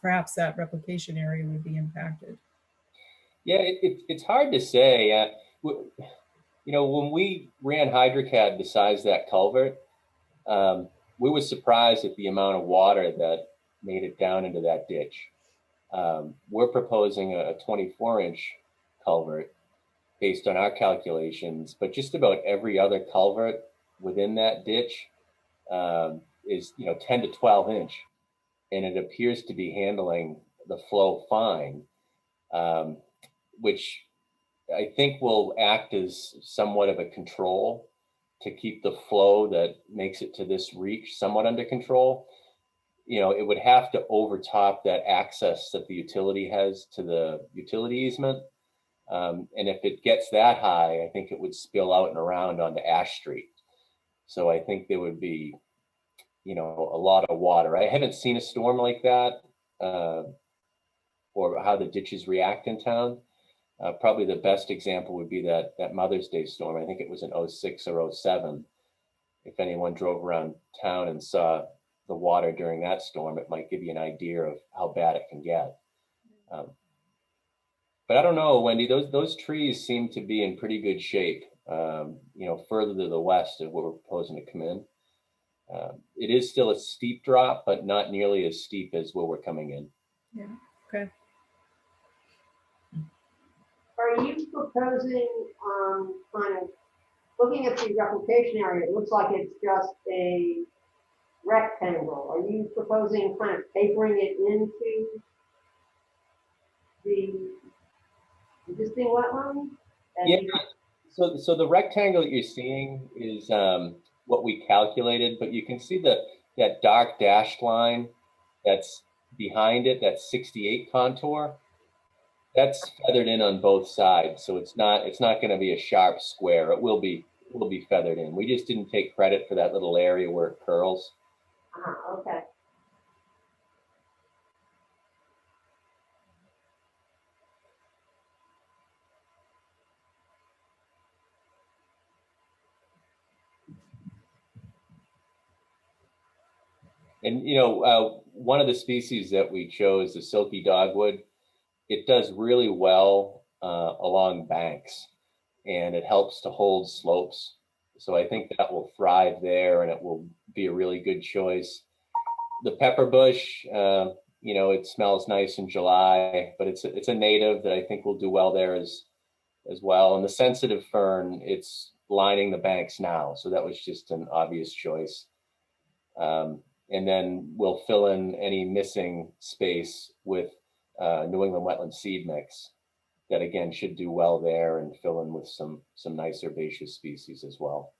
[SPEAKER 8] perhaps that replication area would be impacted.
[SPEAKER 13] Yeah, it's hard to say. You know, when we ran HydroCAD to size that culvert, we were surprised at the amount of water that made it down into that ditch. We're proposing a 24-inch culvert based on our calculations, but just about every other culvert within that ditch is, you know, 10 to 12 inch, and it appears to be handling the flow fine, which I think will act as somewhat of a control to keep the flow that makes it to this reach somewhat under control. You know, it would have to overtop that access that the utility has to the utility easement. And if it gets that high, I think it would spill out and around onto Ash Street. So I think there would be, you know, a lot of water. I haven't seen a storm like that or how the ditches react in town. Probably the best example would be that Mother's Day storm. I think it was in 06 or 07. If anyone drove around town and saw the water during that storm, it might give you an idea of how bad it can get. But I don't know, Wendy, those trees seem to be in pretty good shape, you know, further to the west of where we're proposing to come in. It is still a steep drop, but not nearly as steep as where we're coming in.
[SPEAKER 8] Yeah, okay.
[SPEAKER 1] Are you proposing, kind of, looking at the replication area, it looks like it's just a rectangle. Are you proposing kind of tapering it into the existing wetland?
[SPEAKER 13] Yeah, so the rectangle that you're seeing is what we calculated, but you can see that dark dashed line that's behind it, that 68 contour. That's feathered in on both sides, so it's not going to be a sharp square. It will be feathered in. We just didn't take credit for that little area where it curls.
[SPEAKER 1] Okay.
[SPEAKER 13] And you know, one of the species that we chose, the Silky Dogwood, it does really well along banks, and it helps to hold slopes. So I think that will thrive there, and it will be a really good choice. The pepper bush, you know, it smells nice in July, but it's a native that I think will do well there as well. And the sensitive fern, it's lining the banks now, so that was just an obvious choice. And then we'll fill in any missing space with New England wetland seed mix that again should do well there and fill in with some nice herbaceous species as well.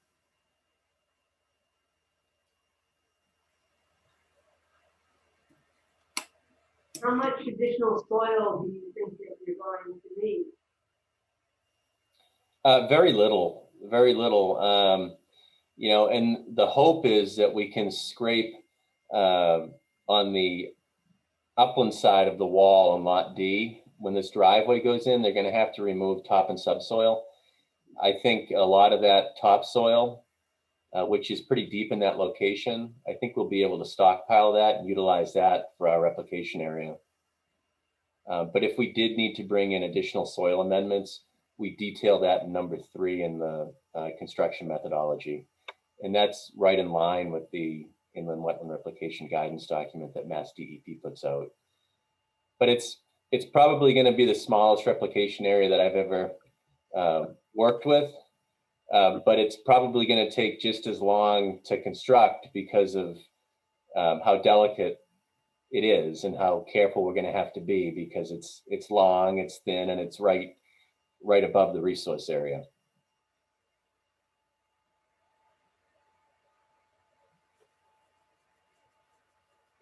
[SPEAKER 1] How much additional soil do you think that you're going to need?
[SPEAKER 13] Very little, very little. You know, and the hope is that we can scrape on the upland side of the wall on lot D. When this driveway goes in, they're going to have to remove top and subsoil. I think a lot of that topsoil, which is pretty deep in that location, I think we'll be able to stockpile that and utilize that for our replication area. But if we did need to bring in additional soil amendments, we detail that in number 3 in the construction methodology. And that's right in line with the Inland Wetland Replication Guidance document that Mass DEP puts out. But it's probably going to be the smallest replication area that I've ever worked with. But it's probably going to take just as long to construct because of how delicate it is and how careful we're going to have to be, because it's long, it's thin, and it's right above the resource area.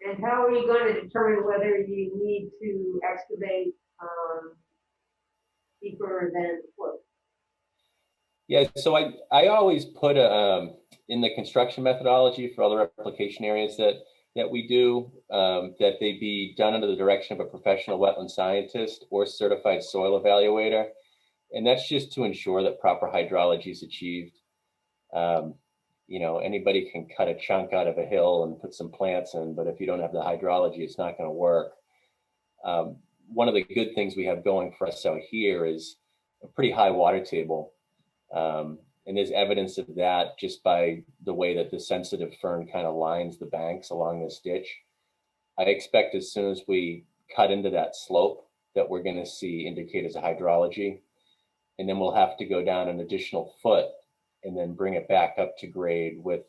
[SPEAKER 1] And how are you going to determine whether you need to excavate deeper than a foot?
[SPEAKER 13] Yeah, so I always put in the construction methodology for other application areas that we do, that they be done under the direction of a professional wetland scientist or certified soil evaluator. And that's just to ensure that proper hydrology is achieved. You know, anybody can cut a chunk out of a hill and put some plants in, but if you don't have the hydrology, it's not going to work. One of the good things we have going for us out here is a pretty high water table. And there's evidence of that just by the way that the sensitive fern kind of lines the banks along this ditch. I expect as soon as we cut into that slope that we're going to see indicators of hydrology, and then we'll have to go down an additional foot and then bring it back up to grade with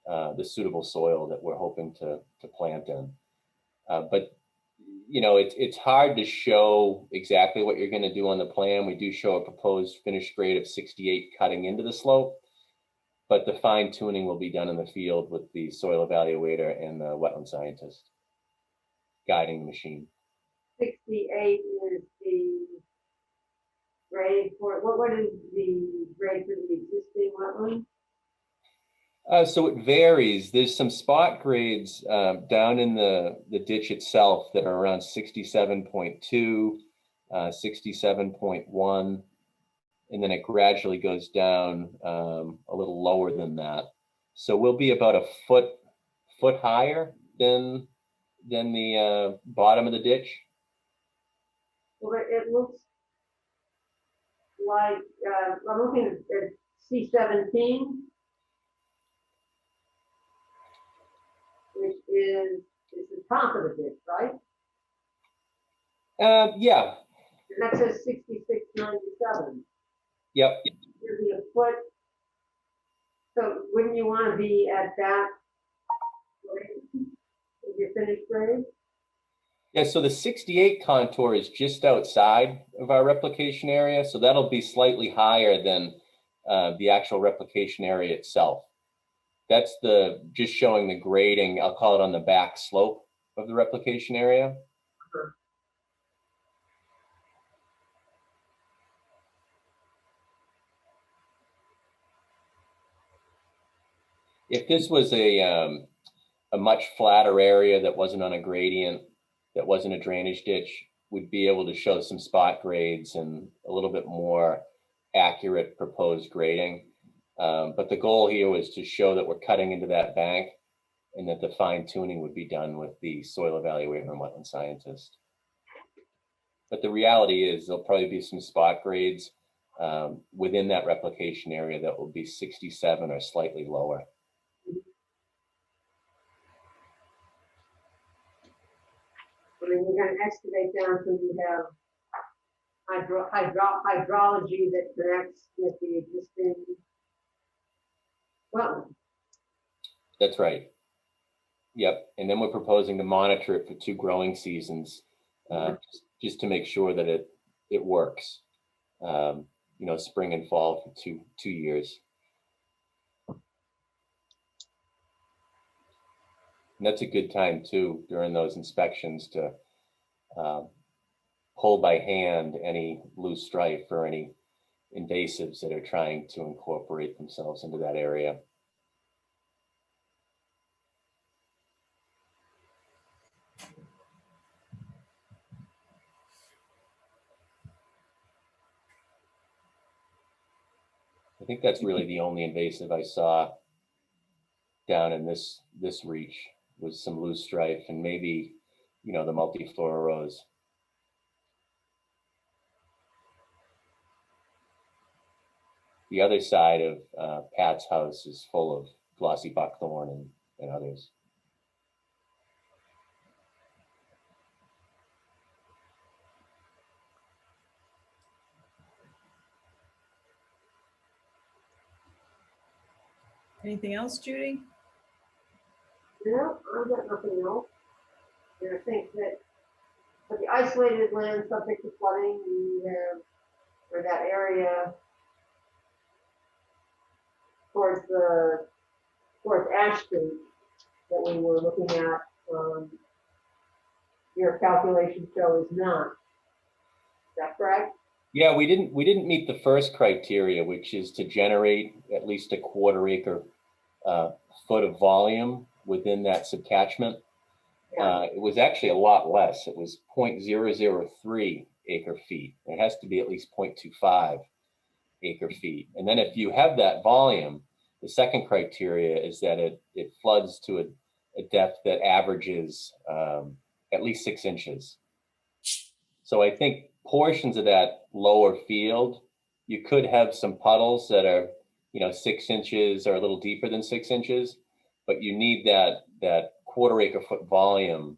[SPEAKER 13] the suitable soil that we're hoping to plant in. But you know, it's hard to show exactly what you're going to do on the plan. We do show a proposed finished grade of 68 cutting into the slope, but the fine tuning will be done in the field with the soil evaluator and the wetland scientist guiding the machine.
[SPEAKER 1] 68 is the grade for, what is the grade for the existing wetland?
[SPEAKER 13] So it varies. There's some spot grades down in the ditch itself that are around 67.2, 67.1, and then it gradually goes down a little lower than that. So we'll be about a foot higher than the bottom of the ditch.
[SPEAKER 1] Well, it looks like, I'm looking at C17. Which is the top of the ditch, right?
[SPEAKER 13] Yeah.
[SPEAKER 1] And that says 6697.
[SPEAKER 13] Yep.
[SPEAKER 1] There'd be a foot. So wouldn't you want to be at that grade with your finished grade?
[SPEAKER 13] Yeah, so the 68 contour is just outside of our replication area, so that'll be slightly higher than the actual replication area itself. That's just showing the grading, I'll call it on the back slope of the replication area.
[SPEAKER 1] Sure.
[SPEAKER 13] If this was a much flatter area that wasn't on a gradient, that wasn't a drainage ditch, we'd be able to show some spot grades and a little bit more accurate proposed grading. But the goal here was to show that we're cutting into that bank and that the fine tuning would be done with the soil evaluator and wetland scientist. But the reality is there'll probably be some spot grades within that replication area that will be 67 or slightly lower.
[SPEAKER 1] I mean, you're going to excavate down so you have hydrology that connects with the existing wetland.
[SPEAKER 13] That's right. Yep. And then we're proposing to monitor it for 2 growing seasons, just to make sure that it works. You know, spring and fall for two years. And that's a good time too during those inspections to pull by hand any loose strife or any invasives that are trying to incorporate themselves into that area. I think that's really the only invasive I saw down in this reach was some loose strife and maybe, you know, the multiflora rose. The other side of Pat's house is full of glossy buckthorn and others.
[SPEAKER 8] Anything else, Judy?
[SPEAKER 1] No, I've got nothing else. And I think that for the isolated land subject to flooding, we have, for that area towards Ash Street that we were looking at, your calculation shows not. Is that correct?
[SPEAKER 13] Yeah, we didn't meet the first criteria, which is to generate at least a quarter-acre foot of volume within that subcatchment. It was actually a lot less. It was 0.003 acre feet. It has to be at least 0.25 acre feet. And then if you have that volume, the second criteria is that it floods to a depth that averages at least 6 inches. So I think portions of that lower field, you could have some puddles that are, 6 inches or a little deeper than 6 inches, but you need that quarter-acre foot volume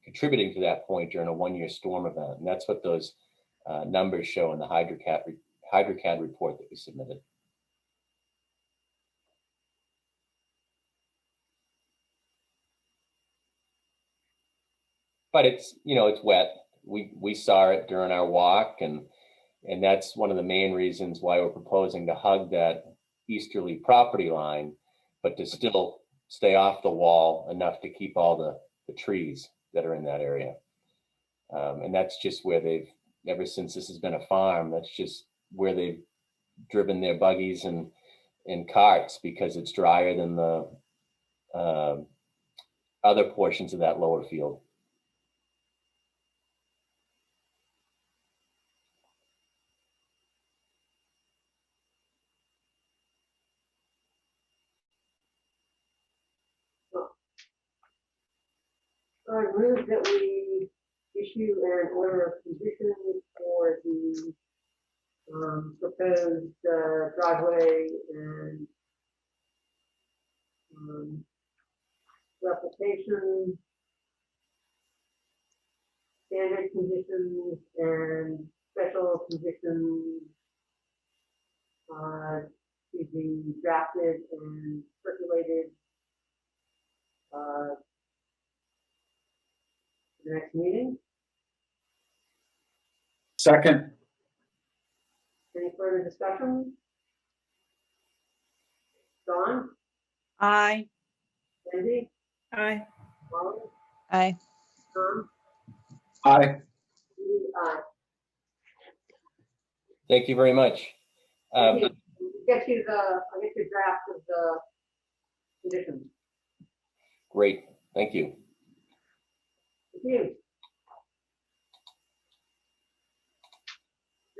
[SPEAKER 13] contributing to that point during a one-year storm event. And that's what those numbers show in the HydroCAD report that we submitted. But it's wet. We saw it during our walk, and that's one of the main reasons why we're proposing to hug that easterly property line, but to still stay off the wall enough to keep all the trees that are in that area. And that's just where ever since this has been a farm, that's just where they've driven their buggies and carts, because it's drier than the other portions of that lower field.
[SPEAKER 1] I move that we issue an order of conditions for the proposed driveway and replication, standard conditions and special conditions to be drafted and circulated the next meeting.
[SPEAKER 6] Second.
[SPEAKER 1] Any further discussion? Dawn?
[SPEAKER 5] Aye.
[SPEAKER 1] Wendy?
[SPEAKER 8] Aye.
[SPEAKER 1] Molly?
[SPEAKER 4] Aye.
[SPEAKER 1] Tom?
[SPEAKER 6] Aye.
[SPEAKER 1] Judy? Aye.
[SPEAKER 13] Thank you very much.
[SPEAKER 1] Thank you. I'll get you draft of the conditions.
[SPEAKER 13] Great, thank you.
[SPEAKER 1] Thank you.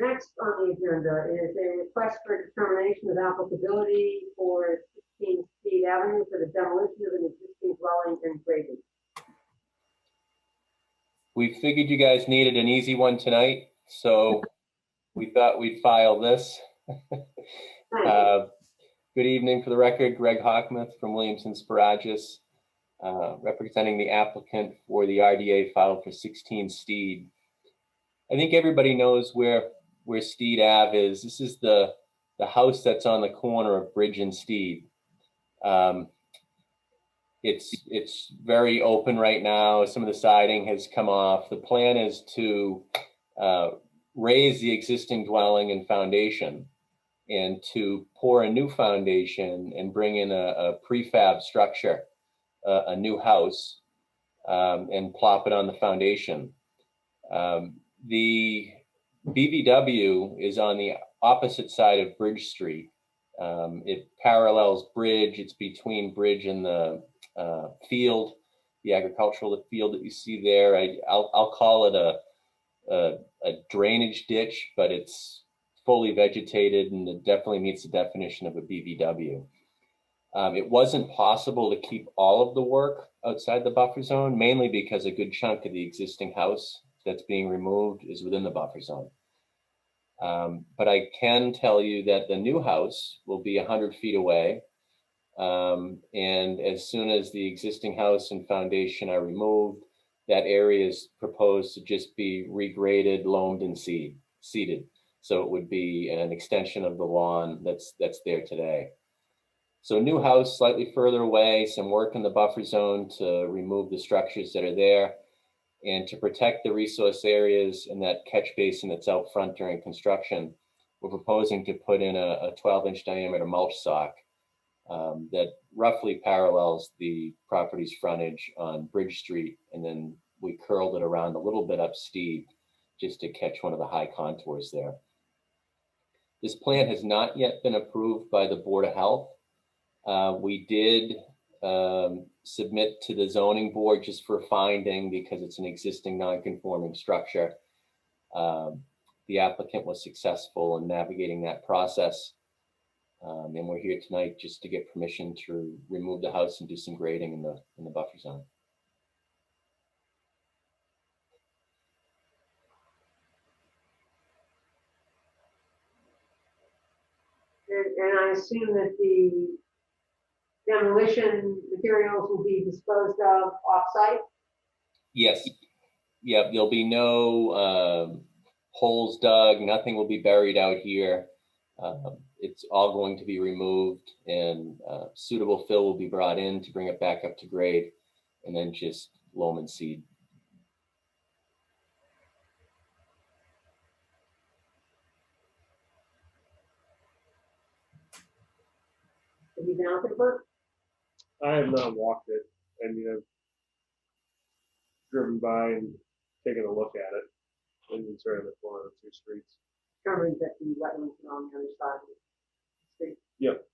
[SPEAKER 1] Next on the agenda is a request for determination of applicability for 16 Steed Avenue for the demolition of an existing dwelling and grading.
[SPEAKER 13] We figured you guys needed an easy one tonight, so we thought we'd file this. Good evening. For the record, Greg Hockmuth from Williamson Sparagus, representing the applicant for the RDA filed for 16 Steed. I think everybody knows where Steed Ave is. This is the house that's on the corner of Bridge and Steed. It's very open right now. Some of the siding has come off. The plan is to raise the existing dwelling and foundation, and to pour a new foundation and bring in a prefab structure, a new house, and plop it on the foundation. The BVW is on the opposite side of Bridge Street. It parallels Bridge. It's between Bridge and the field, the agricultural field that you see there. I'll call it a drainage ditch, but it's fully vegetated, and it definitely meets the definition of a BVW. It wasn't possible to keep all of the work outside the buffer zone, mainly because a good chunk of the existing house that's being removed is within the buffer zone. But I can tell you that the new house will be 100 feet away. And as soon as the existing house and foundation are removed, that area is proposed to just be regraded, loamed, and seeded. So it would be an extension of the lawn that's there today. So new house slightly further away, some work in the buffer zone to remove the structures that are there and to protect the resource areas and that catch basin that's out front during construction. We're proposing to put in a 12-inch diameter mulch sock that roughly parallels the property's frontage on Bridge Street. And then we curled it around a little bit up steep just to catch one of the high contours there. This plan has not yet been approved by the Board of Health. We did submit to the zoning board just for finding because it's an existing non-conforming structure. The applicant was successful in navigating that process. And we're here tonight just to get permission to remove the house and do some grading in the buffer zone.
[SPEAKER 1] And I assume that the demolition materials will be disposed of off-site?
[SPEAKER 13] Yes. Yep. There'll be no holes dug. Nothing will be buried out here. It's all going to be removed, and suitable fill will be brought in to bring it back up to grade, and then just loam and seed.
[SPEAKER 1] Have you been out there, Bert?
[SPEAKER 3] I have not walked it. I mean, I've driven by and taken a look at it. And it's right on the corner of two streets.
[SPEAKER 1] Determined that the wetlands are on the other side of the street.
[SPEAKER 3] Yep.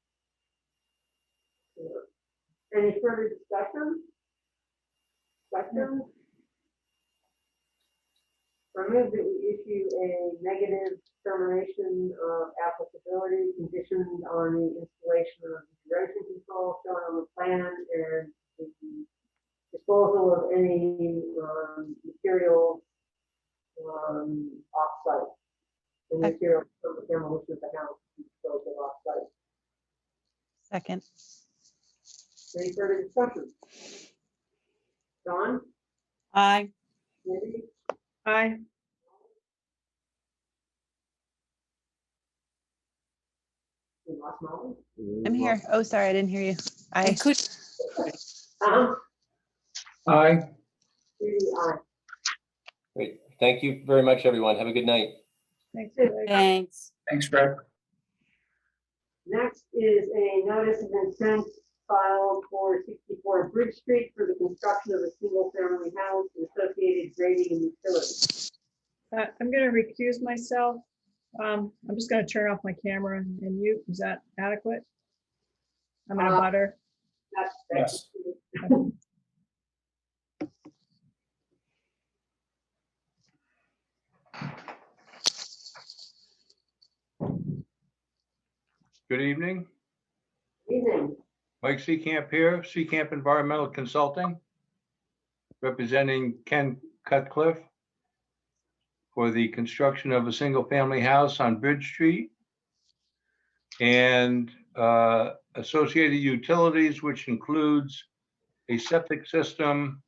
[SPEAKER 1] Any further discussion? Questions? I move that we issue a negative determination of applicability conditioned on the installation of the erosion control shown on the plan and the disposal of any materials off-site. The materials from the demolition of the house disposed of off-site.
[SPEAKER 4] Second.
[SPEAKER 1] Any further discussion? John?
[SPEAKER 5] Aye.
[SPEAKER 1] Cindy?
[SPEAKER 8] Aye.
[SPEAKER 1] We lost Molly?
[SPEAKER 4] I'm here. Oh, sorry, I didn't hear you. I
[SPEAKER 5] could.
[SPEAKER 12] Aye.
[SPEAKER 1] Cindy, aye.
[SPEAKER 13] Great. Thank you very much, everyone. Have a good night.
[SPEAKER 8] Thanks.
[SPEAKER 5] Thanks.
[SPEAKER 12] Thanks, Greg.
[SPEAKER 1] Next is a notice of intent filed for 64 Bridge Street for the construction of a single-family house and associated grading and utilities.
[SPEAKER 8] I'm going to recuse myself. I'm just going to turn off my camera and mute. Is that adequate? I'm in a butter.
[SPEAKER 1] That's
[SPEAKER 12] Yes.
[SPEAKER 14] Good evening.
[SPEAKER 1] evening.
[SPEAKER 14] Mike Seecamp here, Seecamp Environmental Consulting, representing Ken Cutcliffe for the construction of a single-family house on Bridge Street and associated utilities, which includes a septic system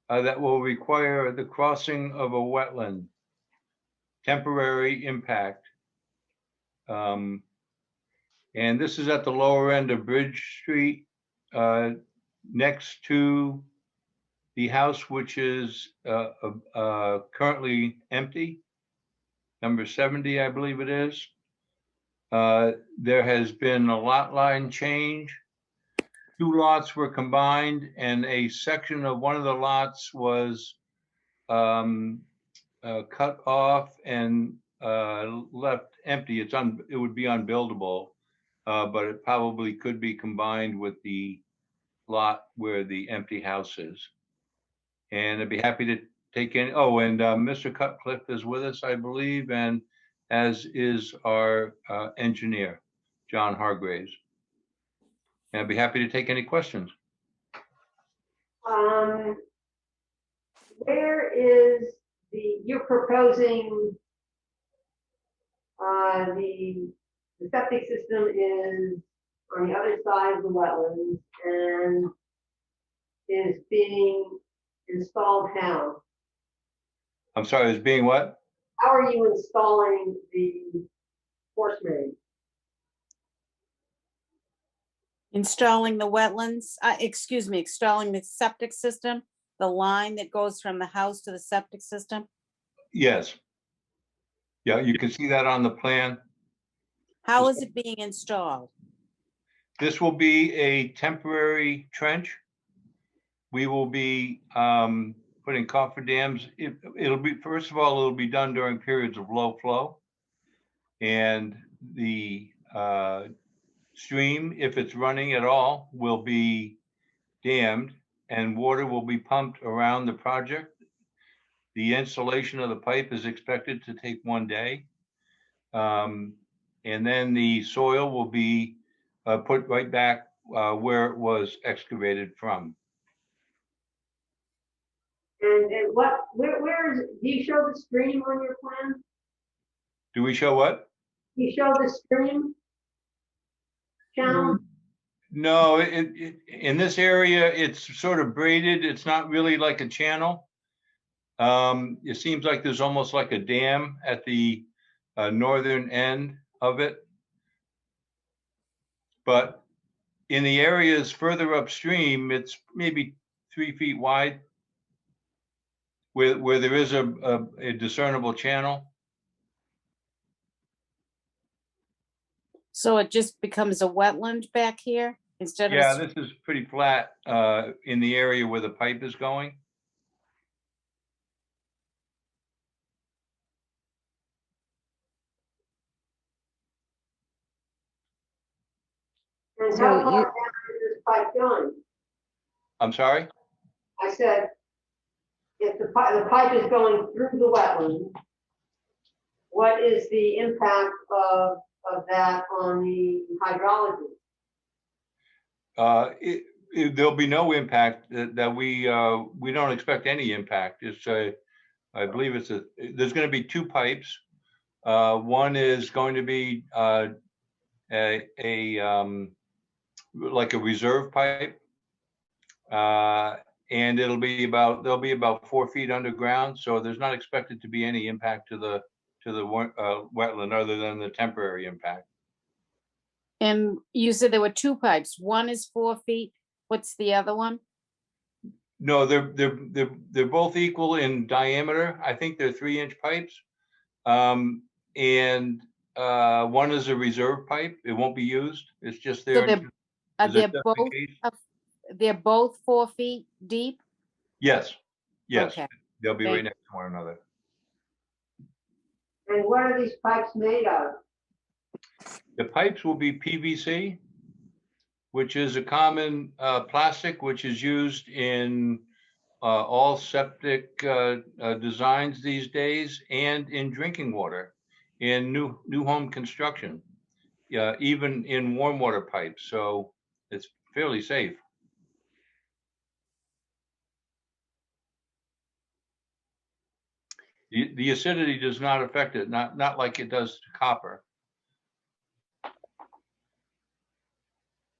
[SPEAKER 14] that will require the crossing of a wetland, temporary impact. And this is at the lower end of Bridge Street, next to the house, which is currently empty, number 70, I believe it is. There has been a lot line change. 2 lots were combined and a section of one of the lots was cut off and left empty. It would be unbuildable, but it probably could be combined with the lot where the empty house is. And I'd be happy to take any, oh, and Mr. Cutcliffe is with us, I believe, and as is our engineer, John Hargraves. And I'd be happy to take any questions.
[SPEAKER 1] Where is you're proposing the septic system is on the other side of the wetlands and is being installed how?
[SPEAKER 14] I'm sorry, is being what?
[SPEAKER 1] How are you installing the force main?
[SPEAKER 5] Installing the wetlands, excuse me, installing the septic system, the line that goes from the house to the septic system.
[SPEAKER 14] Yes. Yeah, you can see that on the plan.
[SPEAKER 5] How is it being installed?
[SPEAKER 14] This will be a temporary trench. We will be putting cofferdams. It'll be, first of all, it'll be done during periods of low flow. And the stream, if it's running at all, will be dammed and water will be pumped around the project. The installation of the pipe is expected to take 1 day. And then the soil will be put right back where it was excavated from.
[SPEAKER 1] And where is, do you show the stream on your plan?
[SPEAKER 14] Do we show what?
[SPEAKER 1] Do you show the stream channel?
[SPEAKER 14] No, in this area, it's sort of braided. It's not really like a channel. It seems like there's almost like a dam at the northern end of it. But in the areas further upstream, it's maybe 3 feet wide, where there is a discernible channel.
[SPEAKER 5] So it just becomes a wetland back here instead of.
[SPEAKER 14] Yeah, this is pretty flat in the area where the pipe is going.
[SPEAKER 1] And
[SPEAKER 4] So
[SPEAKER 1] how far
[SPEAKER 4] you-
[SPEAKER 1] down is this pipe going?
[SPEAKER 14] I'm sorry?
[SPEAKER 1] I said, if the pipe is going through the wetland, what is the impact of that on the hydrology?
[SPEAKER 14] There'll be no impact that we don't expect any impact. It's I believe there's going to be 2 pipes. One is going to be like a reserve pipe, and they'll be about 4 feet underground. So there's not expected to be any impact to the wetland other than the temporary impact.
[SPEAKER 5] And you said there were 2 pipes. One is 4 feet. What's the other one?
[SPEAKER 14] No, they're both equal in diameter. I think they're 3-inch pipes. And one is a reserve pipe. It won't be used. It's just there.
[SPEAKER 5] They're both 4 feet deep?
[SPEAKER 14] Yes.
[SPEAKER 5] Okay.
[SPEAKER 14] They'll be right next to one another.
[SPEAKER 1] And what are these pipes made of?
[SPEAKER 14] The pipes will be PVC, which is a common plastic, which is used in all septic designs these days and in drinking water, in new home construction, even in warm water pipes. So it's fairly safe. The acidity does not affect it, not like it does to copper.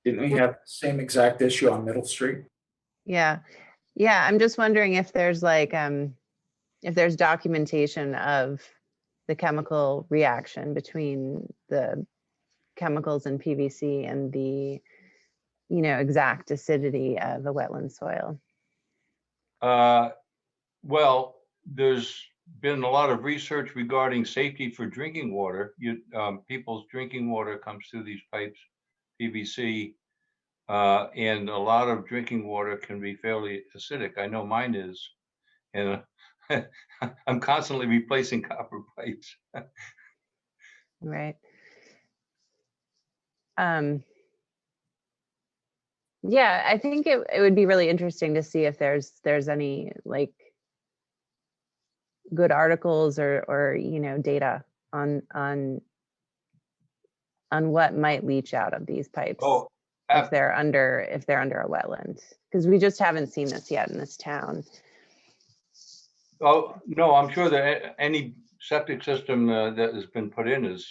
[SPEAKER 6] Didn't we have the same exact issue on Middle Street?
[SPEAKER 4] Yeah. Yeah. I'm just wondering if there's like, if there's documentation of the chemical reaction between the chemicals in PVC and the, exact acidity of a wetland soil.
[SPEAKER 14] Well, there's been a lot of research regarding safety for drinking water. People's drinking water comes through these pipes, PVC, and a lot of drinking water can be fairly acidic. I know mine is, and I'm constantly replacing copper pipes.
[SPEAKER 4] Right. Yeah, I think it would be really interesting to see if there's any like good articles or data on what might leach out of these pipes if they're under a wetland, because we just haven't seen this yet in this town.
[SPEAKER 14] Oh no, I'm sure that any septic system that has been put in has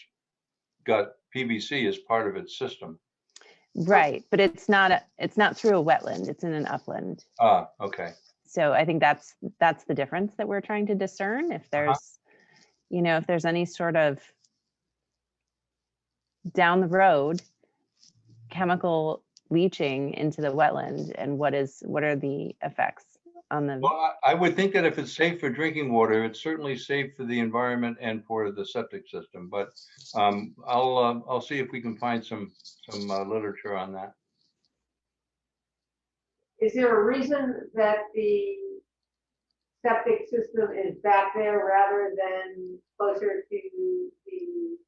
[SPEAKER 14] got PVC as part of its system.
[SPEAKER 4] Right, but it's not through a wetland. It's in an upland.
[SPEAKER 14] Ah, okay.
[SPEAKER 4] So I think that's the difference that we're trying to discern. If there's, if there's any sort of down the road chemical leaching into the wetland, and what are the effects on the?
[SPEAKER 14] Well, I would think that if it's safe for drinking water, it's certainly safe for the environment and for the septic system. But I'll see if we can find some literature on that.
[SPEAKER 1] Is there a reason that the septic system is back there rather than closer to the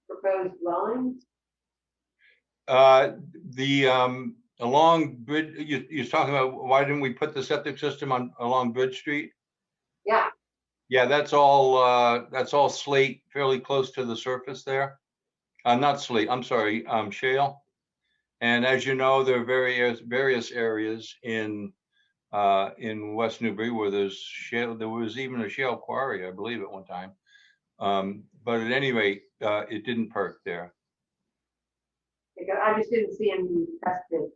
[SPEAKER 1] proposed dwelling?
[SPEAKER 14] Along Bridge, you're talking about why didn't we put the septic system along Bridge Street?
[SPEAKER 1] Yeah.
[SPEAKER 14] Yeah, that's all slate, fairly close to the surface there. Not slate, I'm sorry, shale. And as you know, there are various areas in West Newbury where there's shale. There was even a shale quarry, I believe, at one time. But at any rate, it didn't perk there.
[SPEAKER 1] I just didn't see any tested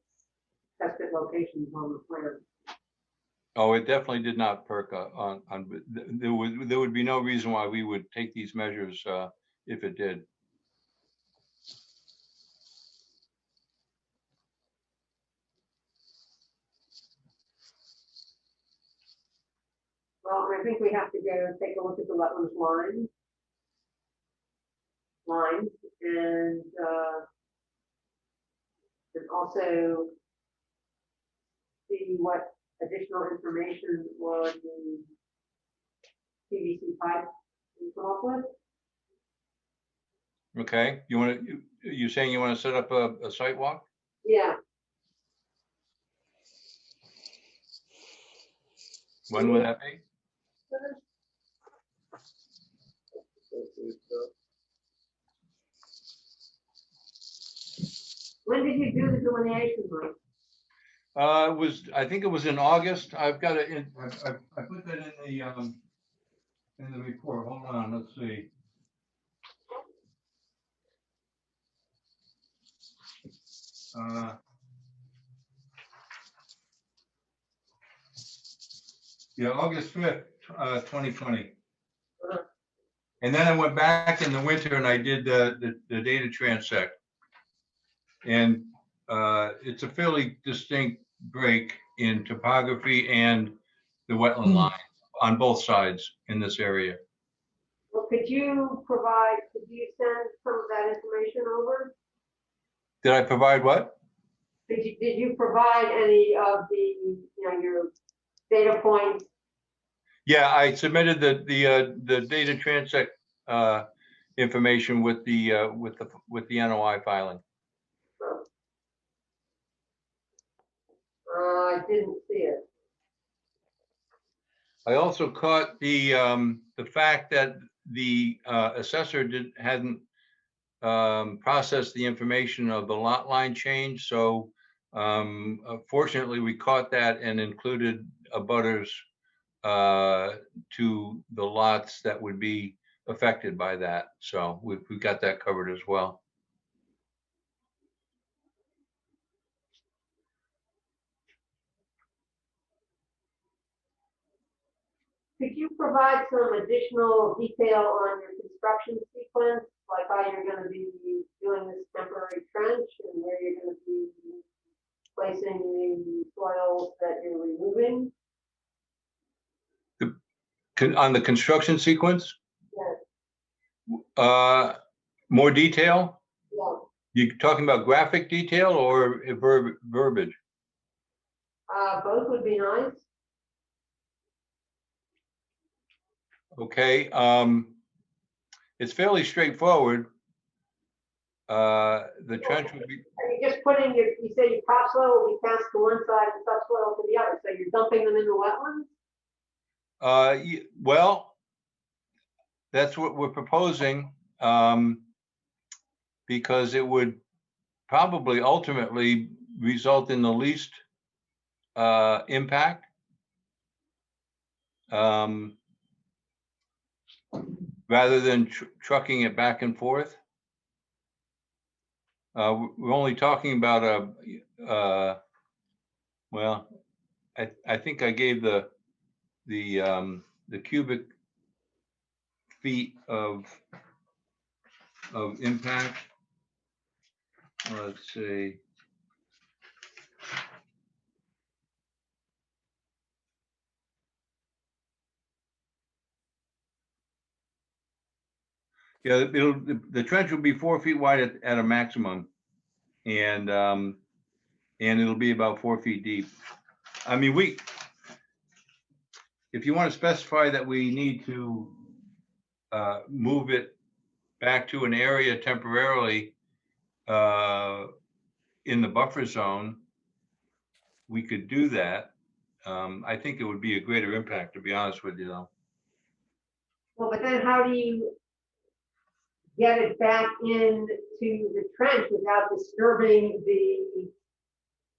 [SPEAKER 1] locations on the plan.
[SPEAKER 14] Oh, it definitely did not perk on. There would be no reason why we would take these measures if it did.
[SPEAKER 1] Well, I think we have to go take a look at the wetlands lines and also see what additional information would the PVC pipe come up with.
[SPEAKER 14] Okay, you're saying you want to set up a site walk?
[SPEAKER 1] Yeah.
[SPEAKER 14] When would that be?
[SPEAKER 1] When did you do the delineation work?
[SPEAKER 14] I think it was in August. I've got it in. I put that in the report. Hold on, let's see. Yeah, August 5th, 2020. And then I went back in the winter and I did the data transect. And it's a fairly distinct break in topography and the wetland line on both sides in this area.
[SPEAKER 1] Well, could you send some of that information over?
[SPEAKER 14] Did I provide what?
[SPEAKER 1] Did you provide any of the, your data points?
[SPEAKER 14] Yeah, I submitted the data transect information with the NOI filing.
[SPEAKER 1] I didn't see it.
[SPEAKER 14] I also caught the fact that the assessor hadn't processed the information of the lot line change. So fortunately, we caught that and included abutters to the lots that would be affected by that. So we've got that covered as well.
[SPEAKER 1] Could you provide some additional detail on your construction sequence, like how you're going to be doing this temporary trench and where you're going to be placing the soils that you're removing?
[SPEAKER 14] On the construction sequence?
[SPEAKER 1] Yes.
[SPEAKER 14] More detail?
[SPEAKER 1] Yeah.
[SPEAKER 14] You talking about graphic detail or verbiage?
[SPEAKER 1] Both would be nice.
[SPEAKER 14] Okay, it's fairly straightforward. The trench would be.
[SPEAKER 1] You just put in you say your topsoil will be passed to one side and subsoil to the other. So you're dumping them in the wetlands?
[SPEAKER 14] Well, that's what we're proposing, because it would probably ultimately result in the least impact. Rather than trucking it back and forth. We're only talking about well, I think I gave the cubic feet of impact. Let's see. Yeah, the trench will be 4 feet wide at a maximum. And it'll be about 4 feet deep. I mean, if you want to specify that we need to move it back to an area temporarily in the buffer zone, we could do that. I think it would be a greater impact, to be honest with you, though.
[SPEAKER 1] Well, but then how do you get it back into the trench without disturbing the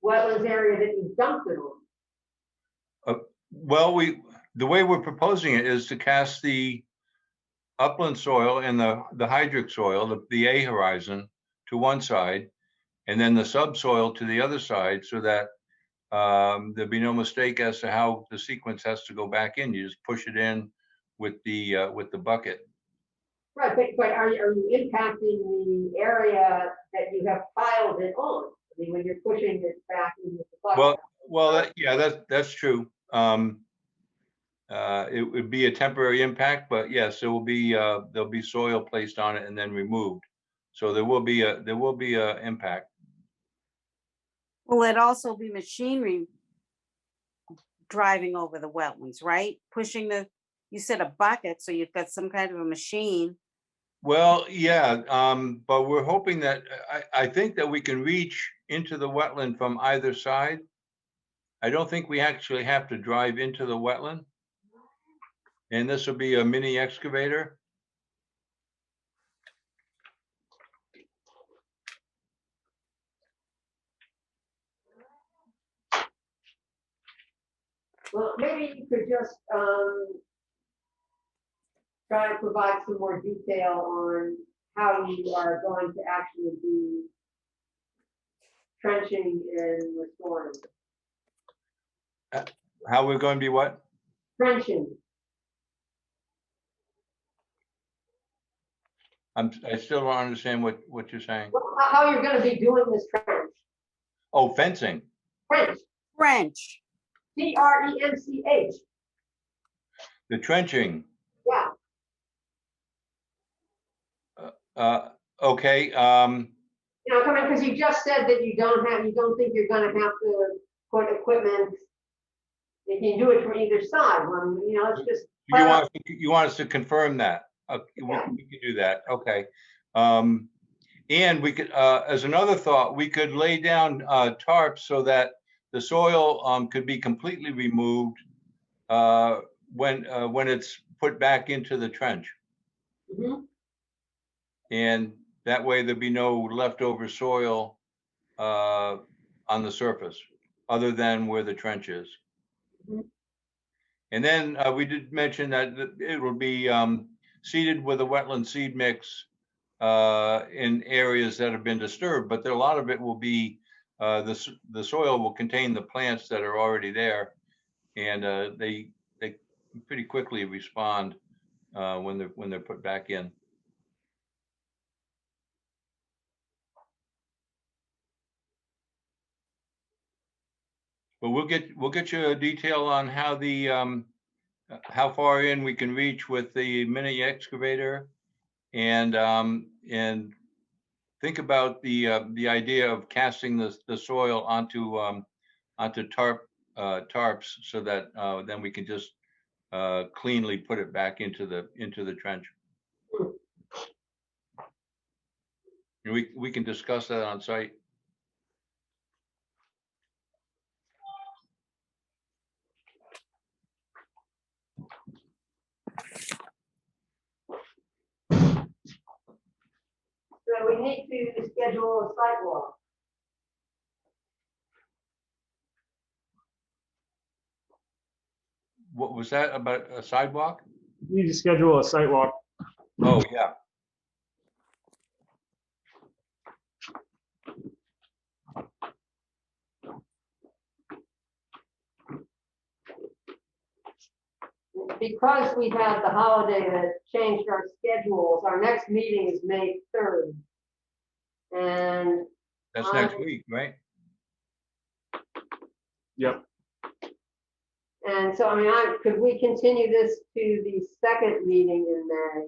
[SPEAKER 1] wetlands area that you dumped it on?
[SPEAKER 14] Well, the way we're proposing it is to cast the upland soil and the hydric soil, the A horizon, to one side, and then the subsoil to the other side, so that there'll be no mistake as to how the sequence has to go back in. You just push it in with the bucket.
[SPEAKER 1] Right, but are you impacting the area that you have piled it on? I mean, when you're pushing it back into the bucket.
[SPEAKER 14] Well, yeah, that's true. It would be a temporary impact, but yes, there'll be soil placed on it and then removed. So there will be a impact.
[SPEAKER 5] Will it also be machinery driving over the wetlands, right? Pushing you said a bucket, so you've got some kind of a machine.
[SPEAKER 14] Well, yeah, but we're hoping that, I think that we can reach into the wetland from either side. I don't think we actually have to drive into the wetland. And this will be a mini excavator.
[SPEAKER 1] Well, maybe you could just try to provide some more detail on how you are going to actually be trenching and restoring.
[SPEAKER 14] How we're going to be what?
[SPEAKER 1] Trenching.
[SPEAKER 14] I still don't understand what you're saying.
[SPEAKER 1] Well, how you're going to be doing this trench.
[SPEAKER 14] Oh, fencing.
[SPEAKER 1] Trench.
[SPEAKER 5] Trench.
[SPEAKER 1] Trench.
[SPEAKER 14] The trenching.
[SPEAKER 1] Yeah.
[SPEAKER 14] Okay.
[SPEAKER 1] You know, come in, because you just said that you don't think you're going to have to put equipment. You can do it from either side. When, you know, it's just.
[SPEAKER 14] You want us to confirm that?
[SPEAKER 1] Yeah.
[SPEAKER 14] We could do that. Okay. And we could, as another thought, we could lay down tarps so that the soil could be completely removed when it's put back into the trench.
[SPEAKER 1] Mm-hmm.
[SPEAKER 14] And that way there'd be no leftover soil on the surface, other than where the trench is.
[SPEAKER 1] Mm-hmm.
[SPEAKER 14] And then we did mention that it will be seeded with a wetland seed mix in areas that have been disturbed, but a lot of it will be the soil will contain the plants that are already there, and they pretty quickly respond when they're put back in. But we'll get you a detail on how how far in we can reach with the mini excavator, and think about the idea of casting the soil onto tarps, so that then we can just cleanly put it back into the trench. And we can discuss that on site.
[SPEAKER 1] So we need to schedule a sidewalk.
[SPEAKER 14] What was that about, a sidewalk?
[SPEAKER 3] You need to schedule a site walk.
[SPEAKER 14] Oh, yeah.
[SPEAKER 1] Because we had the holiday that changed our schedules, our next meeting is May 3rd. And
[SPEAKER 14] That's next week, right?
[SPEAKER 3] Yep.
[SPEAKER 1] And so, I mean, could we continue this to the second meeting in May?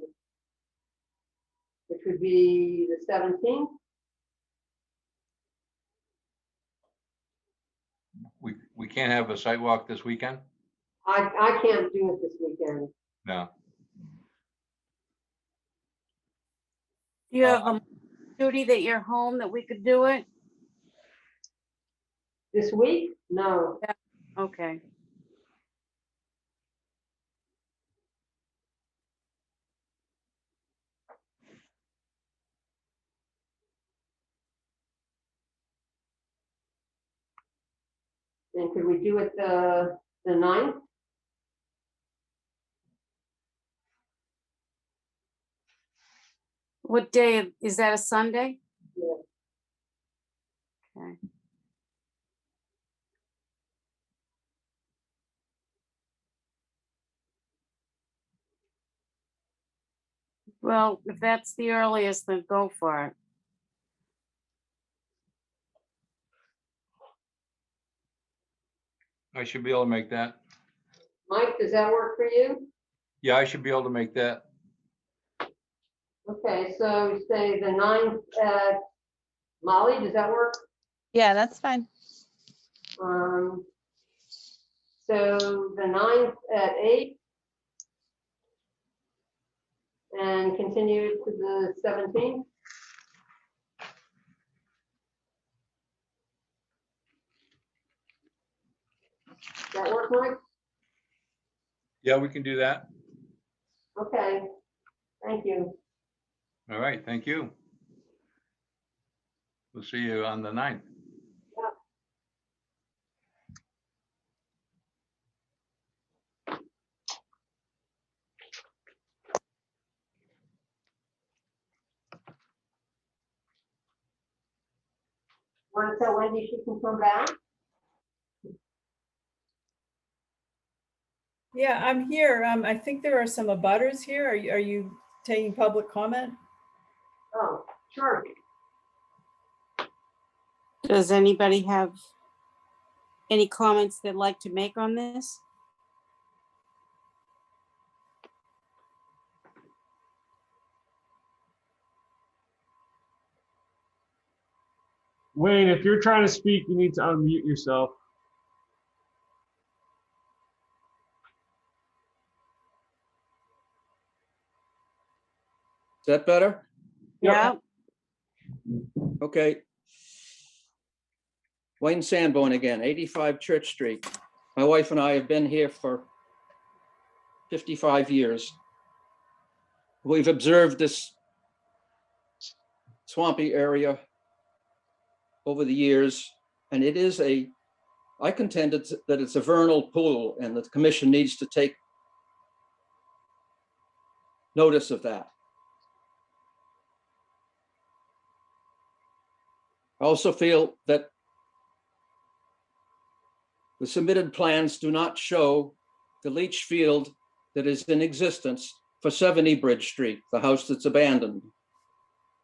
[SPEAKER 1] which would be the 17th.
[SPEAKER 14] We can't have a site walk this weekend?
[SPEAKER 1] I can't do it this weekend.
[SPEAKER 14] No.
[SPEAKER 5] Do you have a duty that you're home that we could do it?
[SPEAKER 1] This week? No.
[SPEAKER 5] Okay.
[SPEAKER 1] And could we do it the 9th?
[SPEAKER 5] What day, is that a Sunday?
[SPEAKER 1] Yeah.
[SPEAKER 5] Okay. Well, if that's the earliest, then go for it.
[SPEAKER 14] I should be able to make that.
[SPEAKER 1] Mike, does that work for you?
[SPEAKER 14] Yeah, I should be able to make that.
[SPEAKER 1] Okay, so you say the 9th at Molly, does that work?
[SPEAKER 4] Yeah, that's fine.
[SPEAKER 1] So the 9th at 8 and continue to the 17th. Does that work, Mike?
[SPEAKER 14] Yeah, we can do that.
[SPEAKER 1] Okay, thank you.
[SPEAKER 14] All right, thank you. We'll see you on the 9th.
[SPEAKER 1] Want to tell Wendy she can come back?
[SPEAKER 8] Yeah, I'm here. I think there are some abutters here. Are you taking public comment?
[SPEAKER 1] Oh, sure.
[SPEAKER 5] Does anybody have any comments they'd like to make on this?
[SPEAKER 3] Wayne, if you're trying to speak, you need to unmute yourself.
[SPEAKER 15] Is that better?
[SPEAKER 5] Yeah.
[SPEAKER 15] Okay. Wayne Sanborn again, 85 Church Street. My wife and I have been here for 55 years. We've observed this swampy area over the years, and it is I contend that it's a vernal pool, and the commission needs to take notice of that. I also feel that the submitted plans do not show the leach field that is in existence for 70 Bridge Street, the house that's abandoned.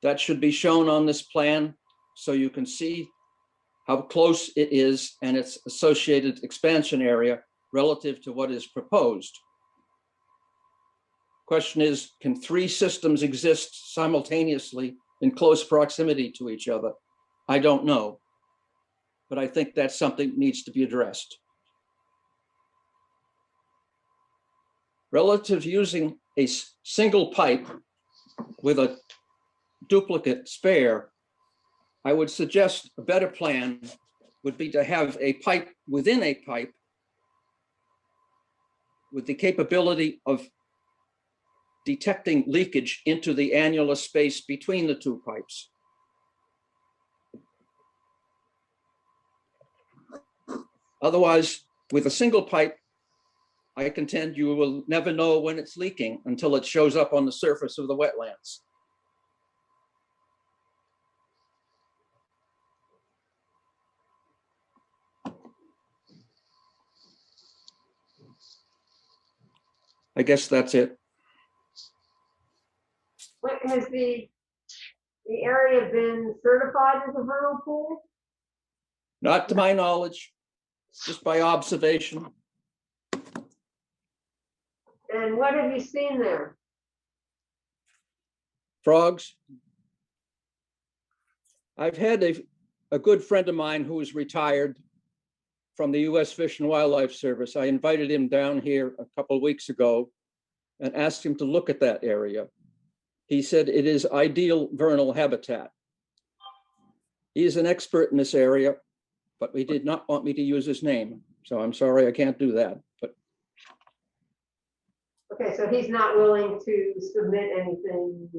[SPEAKER 15] That should be shown on this plan so you can see how close it is and its associated expansion area relative to what is proposed. Question is, can 3 systems exist simultaneously in close proximity to each other? I don't know, but I think that's something that needs to be addressed. Relative to using a single pipe with a duplicate spare, I would suggest a better plan would be to have a pipe within a pipe with the capability of detecting leakage into the annular space between the 2 pipes. Otherwise, with a single pipe, I contend you will never know when it's leaking until it shows up on the surface of the wetlands. I guess that's it.
[SPEAKER 1] Has the area been certified as a vernal pool?
[SPEAKER 15] Not to my knowledge, just by observation.
[SPEAKER 1] And what have you seen there?
[SPEAKER 15] frogs. I've had a good friend of mine who is retired from the U.S. Fish and Wildlife Service. I invited him down here a couple of weeks ago and asked him to look at that area. He said it is ideal vernal habitat. He is an expert in this area, but he did not want me to use his name. So I'm sorry, I can't do that. But
[SPEAKER 1] Okay, so he's not willing to submit anything?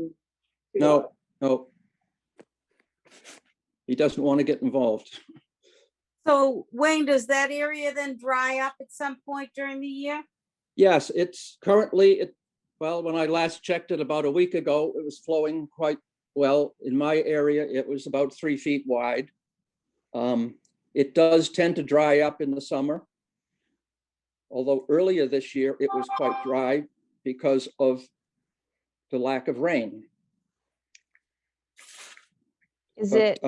[SPEAKER 15] no. He doesn't want to get involved.
[SPEAKER 5] So Wayne, does that area then dry up at some point during the year?
[SPEAKER 15] Yes, it's currently, well, when I last checked it about a week ago, it was flowing quite well. In my area, it was about 3 feet wide. It does tend to dry up in the summer. Although earlier this year, it was quite dry because of the lack of rain.
[SPEAKER 4] Is
[SPEAKER 15] But,
[SPEAKER 4] it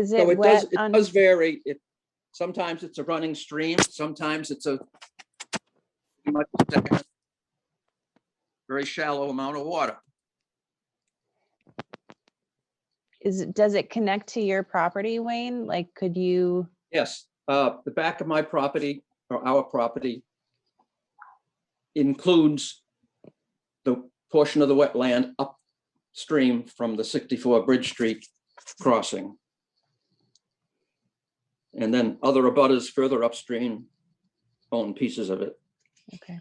[SPEAKER 15] so it
[SPEAKER 4] wet?
[SPEAKER 15] does vary. Sometimes it's a running stream. Sometimes it's a very shallow amount of water.
[SPEAKER 4] Does it connect to your property, Wayne? Like, could you?
[SPEAKER 15] Yes, the back of my property or our property includes the portion of the wetland upstream from the 64 Bridge Street crossing. And then other abutters further upstream own pieces of it.
[SPEAKER 4] Okay.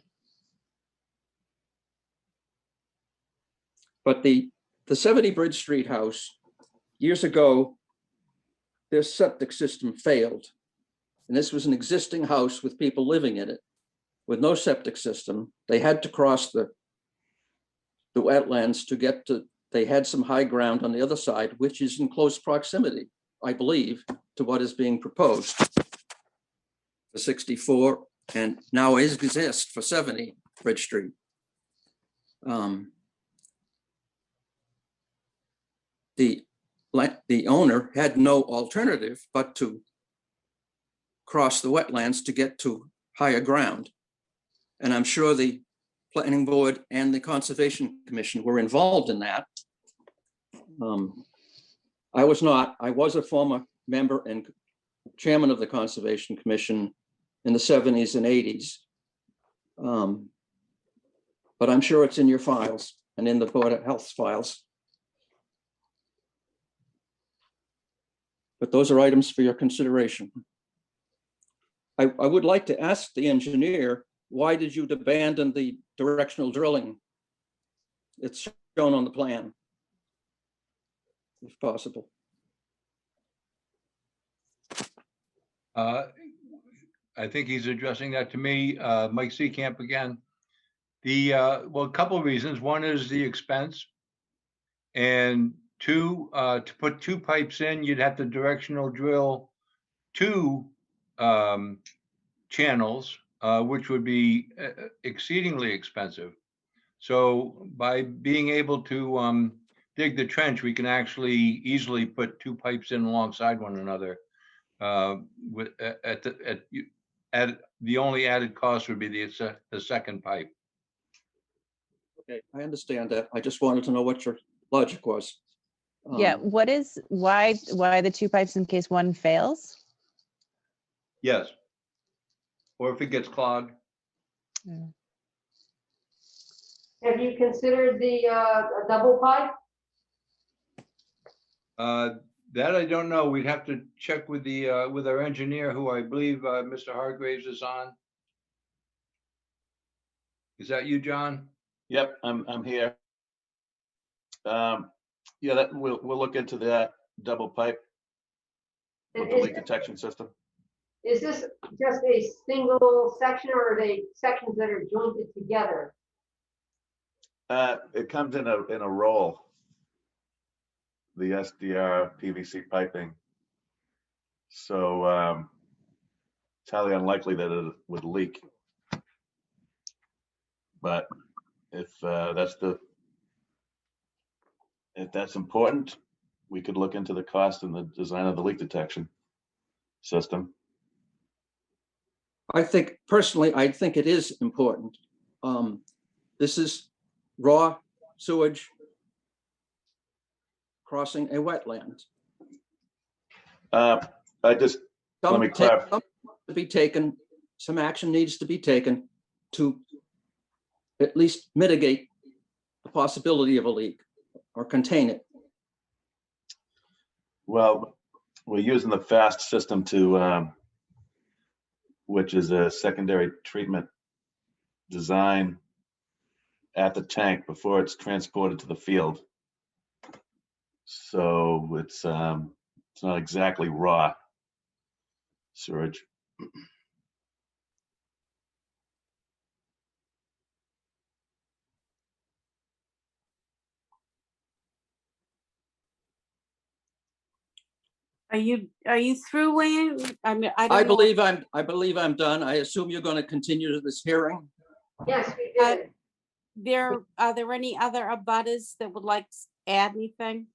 [SPEAKER 15] But the 70 Bridge Street house, years ago, their septic system failed. And this was an existing house with people living in it with no septic system. They had to cross the wetlands to get to, they had some high ground on the other side, which is in close proximity, I believe, to what is being proposed for 64 and now exists for 70 Bridge Street. The owner had no alternative but to cross the wetlands to get to higher ground. And I'm sure the Planning Board and the Conservation Commission were involved in that. I was not. I was a former member and chairman of the Conservation Commission in the 70s and 80s. But I'm sure it's in your files and in the Board of Health's files. But those are items for your consideration. I would like to ask the engineer, why did you abandon the directional drilling? It's shown on the plan, if possible.
[SPEAKER 14] I think he's addressing that to me, Mike Seecamp again. Well, a couple of reasons. One is the expense. And two, to put 2 pipes in, you'd have to directional drill 2 channels, which would be exceedingly expensive. So by being able to dig the trench, we can actually easily put 2 pipes in alongside one another. At the only added cost would be the second pipe.
[SPEAKER 15] Okay, I understand that. I just wanted to know what your logic was.
[SPEAKER 4] Yeah, why the 2 pipes in case one fails?
[SPEAKER 14] Yes. Or if it gets clogged.
[SPEAKER 4] Yeah.
[SPEAKER 1] Have you considered the double pipe?
[SPEAKER 14] That I don't know. We'd have to check with with our engineer, who I believe Mr. Hargraves is on. Is that you, John?
[SPEAKER 16] Yep, I'm here. Yeah, that we'll look into that double pipe with the leak detection system.
[SPEAKER 1] Is this just a single section, or are they sections that are jointed together?
[SPEAKER 16] It comes in a roll. The SDR PVC piping. So it's highly unlikely that it would leak. But if that's important, we could look into the cost and the design of the leak detection system.
[SPEAKER 15] I think it is important. This is raw sewage crossing a wetland.
[SPEAKER 16] I just, let me clarify.
[SPEAKER 15] Some action needs to be taken to at least mitigate the possibility of a leak or contain it.
[SPEAKER 16] Well, we're using the FAST system to, which is a secondary treatment design at the tank before it's transported to the field. So it's not exactly raw sewage.
[SPEAKER 5] Are you through, Wayne? I mean, I don't know.
[SPEAKER 15] I believe I'm done. I assume you're going to continue this hearing.
[SPEAKER 1] Yes, we did.
[SPEAKER 5] Are there any other abutters that would like to add anything?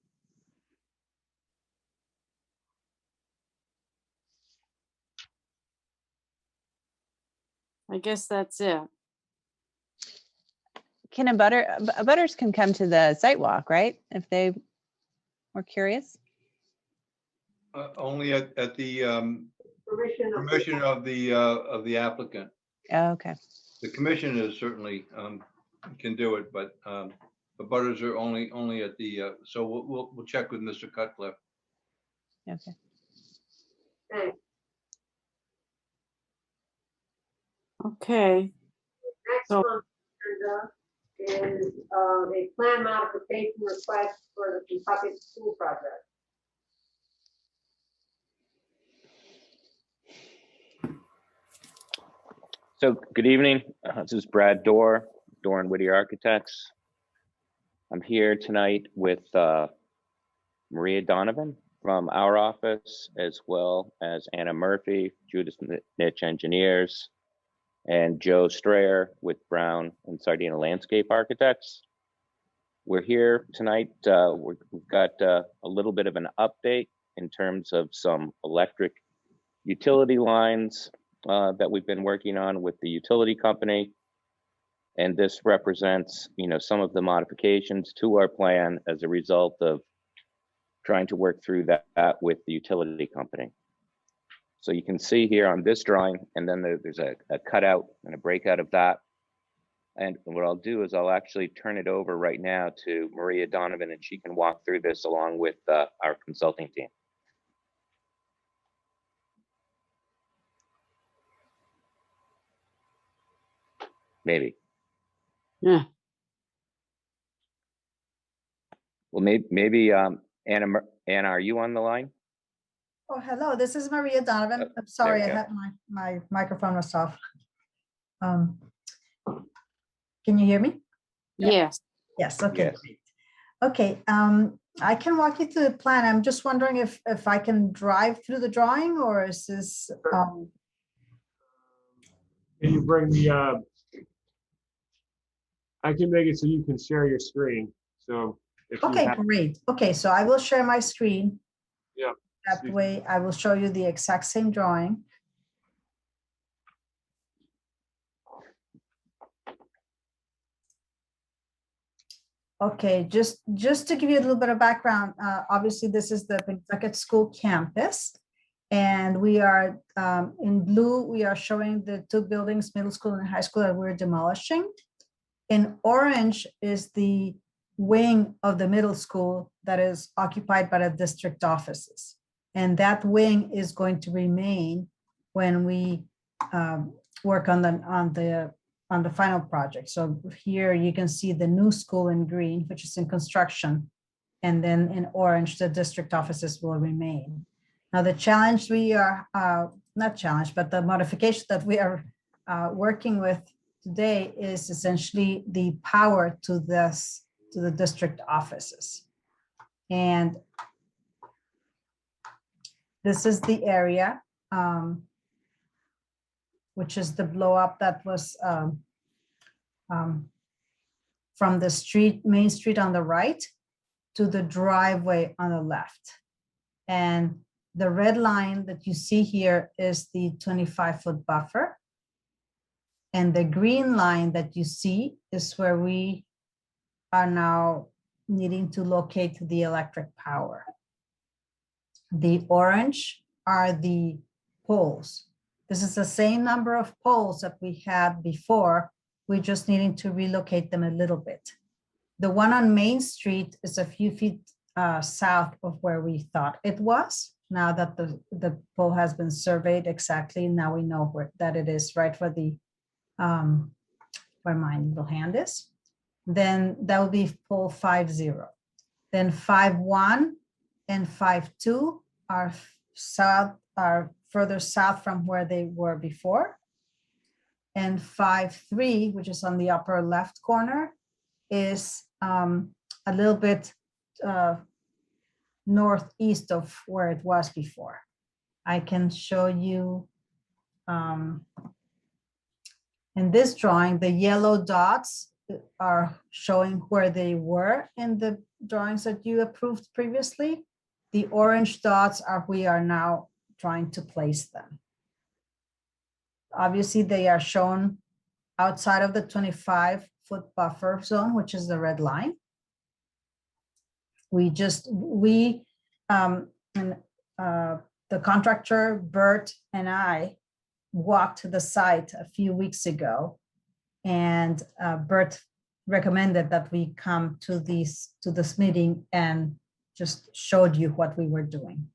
[SPEAKER 5] I guess that's it.
[SPEAKER 4] Can abutters can come to the site walk, right? If they were curious.
[SPEAKER 14] Only at the permission of the applicant.
[SPEAKER 4] Oh, okay.
[SPEAKER 14] The commission is certainly can do it, but the butters are only at the. So we'll check with Mr. Cutcliffe.
[SPEAKER 4] Okay.
[SPEAKER 1] Thanks.
[SPEAKER 5] Okay.
[SPEAKER 1] Next
[SPEAKER 5] So-
[SPEAKER 1] on the agenda is a plan modification request for the Kentucky School project.
[SPEAKER 17] So good evening. This is Brad Dorr, Dorr and Whittier Architects. I'm here tonight with Maria Donovan from our office, as well as Anna Murphy, Judith Niche Engineers, and Joe Strayer with Brown and Sardina Landscape Architects. We're here tonight. We've got a little bit of an update in terms of some electric utility lines that we've been working on with the utility company. And this represents, some of the modifications to our plan as a result of trying to work through that with the utility company. So you can see here on this drawing, and then there's a cutout and a breakout of that. And what I'll do is I'll actually turn it over right now to Maria Donovan, and she can walk through this along with our consulting team. Maybe.
[SPEAKER 5] Yeah.
[SPEAKER 17] Well, maybe Anna, are you on the line?
[SPEAKER 18] Oh, hello, this is Maria Donovan. I'm sorry, I had my microphone was off. Can you hear me?
[SPEAKER 5] Yes.
[SPEAKER 18] Yes, okay.
[SPEAKER 17] Yes.
[SPEAKER 18] Okay, I can walk you through the plan. I'm just wondering if I can drive through the drawing, or is this?
[SPEAKER 3] Can you bring the, I can make it so you can share your screen. So if you
[SPEAKER 18] Okay,
[SPEAKER 3] have,
[SPEAKER 18] great. Okay, so I will share my screen.
[SPEAKER 3] yeah.
[SPEAKER 18] That way I will show you the exact same drawing. Okay, just to give you a little bit of background, obviously this is the Pentucket School campus. And we are in blue, we are showing the two buildings, middle school and high school, that we're demolishing. In orange is the wing of the middle school that is occupied by the district offices. And that wing is going to remain when we work on the final project. So here you can see the new school in green, which is in construction. And then in orange, the district offices will remain. Now the challenge we are, not challenge, but the modification that we are working with today is essentially the power to the district offices. And this is the area, which is the blow up that was from the street, main street on the right to the driveway on the left. And the red line that you see here is the 25-foot buffer. And the green line that you see is where we are now needing to locate the electric power. The orange are the poles. This is the same number of poles that we had before. We're just needing to relocate them a little bit. The one on Main Street is a few feet south of where we thought it was. Now that the pole has been surveyed exactly, now we know where that it is, right where the where my little hand is. Then that will be pole 50. Then 51 and 52 are further south from where they were before. And 53, which is on the upper left corner, is a little bit northeast of where it was before. I can show you in this drawing, the yellow dots are showing where they were in the drawings that you approved previously. The orange dots are we are now trying to place them. Obviously, they are shown outside of the 25-foot buffer zone, which is the red line. The contractor, Bert, and I walked the site a few weeks ago, and Bert recommended that we come to this meeting and just showed you what we were doing.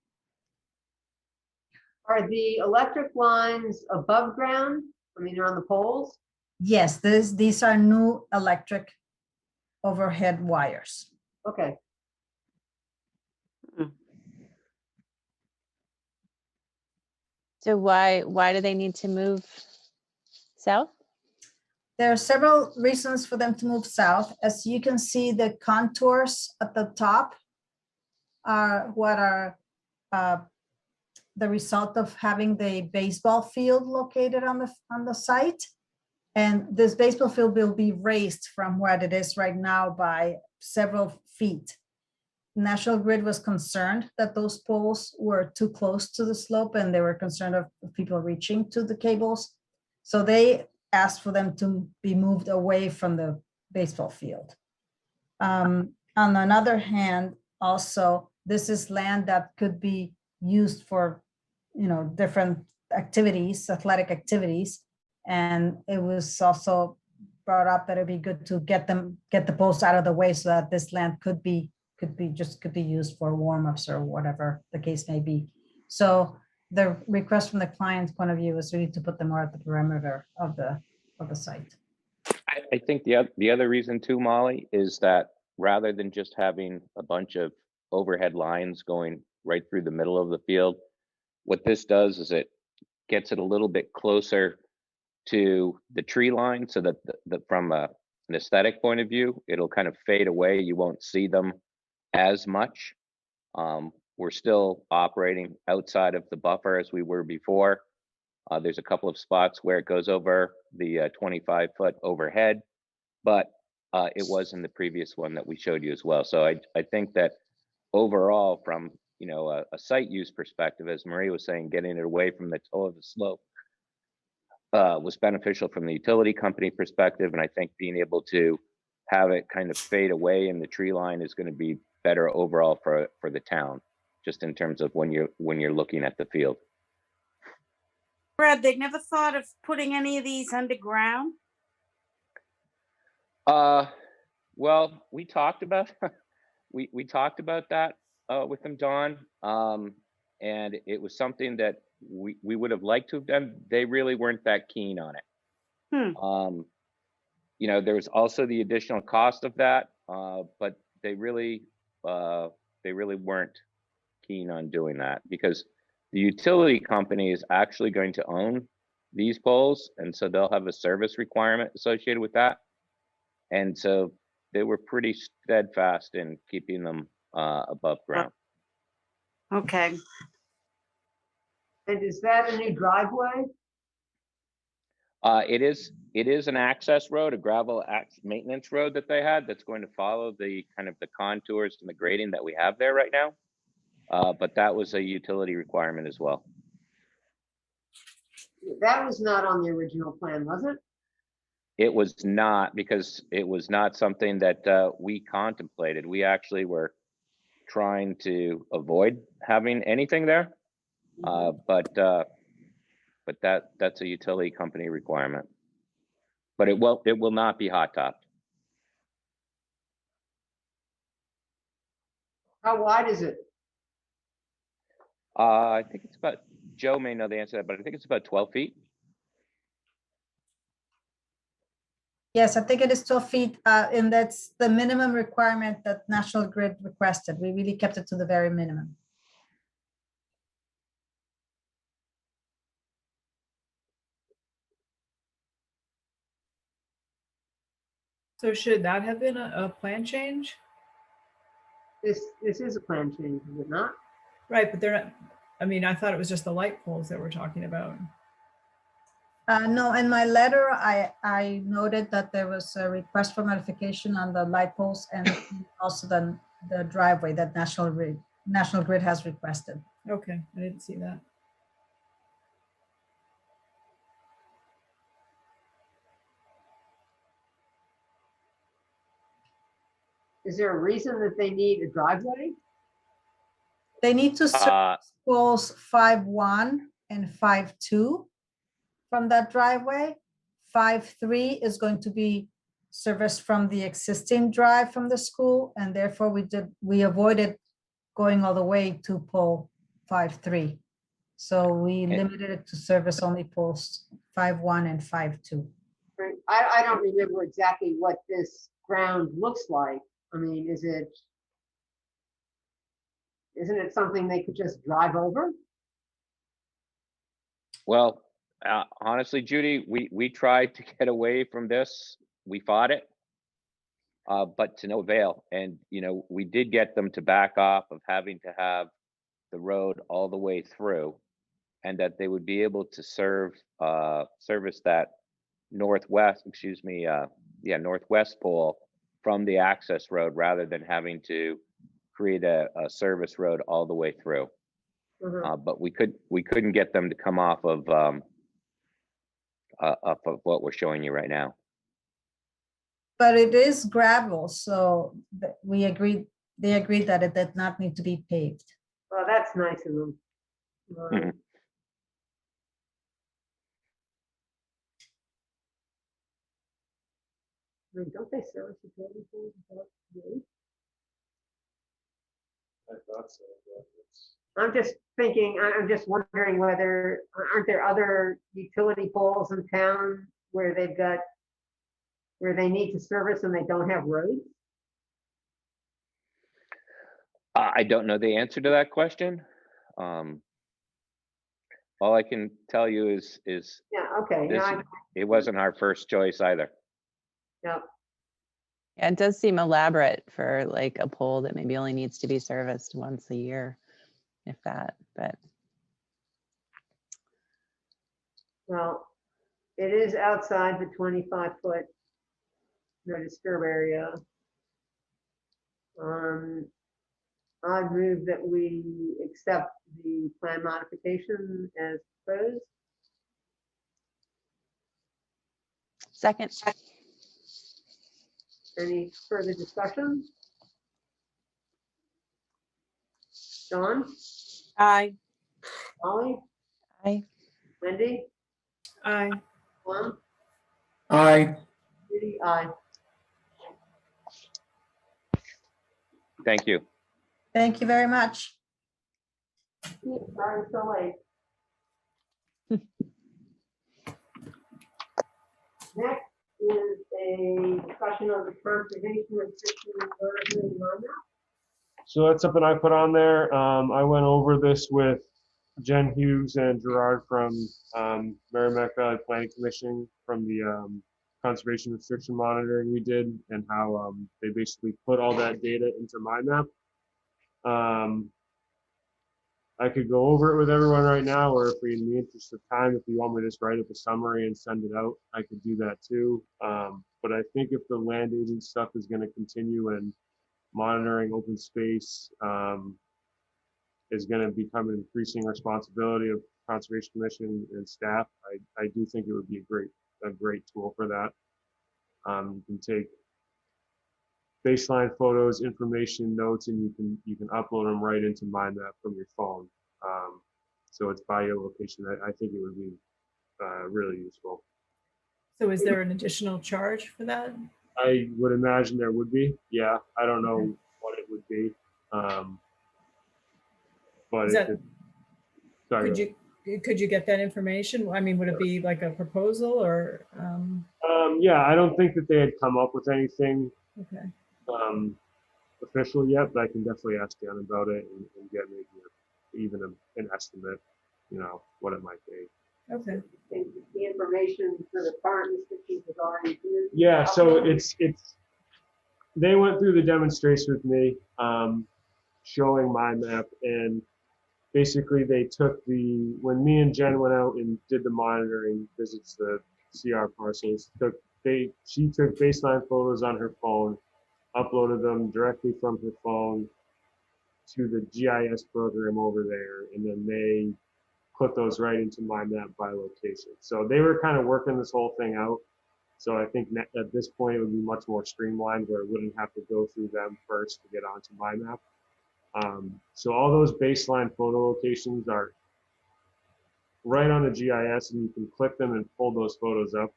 [SPEAKER 1] Are the electric lines above ground? I mean, they're on the poles?
[SPEAKER 18] Yes, these are new electric overhead wires.
[SPEAKER 1] Okay.
[SPEAKER 4] So why do they need to move south?
[SPEAKER 18] There are several reasons for them to move south. As you can see, the contours at the top are what are the result of having the baseball field located on the site. And this baseball field will be raised from where it is right now by several feet. National Grid was concerned that those poles were too close to the slope, and they were concerned of people reaching to the cables. So they asked for them to be moved away from the baseball field. On another hand, also, this is land that could be used for, different activities, athletic activities. And it was also brought up that it'd be good to get the poles out of the way so that this land could be used for warm-ups or whatever the case may be. So the request from the client's point of view is really to put them more at the perimeter of the site.
[SPEAKER 17] I think the other reason too, Molly, is that rather than just having a bunch of overhead lines going right through the middle of the field, what this does is it gets it a little bit closer to the tree line, so that from an aesthetic point of view, it'll kind of fade away. You won't see them as much. We're still operating outside of the buffer as we were before. There's a couple of spots where it goes over the 25-foot overhead, but it was in the previous one that we showed you as well. So I think that overall, from a site use perspective, as Marie was saying, getting it away from the toe of the slope was beneficial from the utility company perspective, and I think being able to have it kind of fade away in the tree line is going to be better overall for the town, just in terms of when you're looking at the field.
[SPEAKER 5] Brad, they never thought of putting any of these underground?
[SPEAKER 17] Well, we talked about we talked about that with them, Don, and it was something that we would have liked to have done. They really weren't that keen on it. There was also the additional cost of that, but they really weren't keen on doing that, because the utility company is actually going to own these poles, and so they'll have a service requirement associated with that. And so they were pretty steadfast in keeping them above ground.
[SPEAKER 5] Okay.
[SPEAKER 1] And is that a new driveway?
[SPEAKER 17] It is an access road, a gravel maintenance road that they had that's going to follow the kind of the contours and the grading that we have there right now. But that was a utility requirement as well.
[SPEAKER 1] That was not on the original plan, was it?
[SPEAKER 17] It was not, because it was not something that we contemplated. We actually were trying to avoid having anything there. But that's a utility company requirement. But it will not be hot topped.
[SPEAKER 1] How wide is it?
[SPEAKER 17] I think it's about, Joe may know the answer to that, but I think it's about 12 feet.
[SPEAKER 18] Yes, I think it is 12 feet, and that's the minimum requirement that National Grid requested. We really kept it to the very minimum.
[SPEAKER 8] So should that have been a plan change?
[SPEAKER 1] This is a plan change, is it not?
[SPEAKER 8] Right, but they're not, I mean, I thought it was just the light poles that we're talking about.
[SPEAKER 18] No, in my letter, I noted that there was a request for modification on the light poles and also the driveway that National Grid has requested.
[SPEAKER 8] Okay, I didn't see that.
[SPEAKER 1] Is there a reason that they need a driveway?
[SPEAKER 18] They need to serve poles 5.1 and 5.2 from that driveway. 5.3 is going to be serviced from the existing drive from the school, and therefore we avoided going all the way to pole 5.3. So we limited it to service only poles 5.1 and 5.2.
[SPEAKER 1] Right. I don't remember exactly what this ground looks like. I mean, isn't it something they could just drive over?
[SPEAKER 17] Well, honestly, Judy, we tried to get away from this. We fought it, but to no avail. And, you know, we did get them to back off of having to have the road all the way through, and that they would be able to service that northwest pole from the access road, rather than having to create a service road all the way through. But we couldn't get them to come off of what we're showing you right now.
[SPEAKER 18] But it is gravel, so they agreed that it did not need to be paved.
[SPEAKER 1] Well, that's nice of them. I mean, don't they service utility poles without roads?
[SPEAKER 3] I thought so, but
[SPEAKER 1] I'm just thinking, I'm just wondering whether, aren't there other utility poles in town where they need to service and they don't have roads?
[SPEAKER 17] I don't know the answer to that question. All I can tell you is
[SPEAKER 1] Yeah, okay.
[SPEAKER 17] it wasn't our first choice either.
[SPEAKER 1] Yeah.
[SPEAKER 4] Yeah, it does seem elaborate for like a pole that maybe only needs to be serviced once a year, if that, but.
[SPEAKER 1] Well, it is outside the 25-foot no disturb area. I move that we accept the plan modification as proposed.
[SPEAKER 4] Second.
[SPEAKER 1] Any further discussion? Dawn?
[SPEAKER 5] Aye.
[SPEAKER 1] Molly?
[SPEAKER 4] Aye.
[SPEAKER 1] Wendy?
[SPEAKER 8] Aye.
[SPEAKER 1] Plum?
[SPEAKER 6] Aye.
[SPEAKER 1] Judy? Aye.
[SPEAKER 17] Thank you.
[SPEAKER 18] Thank you very much.
[SPEAKER 1] Sorry, so late. Next is a discussion of the conservation restriction in Monmouth.
[SPEAKER 3] So that's something I put on there. I went over this with Jen Hughes and Gerard from Merrimack Planning Commission from the conservation restriction monitoring we did, and how they basically put all that data into my map. I could go over it with everyone right now, or if we, in the interest of time, if you want me to just write up a summary and send it out, I could do that too. But I think if the land agent stuff is going to continue and monitoring open space is going to become an increasing responsibility of Conservation Commission and staff, I do think it would be a great tool for that. You can take baseline photos, information, notes, and you can upload them right into MyMap from your phone. So it's by your location. I think it would be really useful.
[SPEAKER 8] So is there an additional charge for that?
[SPEAKER 3] I would imagine there would be. Yeah, I don't know what it would be. But
[SPEAKER 8] Is
[SPEAKER 3] it
[SPEAKER 8] that,
[SPEAKER 3] could, sorry,
[SPEAKER 8] could you get that information? I mean, would it be like a proposal or?
[SPEAKER 3] yeah, I don't think that they had come up with anything
[SPEAKER 8] Okay.
[SPEAKER 3] official yet, but I can definitely ask Dan about it and get maybe even an estimate, you know, what it might be.
[SPEAKER 8] Okay.
[SPEAKER 1] And the information for the current restrictions is already here.
[SPEAKER 3] Yeah, so it's they went through the demonstration with me, showing MyMap, and basically they took when me and Jen went out and did the monitoring visits, the CR parcels, she took baseline photos on her phone, uploaded them directly from her phone to the GIS program over there, and then they put those right into MyMap by location. So they were kind of working this whole thing out. So I think at this point it would be much more streamlined, where it wouldn't have to go through them first to get onto MyMap. So all those baseline photo locations are right on the GIS, and you can click them and pull those photos up.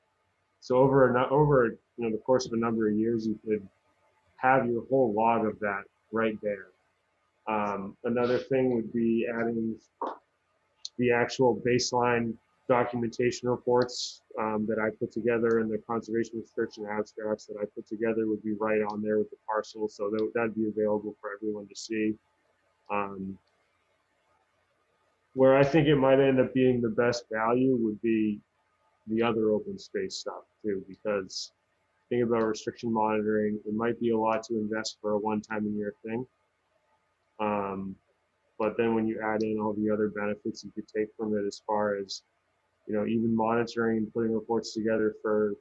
[SPEAKER 3] So over the course of a number of years, you could have your whole log of that right there. Another thing would be adding the actual baseline documentation reports that I put together, and the conservation restriction abstracts that I put together would be right on there with the parcel, so that'd be available for everyone to see. Where I think it might end up being the best value would be the other open space stuff too, because think about restriction monitoring, it might be a lot to invest for a one-time a year thing. But then when you add in all the other benefits you could take from it, as far as, you know, even monitoring and putting reports together for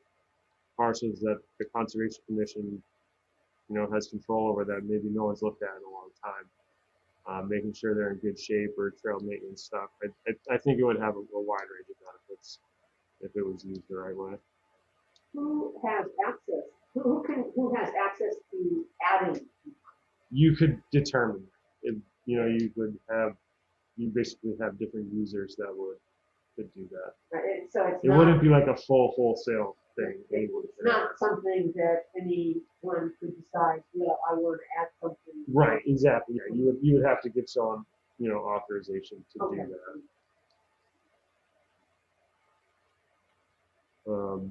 [SPEAKER 3] parcels that the Conservation Commission, you know, has control over that maybe no one's looked at in a long time, making sure they're in good shape, or trail maintenance stuff. I think it would have a wide range of benefits if it was used the right way.
[SPEAKER 1] Who has access? Who has access to adding?
[SPEAKER 3] You could determine if, you know, you basically have different users that could do that.
[SPEAKER 1] Right. So
[SPEAKER 3] it wouldn't be like a full wholesale thing.
[SPEAKER 1] It's not something that anyone could decide, yeah, I want to add something.
[SPEAKER 3] Right, exactly. Yeah, you would have to give someone, you know, authorization to do that.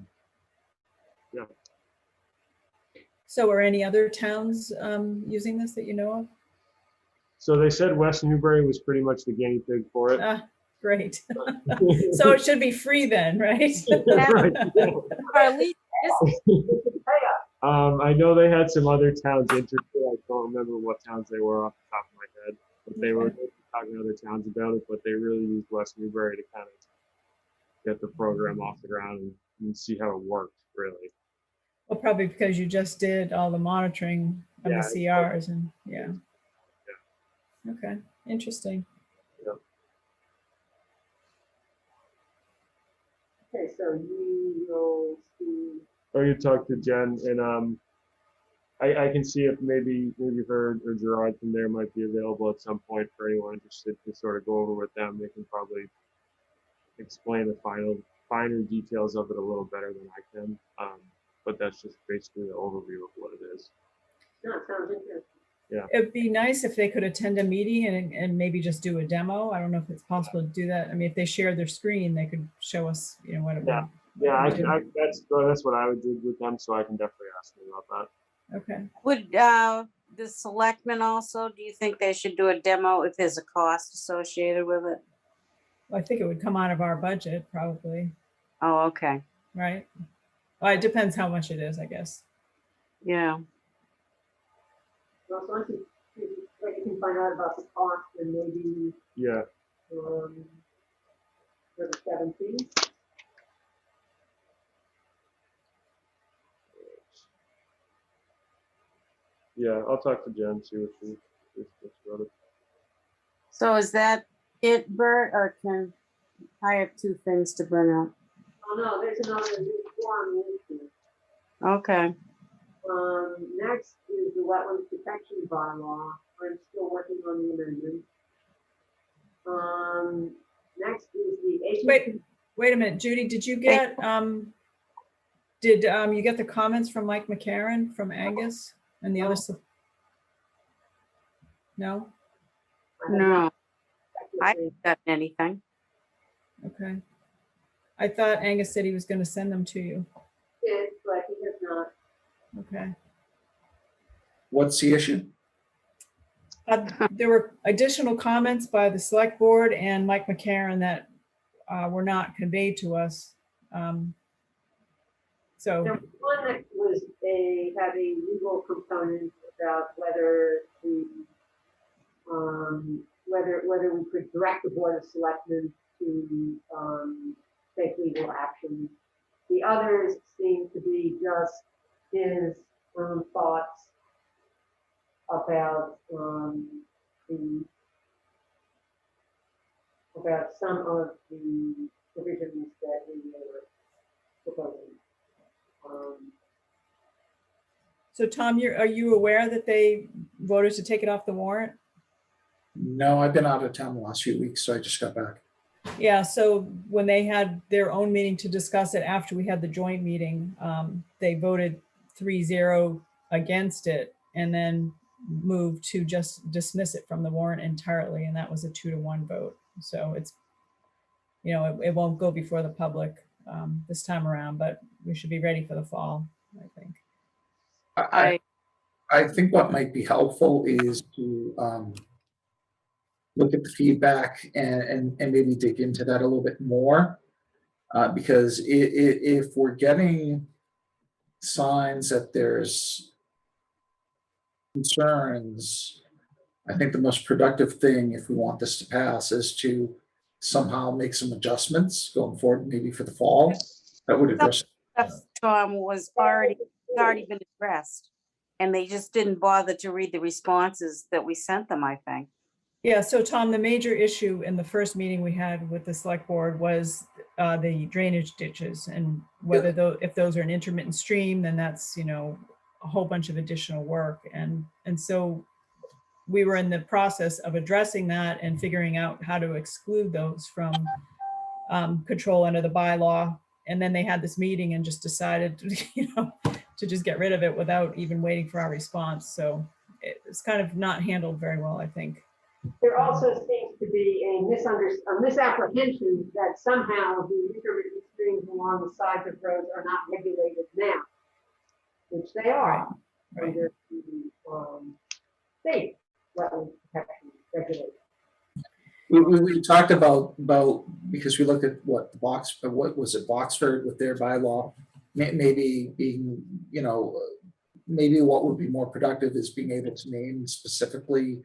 [SPEAKER 3] Yeah.
[SPEAKER 8] So are any other towns using this that you know of?
[SPEAKER 3] So they said West Newbury was pretty much the guinea pig for it.
[SPEAKER 8] Ah, great. So it should be free then, right?
[SPEAKER 3] Right. I know they had some other towns interested. I don't remember what towns they were off the top of my head, but they were talking to other towns about it. But they really used West Newbury to kind of get the program off the ground and see how it worked, really.
[SPEAKER 8] Well, probably because you just did all the monitoring of the CRs and Okay, interesting.
[SPEAKER 3] Yeah.
[SPEAKER 1] Okay, so you will see.
[SPEAKER 3] Or you talk to Jen, and I can see if maybe her or Gerard from there might be available at some point for anyone interested to sort of go over with them. They can probably explain the finer details of it a little better than I can. But that's just basically the overview of what it is.
[SPEAKER 1] No, it sounds interesting.
[SPEAKER 3] Yeah.
[SPEAKER 8] It'd be nice if they could attend a meeting and maybe just do a demo. I don't know if it's possible to do that. I mean, if they share their screen, they could show us, you know, what it would.
[SPEAKER 3] Yeah, that's what I would do with them, so I can definitely ask them about that.
[SPEAKER 8] Okay.
[SPEAKER 5] Would the selectmen also, do you think they should do a demo if there's a cost associated with it?
[SPEAKER 8] Well, I think it would come out of our budget probably.
[SPEAKER 5] Oh, okay.
[SPEAKER 8] Right. Well, it depends how much it is, I guess.
[SPEAKER 5] Yeah.
[SPEAKER 1] Well, so once you can find out about the cost, and maybe for the 17th.
[SPEAKER 3] Yeah, I'll talk to Jen, see what she thinks about it.
[SPEAKER 5] So is that it, Bert, or can I have two things to bring up?
[SPEAKER 1] Oh no, there's another new form.
[SPEAKER 5] Okay.
[SPEAKER 1] Next is the wetlands protection bylaw. I'm still working on the amendment. Next is the acreage.
[SPEAKER 8] Wait a minute, Judy, did you get, you get the comments from Mike McCarron from Angus and the other? No?
[SPEAKER 5] No, I haven't gotten anything.
[SPEAKER 8] Okay. I thought Angus said he was going to send them to you.
[SPEAKER 1] Did, but he has not.
[SPEAKER 8] Okay.
[SPEAKER 6] What's the issue?
[SPEAKER 8] There were additional comments by the select board and Mike McCarron that were not conveyed to us. So
[SPEAKER 1] there was one that was had a legal component about whether the whether we could direct the Board of Selectmen to take legal action. The others seem to be just his own thoughts about some of the provisions that we were proposing.
[SPEAKER 8] So Tom, are you aware that they voted to take it off the warrant?
[SPEAKER 6] No, I've been out of town the last few weeks, so I just got back.
[SPEAKER 8] Yeah, so when they had their own meeting to discuss it after we had the joint meeting, they voted 3-0 against it and then moved to just dismiss it from the warrant entirely. And that was a 2-1 vote. So it's, you know, it won't go before the public this time around, but we should be ready for the fall, I think.
[SPEAKER 6] I think what might be helpful is to look at the feedback and maybe dig into that a little bit more, because if we're getting signs that there's concerns, I think the most productive thing, if we want this to pass, is to somehow make some adjustments going forward, maybe for the fall. That would address.
[SPEAKER 5] Tom, was already been addressed, and they just didn't bother to read the responses that we sent them, I think.
[SPEAKER 8] Yeah, so Tom, the major issue in the first meeting we had with the select board was the drainage ditches, and whether if those are an intermittent stream, then that's, you know, a whole bunch of additional work. And so we were in the process of addressing that and figuring out how to exclude those from control under the bylaw. And then they had this meeting and just decided to, you know, to just get rid of it without even waiting for our response. So it's kind of not handled very well, I think.
[SPEAKER 1] There also seems to be a misapprehension that somehow the intermittent streams along the sides of roads are not regulated now, which they are under the state wetland protection regulations.
[SPEAKER 6] We talked about because we looked at what was it, Boxford with their bylaw, maybe being, you know, maybe what would be more productive is being able to name specifically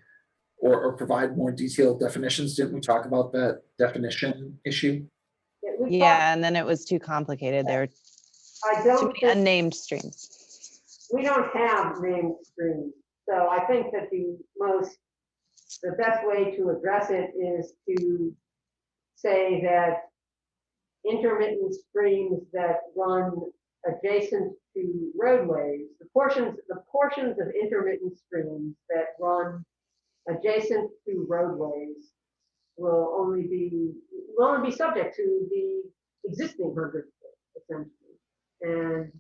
[SPEAKER 6] or provide more detailed definitions. Didn't we talk about that definition issue?
[SPEAKER 4] Yeah, and then it was too complicated. There were too many unnamed streams.
[SPEAKER 1] We don't have named streams, so I think that the best way to address it is to say that intermittent streams that run adjacent to roadways, the portions of intermittent streams that run adjacent to roadways will only be subject to the existing 100 foot, essentially, and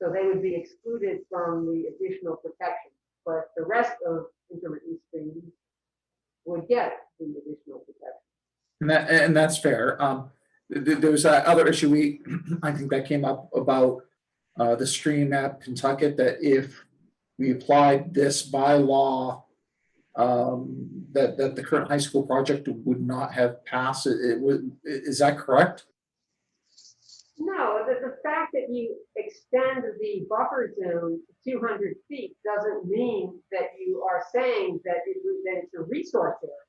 [SPEAKER 1] so they would be excluded from the additional protection. But the rest of intermittent streams would get the additional protection.
[SPEAKER 6] And that's fair. There was that other issue I think that came up about the stream at Pentucket, that if we applied this bylaw, that the current high school project would not have passed. Is that correct?
[SPEAKER 1] No, the fact that you extend the buffer zone to 200 feet doesn't mean that you are saying that it's a resource area.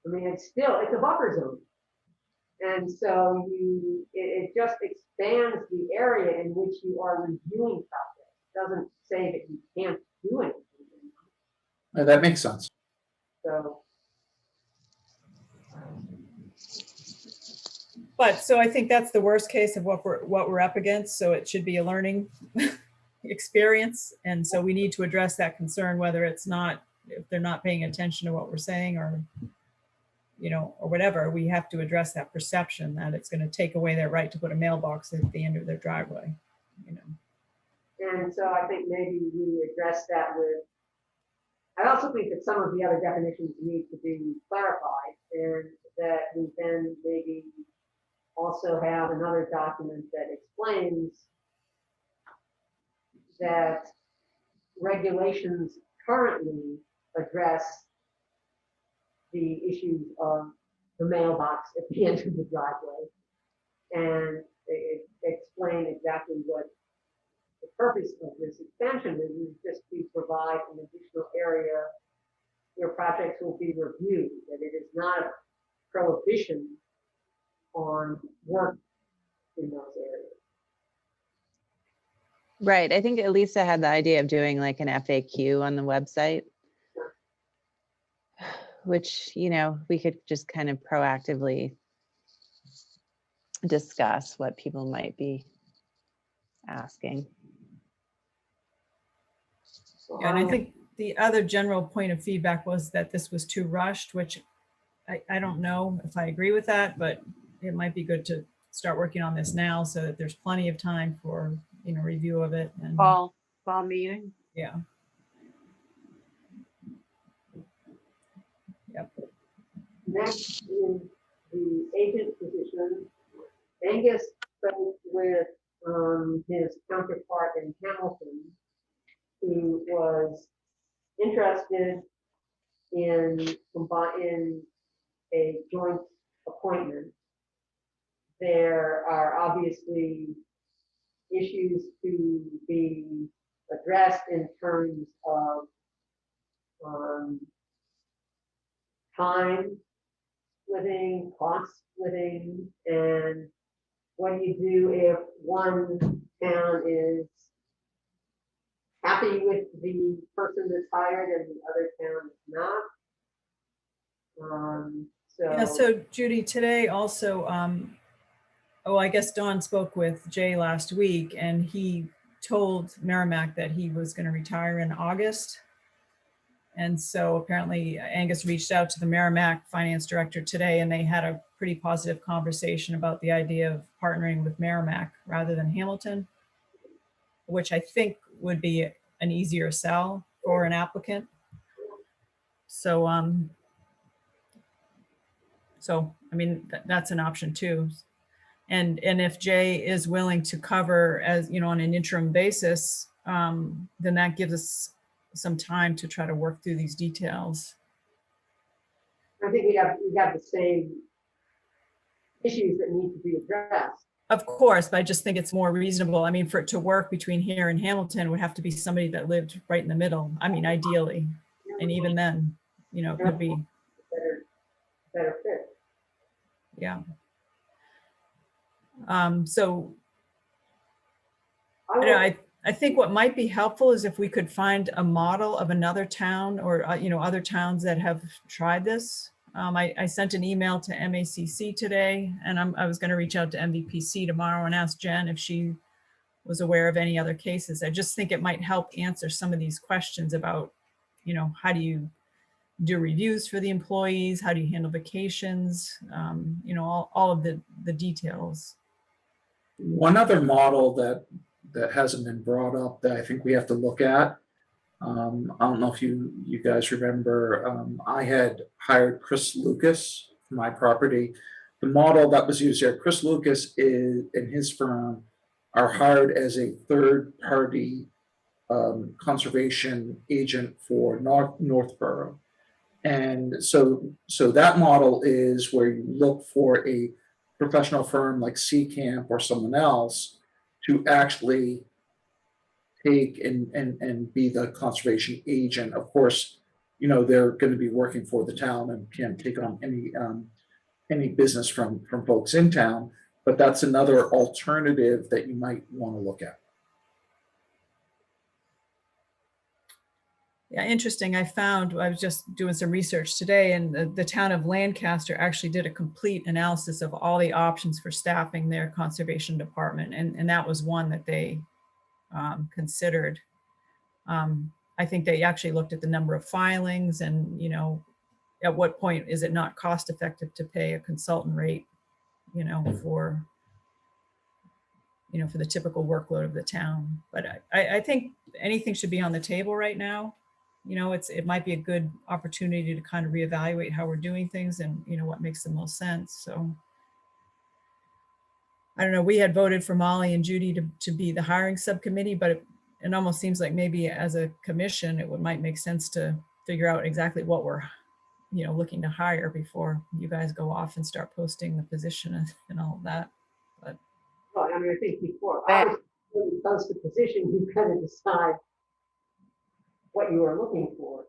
[SPEAKER 1] I mean, it's a buffer zone. And so it just expands the area in which you are reviewing projects. It doesn't say that you can't do anything.
[SPEAKER 6] That makes sense.
[SPEAKER 1] So.
[SPEAKER 8] But so I think that's the worst case of what we're up against. So it should be a learning experience. And so we need to address that concern, whether it's not, if they're not paying attention to what we're saying or, you know, or whatever, we have to address that perception that it's going to take away their right to put a mailbox at the end of their driveway, you know.
[SPEAKER 1] And so I think maybe we address that with, I also think that some of the other definitions need to be clarified, and that we then maybe also have another document that explains that regulations currently address the issues of the mailbox at the end of the driveway, and explain exactly what the purpose of this expansion is just to provide an additional area where projects will be reviewed, that it is not a prohibition on work in those areas.
[SPEAKER 4] Right. I think Elisa had the idea of doing like an FAQ on the website, which, you know, we could just kind of proactively discuss what people might be asking.
[SPEAKER 8] Yeah, and I think the other general point of feedback was that this was too rushed, which I don't know if I agree with that, but it might be good to start working on this now so that there's plenty of time for, you know, review of it. And
[SPEAKER 5] Fall meeting.
[SPEAKER 8] yeah. Yep.
[SPEAKER 1] Next is the agent position. Angus spoke with his counterpart in Hamilton, who was interested in a joint appointment. There are obviously issues to be addressed in terms of time splitting, cost splitting, and what do you do if one town is happy with the person that's hired and the other town is not?
[SPEAKER 8] Yeah, so Judy, today also, I guess Don spoke with Jay last week, and he told Merrimack that he was going to retire in August. And so apparently Angus reached out to the Merrimack finance director today, and they had a pretty positive conversation about the idea of partnering with Merrimack rather than Hamilton, which I think would be an easier sell for an applicant. So, I mean, that's an option too. And if Jay is willing to cover, as you know, on an interim basis, then that gives us some time to try to work through these details.
[SPEAKER 1] I think we have the same issues that need to be addressed.
[SPEAKER 8] Of course, but I just think it's more reasonable. I mean, for it to work between here and Hamilton, would have to be somebody that lived right in the middle. I mean, ideally, and even then, you know, it could be
[SPEAKER 1] better fit.
[SPEAKER 8] Yeah. So I think what might be helpful is if we could find a model of another town or, you know, other towns that have tried this. I sent an email to MACC today, and I was going to reach out to MVPC tomorrow and ask Jen if she was aware of any other cases. I just think it might help answer some of these questions about, you know, how do you do reviews for the employees? How do you handle vacations? You know, all of the details.
[SPEAKER 6] One other model that hasn't been brought up that I think we have to look at. I don't know if you guys remember, I had hired Chris Lucas for my property. The model that was used there, Chris Lucas and his firm are hired as a third-party conservation agent for Northborough. And so that model is where you look for a professional firm like Camp or someone else to actually take and be the conservation agent. Of course, you know, they're going to be working for the town and can't take on any business from folks in town, but that's another alternative that you might want to look at.
[SPEAKER 8] Yeah, interesting. I was just doing some research today, and the town of Lancaster actually did a complete analysis of all the options for staffing their conservation department. And that was one that they considered. I think they actually looked at the number of filings and, you know, at what point is it not cost effective to pay a consultant rate, you know, for the typical workload of the town. But I think anything should be on the table right now. You know, it might be a good opportunity to kind of reevaluate how we're doing things and, you know, what makes the most sense. So I don't know, we had voted for Molly and Judy to be the hiring subcommittee, but it almost seems like maybe as a commission, might make sense to figure out exactly what we're, you know, looking to hire before you guys go off and start posting the position and all of that. But
[SPEAKER 1] well, I mean, I think before when you post the position, you kind of decide what you are looking for.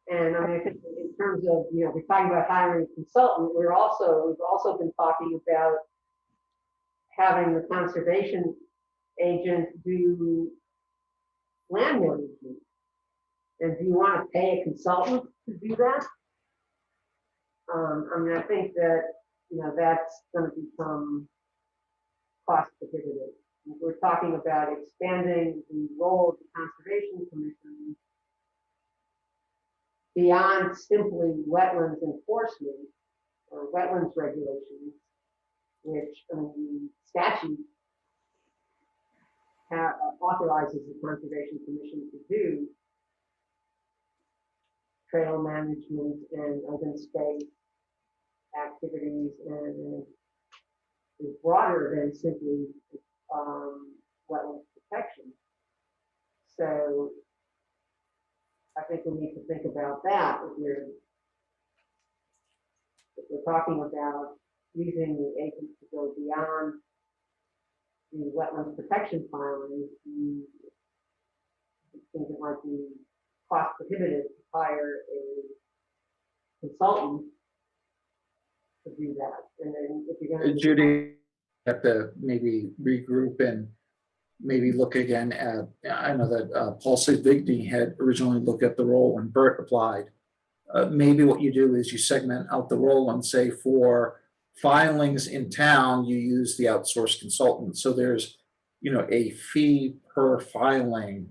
[SPEAKER 1] And I mean, I think in terms of, you know, we're talking about hiring a consultant, we've also been talking about having the conservation agent do land management. And do you want to pay a consultant to do that? I mean, I think that, you know, that's going to become cost prohibitive. We're talking about expanding the role of the Conservation Commission beyond simply wetlands enforcement or wetlands regulations, which the statute authorizes the Conservation Commission to do trail management and open space activities, and is broader than simply wetlands protection. So I think we need to think about that if we're talking about using the agent to go beyond the wetlands protection filings. I think it might be cost prohibitive to hire a consultant to do that. And then if you're going to
[SPEAKER 6] Judy, have to maybe regroup and maybe look again at, I know that Paul Savigny had originally looked at the role when Bert applied. Maybe what you do is you segment out the role and say for filings in town, you use the outsourced consultant. So there's, you know, a fee per filing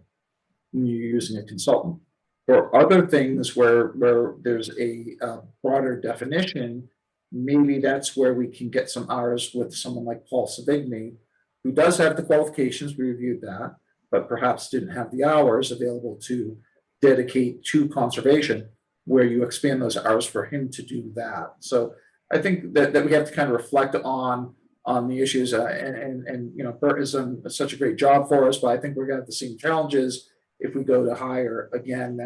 [SPEAKER 6] when you're using a consultant. For other things where there's a broader definition, maybe that's where we can get some hours with someone like Paul Savigny, who does have the qualifications, we reviewed that, but perhaps didn't have the hours available to dedicate to conservation, where you expand those hours for him to do that. So I think that we have to kind of reflect on the issues, and you know, Bert has done such a great job for us, but I think we're going to have the same challenges if we go to hire again,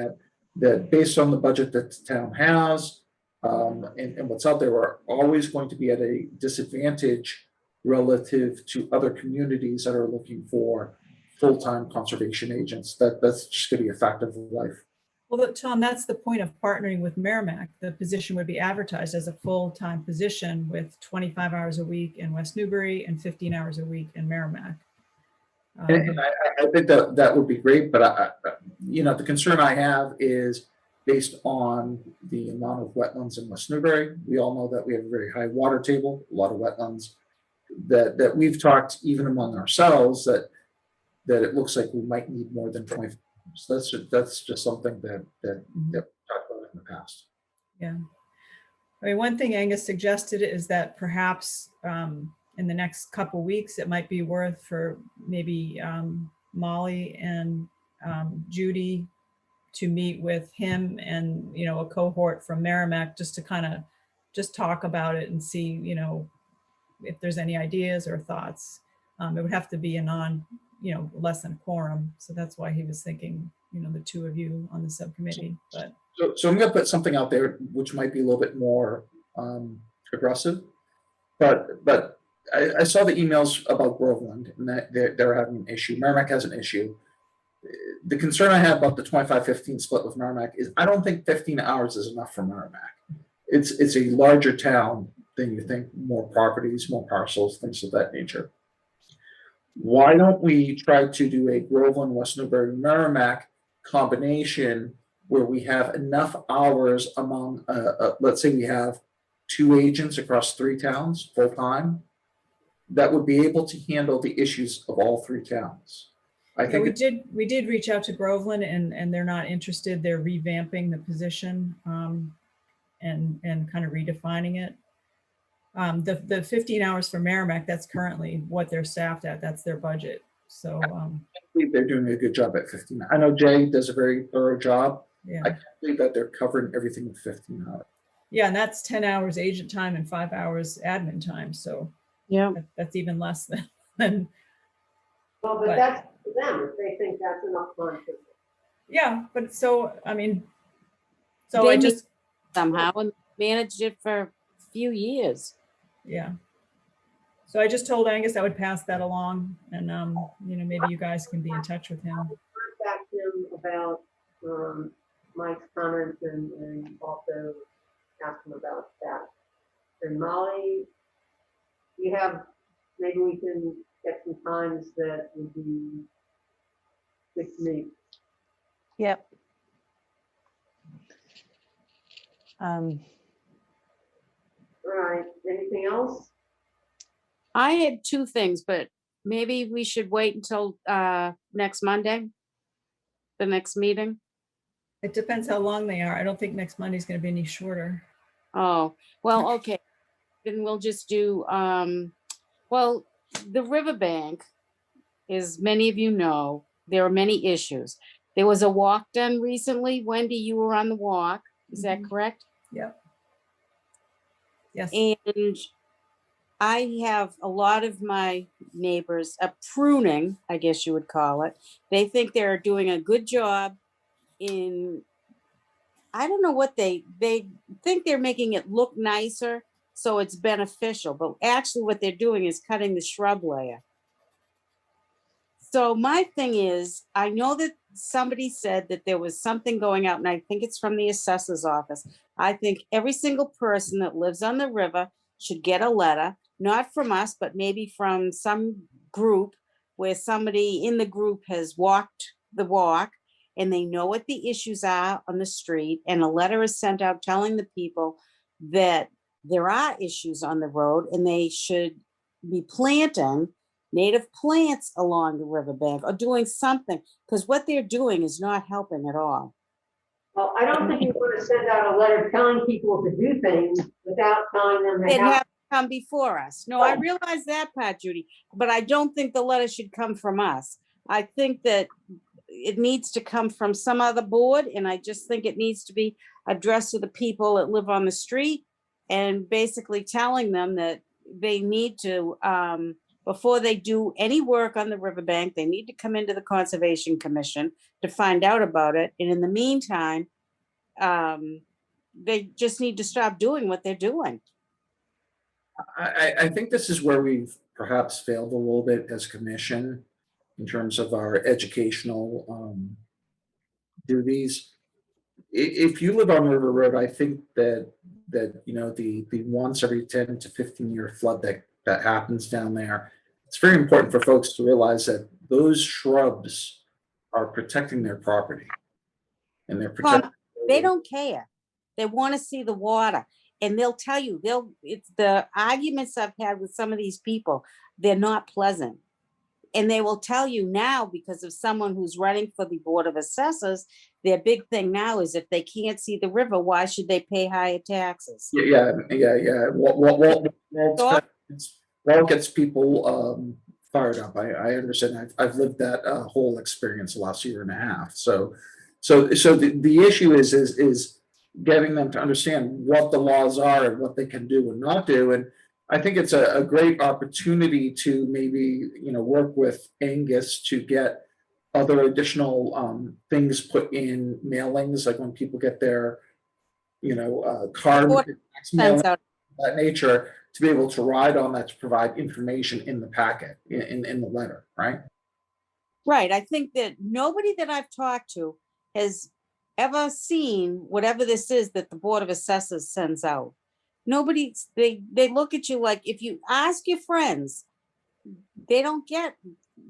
[SPEAKER 6] that based on the budget that the town has, and what's out there, we're always going to be at a disadvantage relative to other communities that are looking for full-time conservation agents. That's just going to be a fact of life.
[SPEAKER 8] well, but Tom, that's the point of partnering with Merrimack. The position would be advertised as a full-time position with 25 hours a week in West Newbury and 15 hours a week in Merrimack.
[SPEAKER 6] And I think that would be great, but you know, the concern I have is based on the amount of wetlands in West Newbury. We all know that we have a very high water table, a lot of wetlands, that we've talked even among ourselves that it looks like we might need more than 25. So that's just something that we talked about in the past.
[SPEAKER 8] Yeah. I mean, one thing Angus suggested is that perhaps in the next couple weeks, it might be worth for maybe Molly and Judy to meet with him and, you know, a cohort from Merrimack, just to kind of just talk about it and see, you know, if there's any ideas or thoughts. It would have to be less than a quorum. So that's why he was thinking, you know, the two of you on the subcommittee. But
[SPEAKER 6] so I'm going to put something out there which might be a little bit more aggressive, but I saw the emails about Groveland and that they're having an issue. Merrimack has an issue. The concern I have about the 25-15 split with Merrimack is I don't think 15 hours is enough for Merrimack. It's a larger town than you think, more properties, more parcels, things of that nature. Why don't we try to do a Groveland, West Newbury, Merrimack combination where we have enough hours among, let's say we have 2 agents across 3 towns full-time, that would be able to handle the issues of all 3 towns. I
[SPEAKER 8] Yeah,
[SPEAKER 6] think
[SPEAKER 8] we did reach out to Groveland and they're not interested. They're revamping the position and kind of redefining it. The 15 hours for Merrimack, that's currently what they're staffed at. That's their budget. So
[SPEAKER 6] I believe they're doing a good job at 15. I know Jay does a very thorough job.
[SPEAKER 8] yeah.
[SPEAKER 6] I can't believe that they're covering everything with 15 hours.
[SPEAKER 8] Yeah, and that's 10 hours agent time and 5 hours admin time. So
[SPEAKER 5] yeah,
[SPEAKER 8] that's even less than
[SPEAKER 1] Well, but that's for them, if they think that's enough time.
[SPEAKER 8] yeah, but so, I mean, so
[SPEAKER 5] They
[SPEAKER 8] I just,
[SPEAKER 5] somehow and managed it for a few years.
[SPEAKER 8] yeah. So I just told Angus I would pass that along and, you know, maybe you guys can be in touch with him.
[SPEAKER 1] Contact him about Mike's comments and also ask him about that. And Molly, you have, maybe we can get some times that would be good to meet.
[SPEAKER 4] Yep.
[SPEAKER 1] All right, anything else?
[SPEAKER 5] I had 2 things, but maybe we should wait until next Monday, the next meeting.
[SPEAKER 8] It depends how long they are. I don't think next Monday's going to be any shorter.
[SPEAKER 5] Oh, well, okay. Then we'll just do, well, the riverbank, as many of you know, there are many issues. There was a walk done recently. Wendy, you were on the walk. Is that correct?
[SPEAKER 8] Yep. Yes.
[SPEAKER 5] And I have a lot of my neighbors pruning, I guess you would call it. They think they're doing a good job in, I don't know what they think they're making it look nicer, so it's beneficial, but actually what they're doing is cutting the shrub layer. So my thing is, I know that somebody said that there was something going out, and I think it's from the assessor's office. I think every single person that lives on the river should get a letter, not from us, but maybe from some group where somebody in the group has walked the walk and they know what the issues are on the street, and a letter is sent out telling the people that there are issues on the road and they should be planting native plants along the riverbank or doing something, because what they're doing is not helping at all.
[SPEAKER 1] Well, I don't think you want to send out a letter telling people to do things without telling them they
[SPEAKER 5] They'd
[SPEAKER 1] have.
[SPEAKER 5] have to come before us. No, I realize that part, Judy, but I don't think the letter should come from us. I think that it needs to come from some other board, and I just think it needs to be addressed to the people that live on the street and basically telling them that they need to, before they do any work on the riverbank, they need to come into the Conservation Commission to find out about it. And in the meantime, they just need to stop doing what they're doing.
[SPEAKER 6] I think this is where we've perhaps failed a little bit as commission in terms of our educational duties. If you live on River Road, I think that you know the once every 10 to 15 year flood that happens down there, it's very important for folks to realize that those shrubs are protecting their property, and they're protecting.
[SPEAKER 5] They don't care. They want to see the water, and they'll tell you, it's the arguments I've had with some of these people, they're not pleasant. And they will tell you now, because of someone who's running for the Board of Assessors, their big thing now is if they can't see the river, why should they pay higher taxes?
[SPEAKER 6] Yeah. Well, gets people fired up. I understand. I've lived that whole experience the last year and a half. So the issue is getting them to understand what the laws are and what they can do and not do. And I think it's a great opportunity to maybe, work with Angus to get other additional things put in mailings, like when people get their, card mail, that nature, to be able to ride on that, to provide information in the packet, in the letter, right?
[SPEAKER 5] Right. I think that nobody that I've talked to has ever seen whatever this is that the Board of Assessors sends out. Nobody, they look at you like, if you ask your friends, they don't get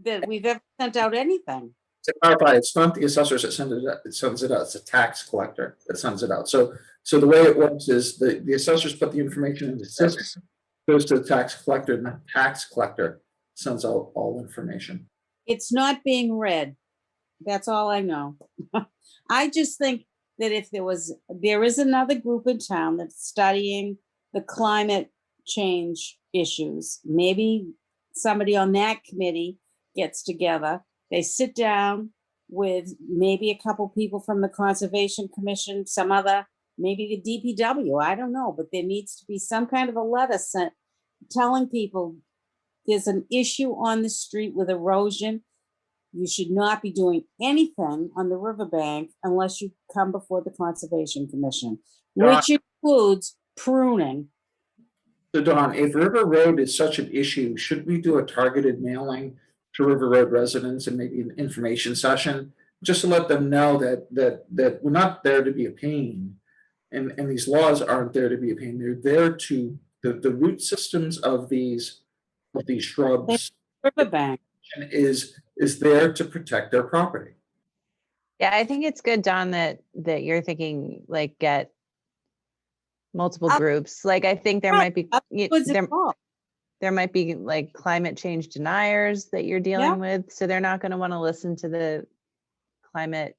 [SPEAKER 5] that we've ever sent out anything.
[SPEAKER 6] To clarify, it's not the assessors that sends it out, it's a tax collector that sends it out. So the way it works is the assessors put the information in the system, goes to the tax collector, and the tax collector sends out all information.
[SPEAKER 5] It's not being read. That's all I know. I just think that if there is another group in town that's studying the climate change issues, maybe somebody on that committee gets together, they sit down with maybe a couple people from the Conservation Commission, some other, maybe the DPW, I don't know, but there needs to be some kind of a letter sent telling people there's an issue on the street with erosion. You should not be doing anything on the riverbank unless you come before the Conservation Commission, which includes pruning.
[SPEAKER 6] So Dawn, if River Road is such an issue, should we do a targeted mailing to River Road residents and maybe an information session, just to let them know that we're not there to be a pain, and these laws aren't there to be a pain. They're there to the root systems of these shrubs.
[SPEAKER 5] Riverbank
[SPEAKER 6] is there to protect their property.
[SPEAKER 4] Yeah, I think it's good, Don, that you're thinking like get multiple groups. Like I think there might be there might be like climate change deniers that you're dealing with, so they're not going to want to listen to the climate,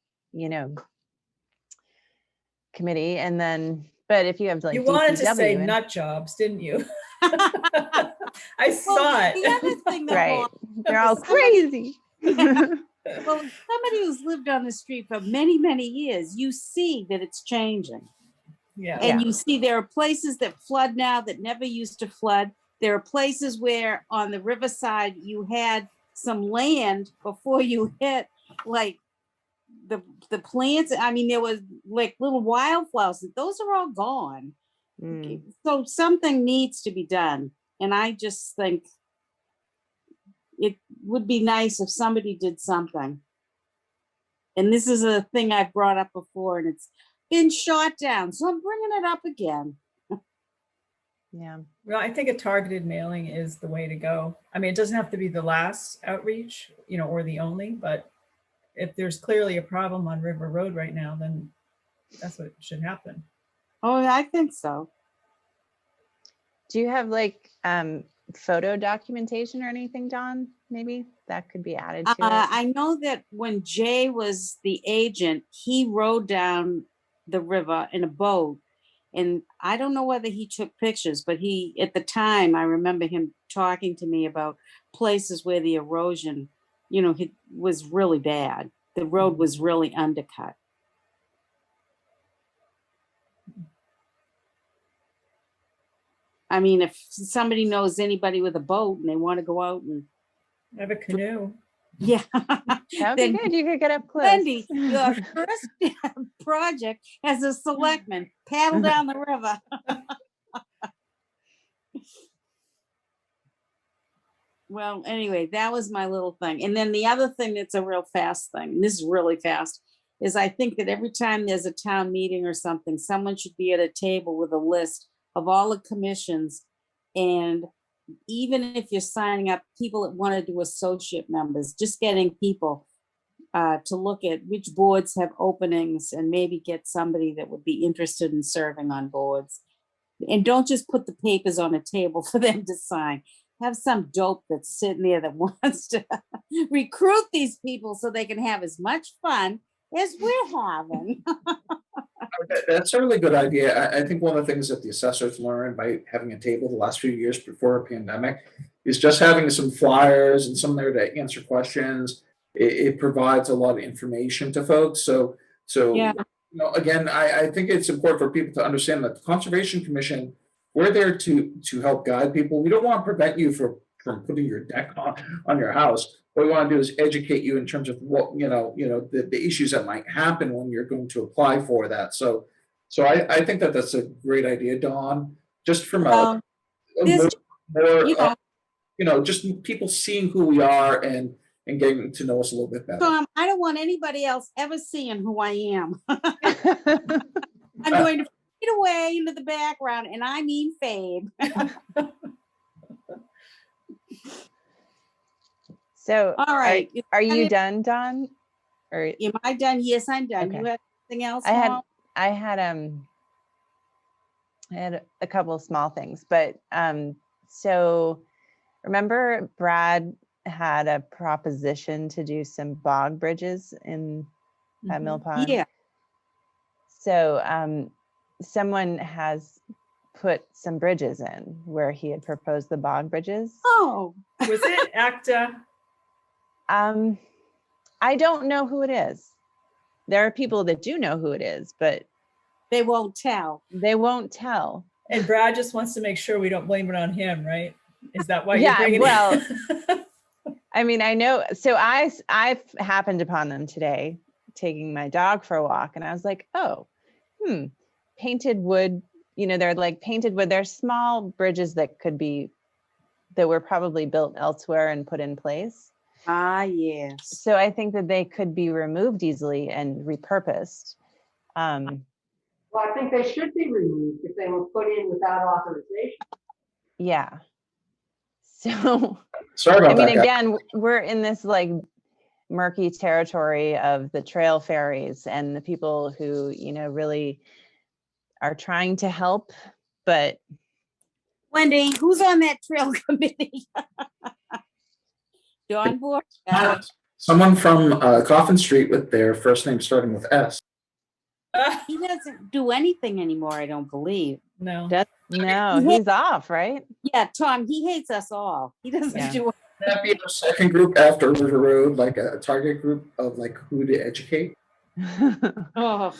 [SPEAKER 4] committee. And then, but if you have like
[SPEAKER 8] you wanted to say
[SPEAKER 4] and,
[SPEAKER 8] nut jobs, didn't you? I saw it.
[SPEAKER 5] The other thing that
[SPEAKER 4] right, they're all crazy.
[SPEAKER 5] Well, somebody who's lived on the street for many, many years, you see that it's changing.
[SPEAKER 8] Yeah.
[SPEAKER 5] And you see there are places that flood now that never used to flood. There are places where on the riverside you had some land before you hit like the plants. I mean, there was like little wildflowers. Those are all gone. So something needs to be done. And I just think it would be nice if somebody did something. And this is a thing I've brought up before and it's been shot down. So I'm bringing it up again.
[SPEAKER 4] Yeah.
[SPEAKER 8] Well, I think a targeted mailing is the way to go. I mean, it doesn't have to be the last outreach, or the only, but if there's clearly a problem on River Road right now, then that's what should happen.
[SPEAKER 5] Oh, I think so.
[SPEAKER 4] Do you have like photo documentation or anything, Don? Maybe that could be added to it.
[SPEAKER 5] I know that when Jay was the agent, he rode down the river in a boat. And I don't know whether he took pictures, but at the time, I remember him talking to me about places where the erosion, it was really bad. The road was really undercut. I mean, if somebody knows anybody with a boat and they want to go out and
[SPEAKER 8] have a canoe.
[SPEAKER 5] Yeah.
[SPEAKER 4] That would be good. You could get up close.
[SPEAKER 5] Wendy, your first project as a selectman, paddle down the river. Well, anyway, that was my little thing. And then the other thing that's a real fast thing, and this is really fast, is I think that every time there's a town meeting or something, someone should be at a table with a list of all the commissions. And even if you're signing up people that want to do associate members, just getting people to look at which boards have openings and maybe get somebody that would be interested in serving on boards. And don't just put the papers on a table for them to sign. Have some dope that's sitting there that wants to recruit these people so they can have as much fun as we're having.
[SPEAKER 6] That's a really good idea. I think one of the things that the assessors learned by having a table the last few years before a pandemic is just having some flyers and some there to answer questions. It provides a lot of information to folks. So yeah. Again, I think it's important for people to understand that the Conservation Commission, we're there to help guide people. We don't want to prevent you from putting your deck on your house. What we want to do is educate you in terms of what, the issues that might happen when you're going to apply for that. So I think that that's a great idea, Dawn, just from just people seeing who we are and getting to know us a little bit better.
[SPEAKER 5] Tom, I don't want anybody else ever seeing who I am. I'm going to fade away into the background, and I mean fade.
[SPEAKER 4] So,
[SPEAKER 5] all right.
[SPEAKER 4] Are you done, Don? Or
[SPEAKER 5] Am I done? Yes, I'm done.
[SPEAKER 4] Okay.
[SPEAKER 5] You have anything else?
[SPEAKER 4] I had
[SPEAKER 5] Mom?
[SPEAKER 4] I had a couple of small things, but so remember Brad had a proposition to do some bog bridges in at Mill Pond?
[SPEAKER 5] Yeah.
[SPEAKER 4] So someone has put some bridges in where he had proposed the bog bridges.
[SPEAKER 5] Oh,
[SPEAKER 8] Was it ACTA?
[SPEAKER 4] I don't know who it is. There are people that do know who it is, but
[SPEAKER 5] they won't tell.
[SPEAKER 4] They won't tell.
[SPEAKER 8] And Brad just wants to make sure we don't blame it on him, right? Is that why you're
[SPEAKER 4] Yeah,
[SPEAKER 8] bringing
[SPEAKER 4] well,
[SPEAKER 8] it?
[SPEAKER 4] I mean, I know. So I've happened upon them today, taking my dog for a walk, and I was like, oh, painted wood. You know, they're like painted wood. They're small bridges that were probably built elsewhere and put in place.
[SPEAKER 5] Ah, yes.
[SPEAKER 4] So I think that they could be removed easily and repurposed.
[SPEAKER 1] Well, I think they should be removed if they were put in without authorization.
[SPEAKER 4] Yeah. So,
[SPEAKER 6] Sorry about
[SPEAKER 4] I mean,
[SPEAKER 6] that, guys.
[SPEAKER 4] again, we're in this like murky territory of the trail fairies and the people who, you know, really are trying to help, but.
[SPEAKER 5] Wendy, who's on that trail committee? John Board?
[SPEAKER 6] Someone from Coffin Street with their first name starting with S.
[SPEAKER 5] He doesn't do anything anymore, I don't believe.
[SPEAKER 8] No.
[SPEAKER 4] No, he's off, right?
[SPEAKER 5] Yeah, Tom, he hates us all. He doesn't do
[SPEAKER 6] That be a second group after River Road, like a target group of like who to educate.
[SPEAKER 5] Oh,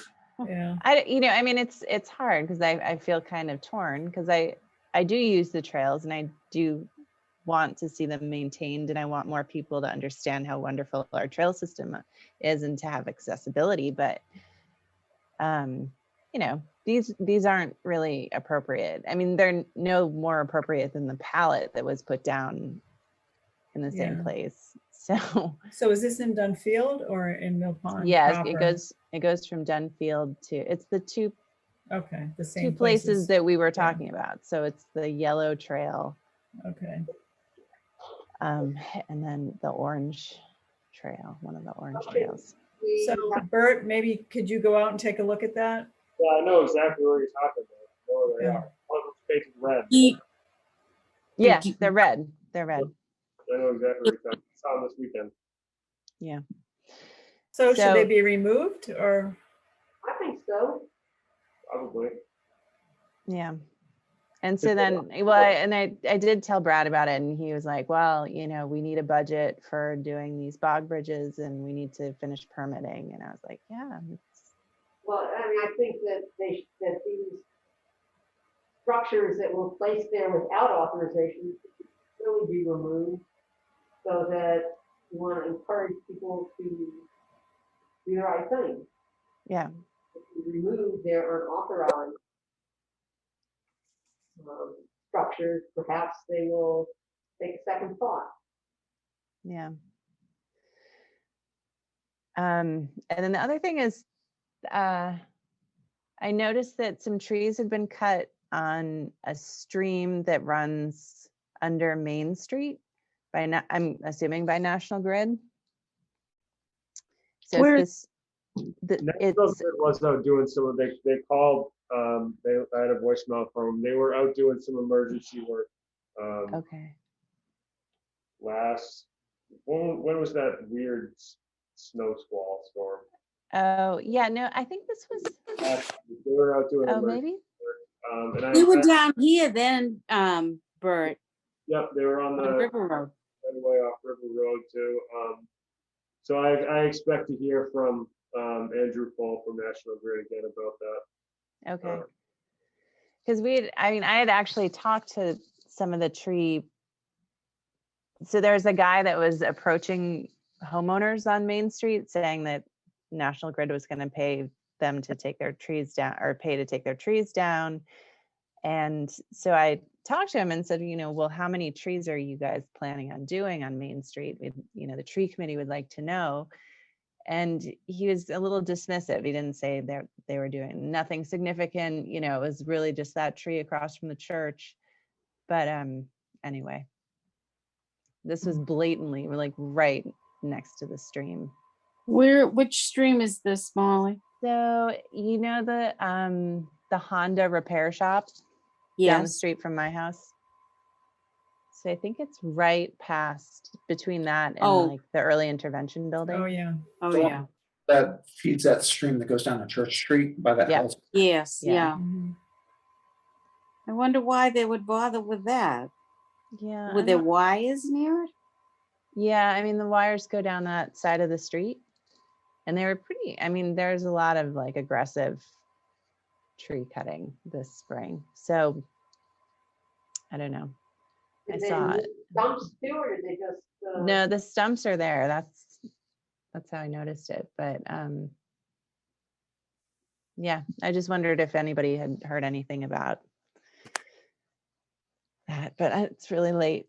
[SPEAKER 8] yeah.
[SPEAKER 4] I mean, it's hard because I feel kind of torn because I do use the trails and I do want to see them maintained, and I want more people to understand how wonderful our trail system is and to have accessibility. But you know, these aren't really appropriate. I mean, they're no more appropriate than the pallet that was put down in the same place.
[SPEAKER 8] So is this in Dunfield or in Mill Pond?
[SPEAKER 4] Yeah,
[SPEAKER 8] proper?
[SPEAKER 4] it goes from Dunfield to, it's the two
[SPEAKER 8] the same
[SPEAKER 4] two places that we were talking about. So it's the yellow trail.
[SPEAKER 8] Okay.
[SPEAKER 4] And then the orange trail, one of the orange trails.
[SPEAKER 8] So Bert, maybe could you go out and take a look at that?
[SPEAKER 3] Yeah, I know exactly where you're talking about. I know where they are. One of them's painted red.
[SPEAKER 4] Yeah, they're red. They're red.
[SPEAKER 3] I know exactly where you're talking. I saw them this weekend.
[SPEAKER 4] Yeah.
[SPEAKER 8] So should they be removed or?
[SPEAKER 1] I think so.
[SPEAKER 3] Probably.
[SPEAKER 4] Yeah. And so then, well, I did tell Brad about it, and he was like, well, you know, we need a budget for doing these bog bridges and we need to finish permitting. And I was like, yeah.
[SPEAKER 1] Well, I mean, I think that that these structures that were placed there without authorization should really be removed, so that you want to encourage people to do the right thing.
[SPEAKER 4] Yeah.
[SPEAKER 1] If you remove their unauthorized structures, perhaps they will take a second thought.
[SPEAKER 4] Yeah. And then the other thing is, I noticed that some trees had been cut on a stream that runs under Main Street by, I'm assuming by National Grid. So it's
[SPEAKER 3] National Grid was out doing some of, they called, I had a voicemail from them. They were out doing some emergency work.
[SPEAKER 4] Okay.
[SPEAKER 3] When was that weird snow squall storm?
[SPEAKER 4] Oh, yeah, no, I think this was.
[SPEAKER 3] They were out doing
[SPEAKER 4] maybe?
[SPEAKER 3] work. And
[SPEAKER 5] we were down here then, Bert.
[SPEAKER 3] Yep, they were on the
[SPEAKER 5] River Road.
[SPEAKER 3] way off River Road too. So I expect to hear from Andrew Paul from National Grid again about that.
[SPEAKER 4] Okay. Because I had actually talked to some of the tree. So there's a guy that was approaching homeowners on Main Street saying that National Grid was going to pay them to take their trees down, or pay to take their trees down. And so I talked to him and said, you know, well, how many trees are you guys planning on doing on Main Street? You know, the tree committee would like to know. And he was a little dismissive. He didn't say they were doing nothing significant. You know, it was really just that tree across from the church. But anyway, this was blatantly, we're like right next to the stream.
[SPEAKER 5] Which stream is this, Molly?
[SPEAKER 4] So you know the Honda repair shop down the
[SPEAKER 5] Yes.
[SPEAKER 4] street from my house. So I think it's right past between that and
[SPEAKER 5] Oh.
[SPEAKER 4] like the early intervention building.
[SPEAKER 8] Oh, yeah.
[SPEAKER 5] Oh,
[SPEAKER 6] The one
[SPEAKER 5] yeah.
[SPEAKER 6] That feeds that stream that goes down to Church Street by that
[SPEAKER 4] Yeah.
[SPEAKER 6] house.
[SPEAKER 5] Yes,
[SPEAKER 4] Yeah.
[SPEAKER 5] yeah.
[SPEAKER 8] Mhm.
[SPEAKER 5] I wonder why they would bother with that.
[SPEAKER 4] Yeah.
[SPEAKER 5] Were there wires near it?
[SPEAKER 4] Yeah, I mean the wires go down that side of the street, and they were pretty. I mean, there's a lot of like aggressive tree cutting this spring. So I don't know. I
[SPEAKER 1] Did they
[SPEAKER 4] saw
[SPEAKER 1] move
[SPEAKER 4] it.
[SPEAKER 1] stumps too, or did they just?
[SPEAKER 4] No, the stumps are there. That's how I noticed it. But yeah, I just wondered if anybody had heard anything about that. But it's really late.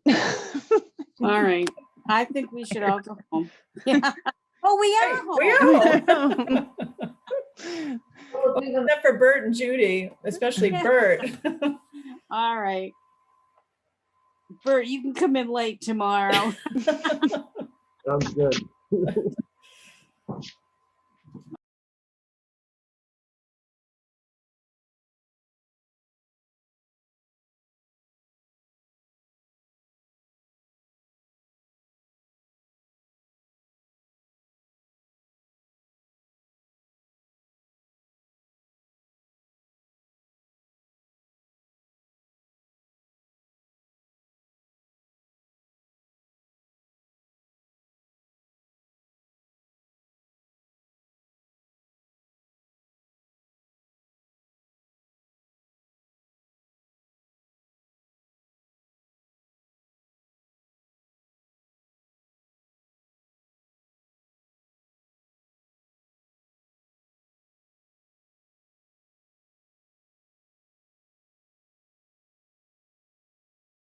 [SPEAKER 5] All right. I think we should all go home. Yeah. Oh, we are home.
[SPEAKER 8] We are. Except for Bert and Judy, especially Bert.
[SPEAKER 5] All right. Bert, you can come in late tomorrow.
[SPEAKER 3] Sounds good.